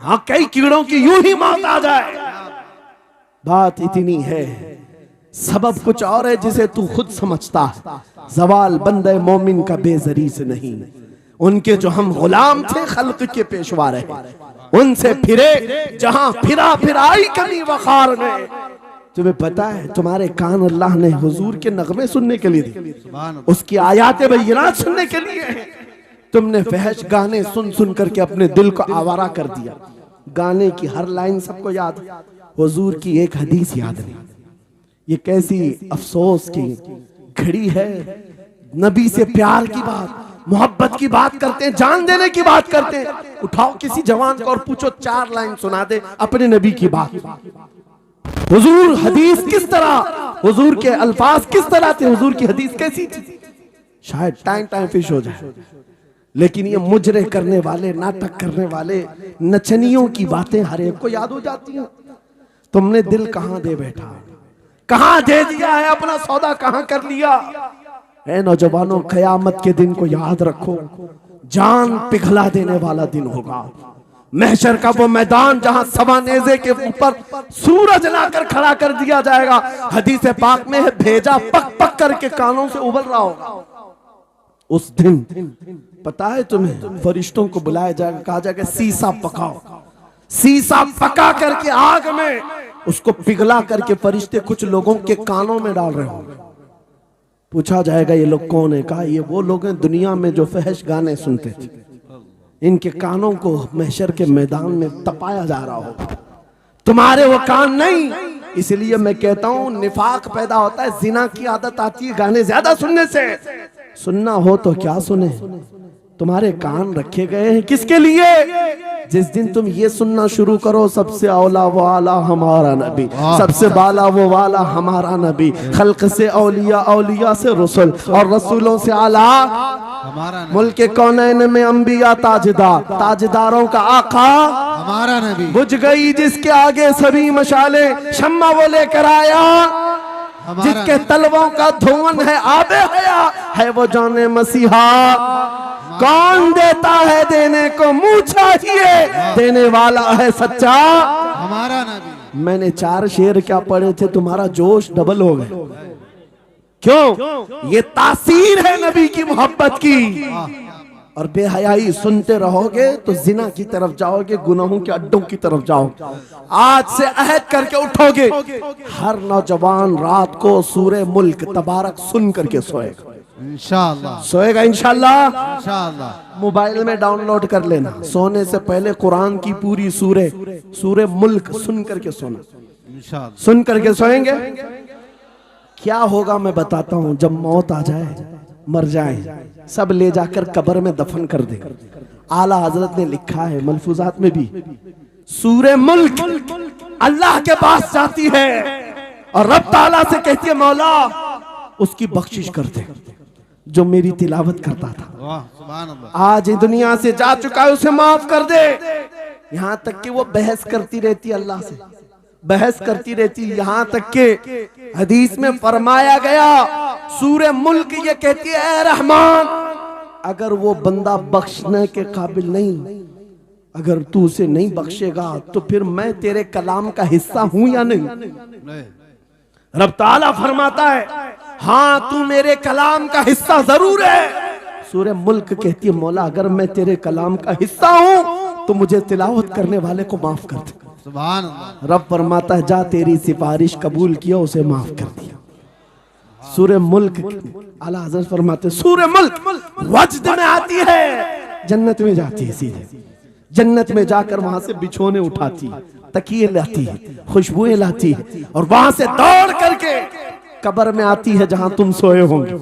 हाँ, कई कीड़ों की यूं ही मौत आ जाए। बात इतनी है, सबब कुछ और है जिसे तू खुद समझता है। जवाल बंदे मोमिन का बेजरी से नहीं, उनके जो हम गुलाम थे खल्क के पेशवा रहे, उनसे फिरे जहां फिरा फिराई कमी वखार ने। तुम्हें पता है तुम्हारे कान अल्लाह ने हुजूर के नगमे सुनने के लिए दिए, उसकी आयाते बय्यिनात सुनने के लिए। तुमने फहश गाने सुन सुन करके अपने दिल को आवारा कर दिया। गाने की हर लाइन सबको याद, हुजूर की एक हदीस याद नहीं। ये कैसी अफसोस की घड़ी है। नबी से प्यार की बात, मोहब्बत की बात करते हैं, जान देने की बात करते हैं। उठाओ किसी जवान को और पूछो 4 लाइन सुना दे अपने नबी की बात। हुजूर हदीस किस तरह, हुजूर के अल्फाज किस तरह थे, हुजूर की हदीस कैसी थी, शायद टाइम फिश हो जाए। लेकिन ये मुजरे करने वाले, नाटक करने वाले, नचनियों की बातें हर एक को याद हो जाती हैं। तुमने दिल कहां दे बैठा, कहां दे दिया है, अपना सौदा कहां कर लिया है। नौजवानों, कयामत के दिन को याद रखो, जान पिघला देने वाला दिन होगा। महशर का वो मैदान जहां सवा नेज़े के ऊपर सूरज लाकर खड़ा कर दिया जाएगा। हदीस पाक में है, भेजा पक पक करके कानों से उबल रहा होगा। उस दिन पता है तुम्हें, फरिश्तों को बुलाया जाएगा, कहा जाएगा सीसा पकाओ। सीसा पका करके आग में उसको पिघला करके फरिश्ते कुछ लोगों के कानों में डाल रहे होंगे। पूछा जाएगा ये लोग कौन है? कहा ये वो लोग हैं दुनिया में जो फहश गाने सुनते थे, इनके कानों को महशर के मैदान में तपाया जा रहा होगा, तुम्हारे वो कान नहीं। इसलिए मैं कहता हूं निफाक पैदा होता है, जिना की आदत आती है गाने ज्यादा सुनने से। सुनना हो तो क्या सुने, तुम्हारे कान रखे गए हैं किसके लिए? जिस दिन तुम ये सुनना शुरू करो, सबसे औला वो आला हमारा नबी, सबसे बाला वो वाला हमारा नबी, खल्क से औलिया, औलिया से रसूल, और रसूलों से आला हमारा नबी, मुल्क कौनैन में अंबिया ताजदार, ताजदारों का आका हमारा नबी। बुझ गई जिसके आगे सभी मशाले, शम्मा वो लेकर आया जिसके तलवों का धुआं है आबे हया, है वो जाने मसीहा। कौन देता है देने को मुंह चाहिए, देने वाला है सच्चा हमारा नबी। मैंने 4 शेर क्या पढ़े थे, तुम्हारा जोश डबल हो गए। क्यों? ये तासीर है नबी की मोहब्बत की। और बेहयाई सुनते रहोगे तो जिना की तरफ जाओगे, गुनाहों के अड्डों की तरफ जाओगे। आज से अहद करके उठोगे, हर नौजवान रात को सूरे मुल्क तबारक सुन करके सोएगा, इंशाअल्लाह सोएगा इंशाअल्लाह। इंशाअल्लाह मोबाइल में डाउनलोड कर लेना, सोने से पहले कुरान की पूरी सूरे मुल्क सुन करके सोना, इंशाअल्लाह सुन करके सोएंगे। क्या होगा मैं बताता हूं, जब मौत आ जाए, मर जाए, सब ले जाकर कब्र में दफन कर दे। आला हजरत ने लिखा है मलफूजात में भी, सूरे मुल्क अल्लाह के पास जाती है और रब ताला से कहती है मौला उसकी बख्शिश कर दे जो मेरी तिलावत करता था, वाह सुभान अल्लाह, आज दुनिया से जा चुका है, उसे माफ कर दे। यहां तक कि वो बहस करती रहती अल्लाह से, बहस करती रहती, यहां तक के हदीस में फरमाया गया सूरे मुल्क ये कहती है ऐ रहमान, अगर वो बंदा बख्शने के काबिल नहीं, अगर तू उसे नहीं बख्शेगा तो फिर मैं तेरे कलाम का हिस्सा हूं या नहीं? रब ताला फरमाता है हाँ तू मेरे कलाम का हिस्सा जरूर है। सूरे मुल्क कहती है मौला अगर मैं तेरे कलाम का हिस्सा हूं तो मुझे तिलावत करने वाले को माफ कर दे। सुभान अल्लाह। रब फरमाता है जा तेरी सिफारिश कबूल किया, उसे माफ कर दिया। सूरह मुल्क आला हज़रत फरमाते सूरह मुल्क वज्द में आती है, जन्नत में जाती है, सीधे जन्नत में जाकर वहां से बिछोने उठाती, तकिए लाती है, खुशबुएं लाती है, और वहां से दौड़ करके कब्र में आती है जहां तुम सोए होंगे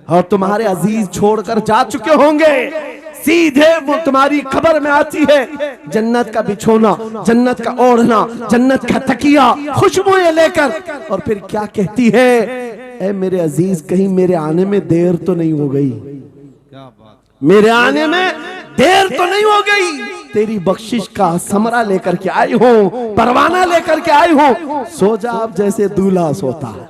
और तुम्हारे अजीज छोड़कर जा चुके होंगे। सीधे वो तुम्हारी कब्र में आती है, जन्नत का बिछोना, जन्नत का ओढ़ना, जन्नत का तकिया, खुशबुएं लेकर, और फिर क्या कहती है, ऐ मेरे अजीज कहीं मेरे आने में देर तो नहीं हो गई, मेरे आने में देर तो नहीं हो गई, तेरी बख्शिश का समरा लेकर के आई हूं, परवाना लेकर के आई हूं, सो जा आप जैसे दूल्हा सोता है,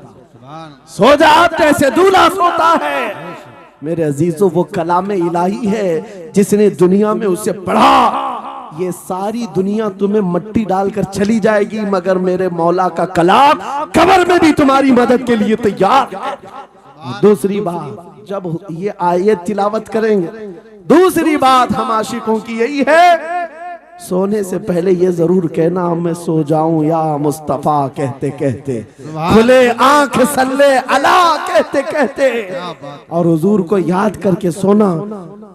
सो जा आप जैसे दूल्हा सोता है। मेरे अजीजों वो कलाम इलाही है जिसने दुनिया में उसे पढ़ा, ये सारी दुनिया तुम्हें मट्टी डालकर चली जाएगी मगर मेरे मौला का कलाम कब्र में भी तुम्हारी मदद के लिए तैयार है। दूसरी बात, जब ये आयत तिलावत करेंगे, दूसरी बात हम आशिकों की यही है, सोने से पहले ये जरूर कहना मैं सो जाऊं या मुस्तफा कहते कहते, खुले आंख सल्ले अला कहते कहते, और हुजूर को याद करके सोना।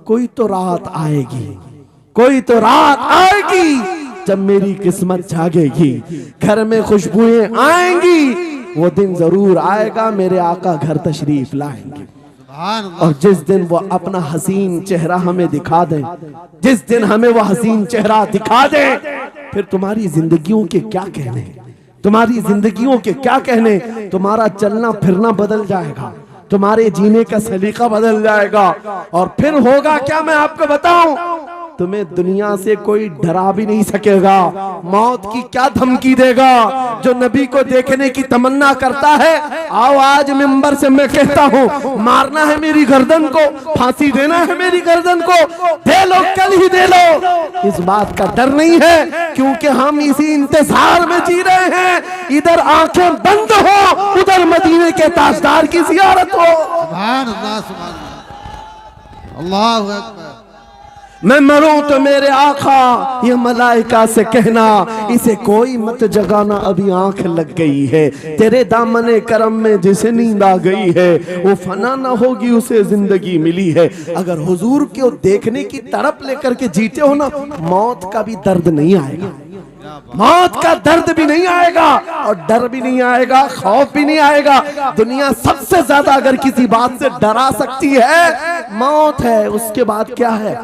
कोई तो रात आएगी, कोई तो रात आएगी जब मेरी किस्मत जागेगी, घर में खुशबुएं आएंगी, वो दिन जरूर आएगा मेरे आका घर तशरीफ लाएंगे। और जिस दिन वो अपना हसीन चेहरा हमें दिखा दे, जिस दिन हमें वो हसीन चेहरा दिखा दे, फिर तुम्हारी जिंदगियों के क्या कहने, तुम्हारी जिंदगियों के क्या कहने, तुम्हारा चलना फिरना बदल जाएगा, तुम्हारे जीने का सलीका बदल जाएगा, और फिर होगा क्या मैं आपको बताऊं, तुम्हें दुनिया से कोई डरा भी नहीं सकेगा। मौत की क्या धमकी देगा, जो नबी को देखने की तमन्ना करता है, आओ आज मिंबर से मैं कहता हूँ, मारना है मेरी गर्दन को, फांसी देना है मेरी गर्दन को, दे लो कल ही दे लो, इस बात का डर नहीं है, क्योंकि हम इसी इंतजार में जी रहे हैं, इधर आंखें बंद हो, उधर मदीने के ताजदार की जियारत हो। सुभान अल्लाह, सुभान अल्लाह, अल्लाहु अकबर। मैं मरूं तो मेरे आका ये मलाइका से कहना, इसे कोई मत जगाना अभी आंख लग गई है, तेरे दामने करम में जिसे नींद आ गई है वो फना ना होगी उसे जिंदगी मिली है। अगर हुजूर को देखने की तड़प लेकर के जीते हो ना, मौत का भी दर्द नहीं आएगा, मौत का दर्द भी नहीं आएगा, और डर भी नहीं आएगा, खौफ भी नहीं आएगा। दुनिया सबसे ज्यादा अगर किसी बात से डरा सकती है, मौत है, उसके बाद क्या है,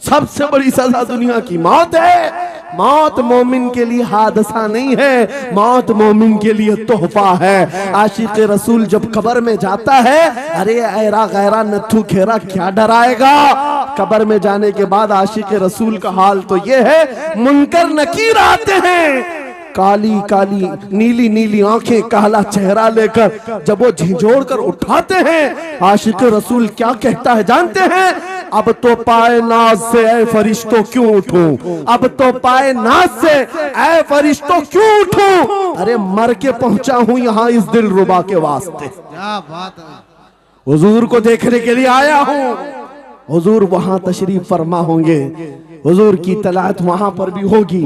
सबसे बड़ी सजा दुनिया की मौत है। मौत मोमिन के लिए हादसा नहीं है, मौत मोमिन के लिए तोहफा है। आशिक रसूल जब कब्र में जाता है, अरे ऐरा गैरा नथु खेरा क्या डराएगा। कब्र में जाने के बाद आशिक रसूल का हाल तो ये है, मुनकर नकीर आते हैं, काली काली नीली नीली आंखें, काला चेहरा लेकर जब वो झिझोड़ कर उठाते हैं, आशिक रसूल क्या कहता है जानते हैं, अब तो पाए नाज से ऐ फरिश्तों क्यों उठूं, अब तो पाए नाज से ऐ फरिश्तों क्यों उठूं, अरे मर के पहुंचा हूं यहाँ इस दिल रुबा के वास्ते, क्या बात है, हुजूर को देखने के लिए आया हूं। हुजूर वहां तशरीफ फरमा होंगे, हुजूर की तलात वहां पर भी होगी।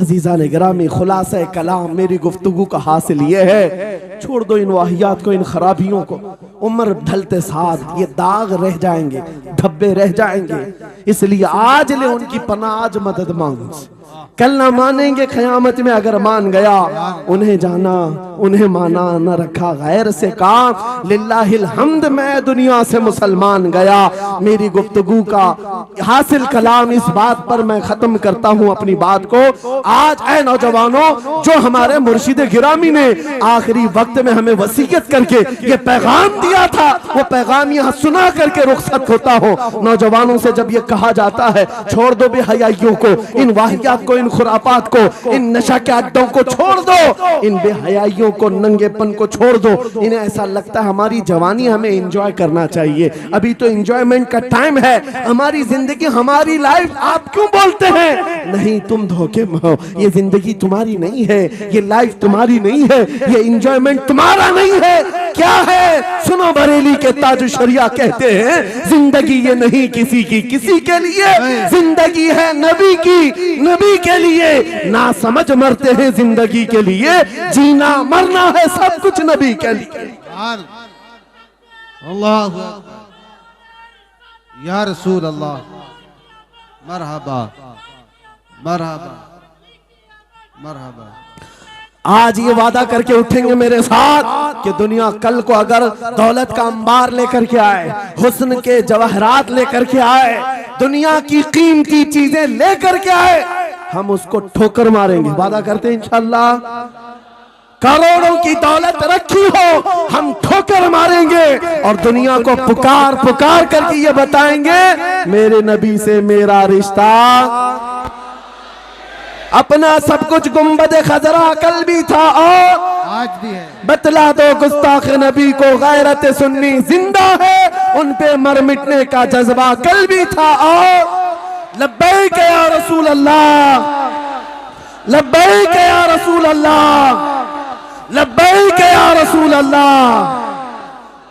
अजीजा ने गिरामी, खुलासा कलाम मेरी गुफ्तगू का हासिल ये है, छोड़ दो इन वाहियात को, इन खराबियों को, उम्र ढलते साथ ये दाग रह जाएंगे, धब्बे रह जाएंगे, इसलिए आज ले उनकी पनाह, आज मदद मांगो, कल ना मानेंगे क़यामत में अगर मान गया, उन्हें जाना उन्हें माना न रखा गैर से काम, लिल्लाहिल हम्द मैं दुनिया से मुसलमान गया। मेरी गुफ्तगू का हासिल कलाम इस बात पर मैं खत्म करता हूँ अपनी बात को। आज ऐ नौजवानों, जो हमारे मुर्शिद गिरामी ने आखिरी वक्त में हमें वसीयत करके ये पैगाम दिया था, वो पैगाम यहाँ सुना करके रुखसत होता हो। नौजवानों से जब ये कहा जाता है छोड़ दो बेहयाइयों को, इन वाहियात को, इन खुरापात को, इन नशा के अड्डों को छोड़ दो, इन बेहयाइयों को, नंगेपन को छोड़ दो, इन्हें ऐसा लगता है हमारी जवानी हमें एंजॉय करना चाहिए, अभी तो एंजॉयमेंट का टाइम है, हमारी जिंदगी हमारी लाइफ आप क्यों बोलते हैं? नहीं, तुम धोखे में हो, ये जिंदगी तुम्हारी नहीं है, ये लाइफ तुम्हारी नहीं है, ये एंजॉयमेंट तुम्हारा नहीं है। क्या है? सुनो, बरेली के ताज शरिया कहते हैं जिंदगी ये नहीं किसी की किसी के लिए, जिंदगी है नबी की नबी के लिए, ना समझ मरते हैं जिंदगी के लिए, जीना मरना है सब कुछ नबी के लिए। अल्लाह या रसूल अल्लाह मरहबा मरहबा मरहबा। आज ये वादा करके उठेंगे मेरे साथ कि दुनिया कल को अगर दौलत का अंबार लेकर के आए, हुस्न के जवाहरात लेकर के आए, दुनिया की कीमती चीजें लेकर के आए, हम उसको ठोकर मारेंगे। वादा करते हैं इंशाअल्लाह। करोड़ों की दौलत रखी हो, हम ठोकर मारेंगे और दुनिया को पुकार पुकार करके ये बताएंगे मेरे नबी से मेरा रिश्ता। अपना सब कुछ गुंबद खजरा कल भी था और आज भी है। बतला दो गुस्ताख नबी को गैरत सुन्नी जिंदा है, उन पे मर मिटने का जज्बा कल भी था और लब्बैक या रसूल अल्लाह, लब्बैक या रसूल अल्लाह, लब्बैक या रसूल अल्लाह।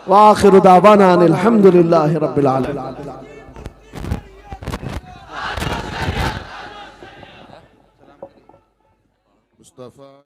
व आखिरु दावाना अनिल हम्दुलिल्लाहि रब्बिल आलमीन। मुस्तफा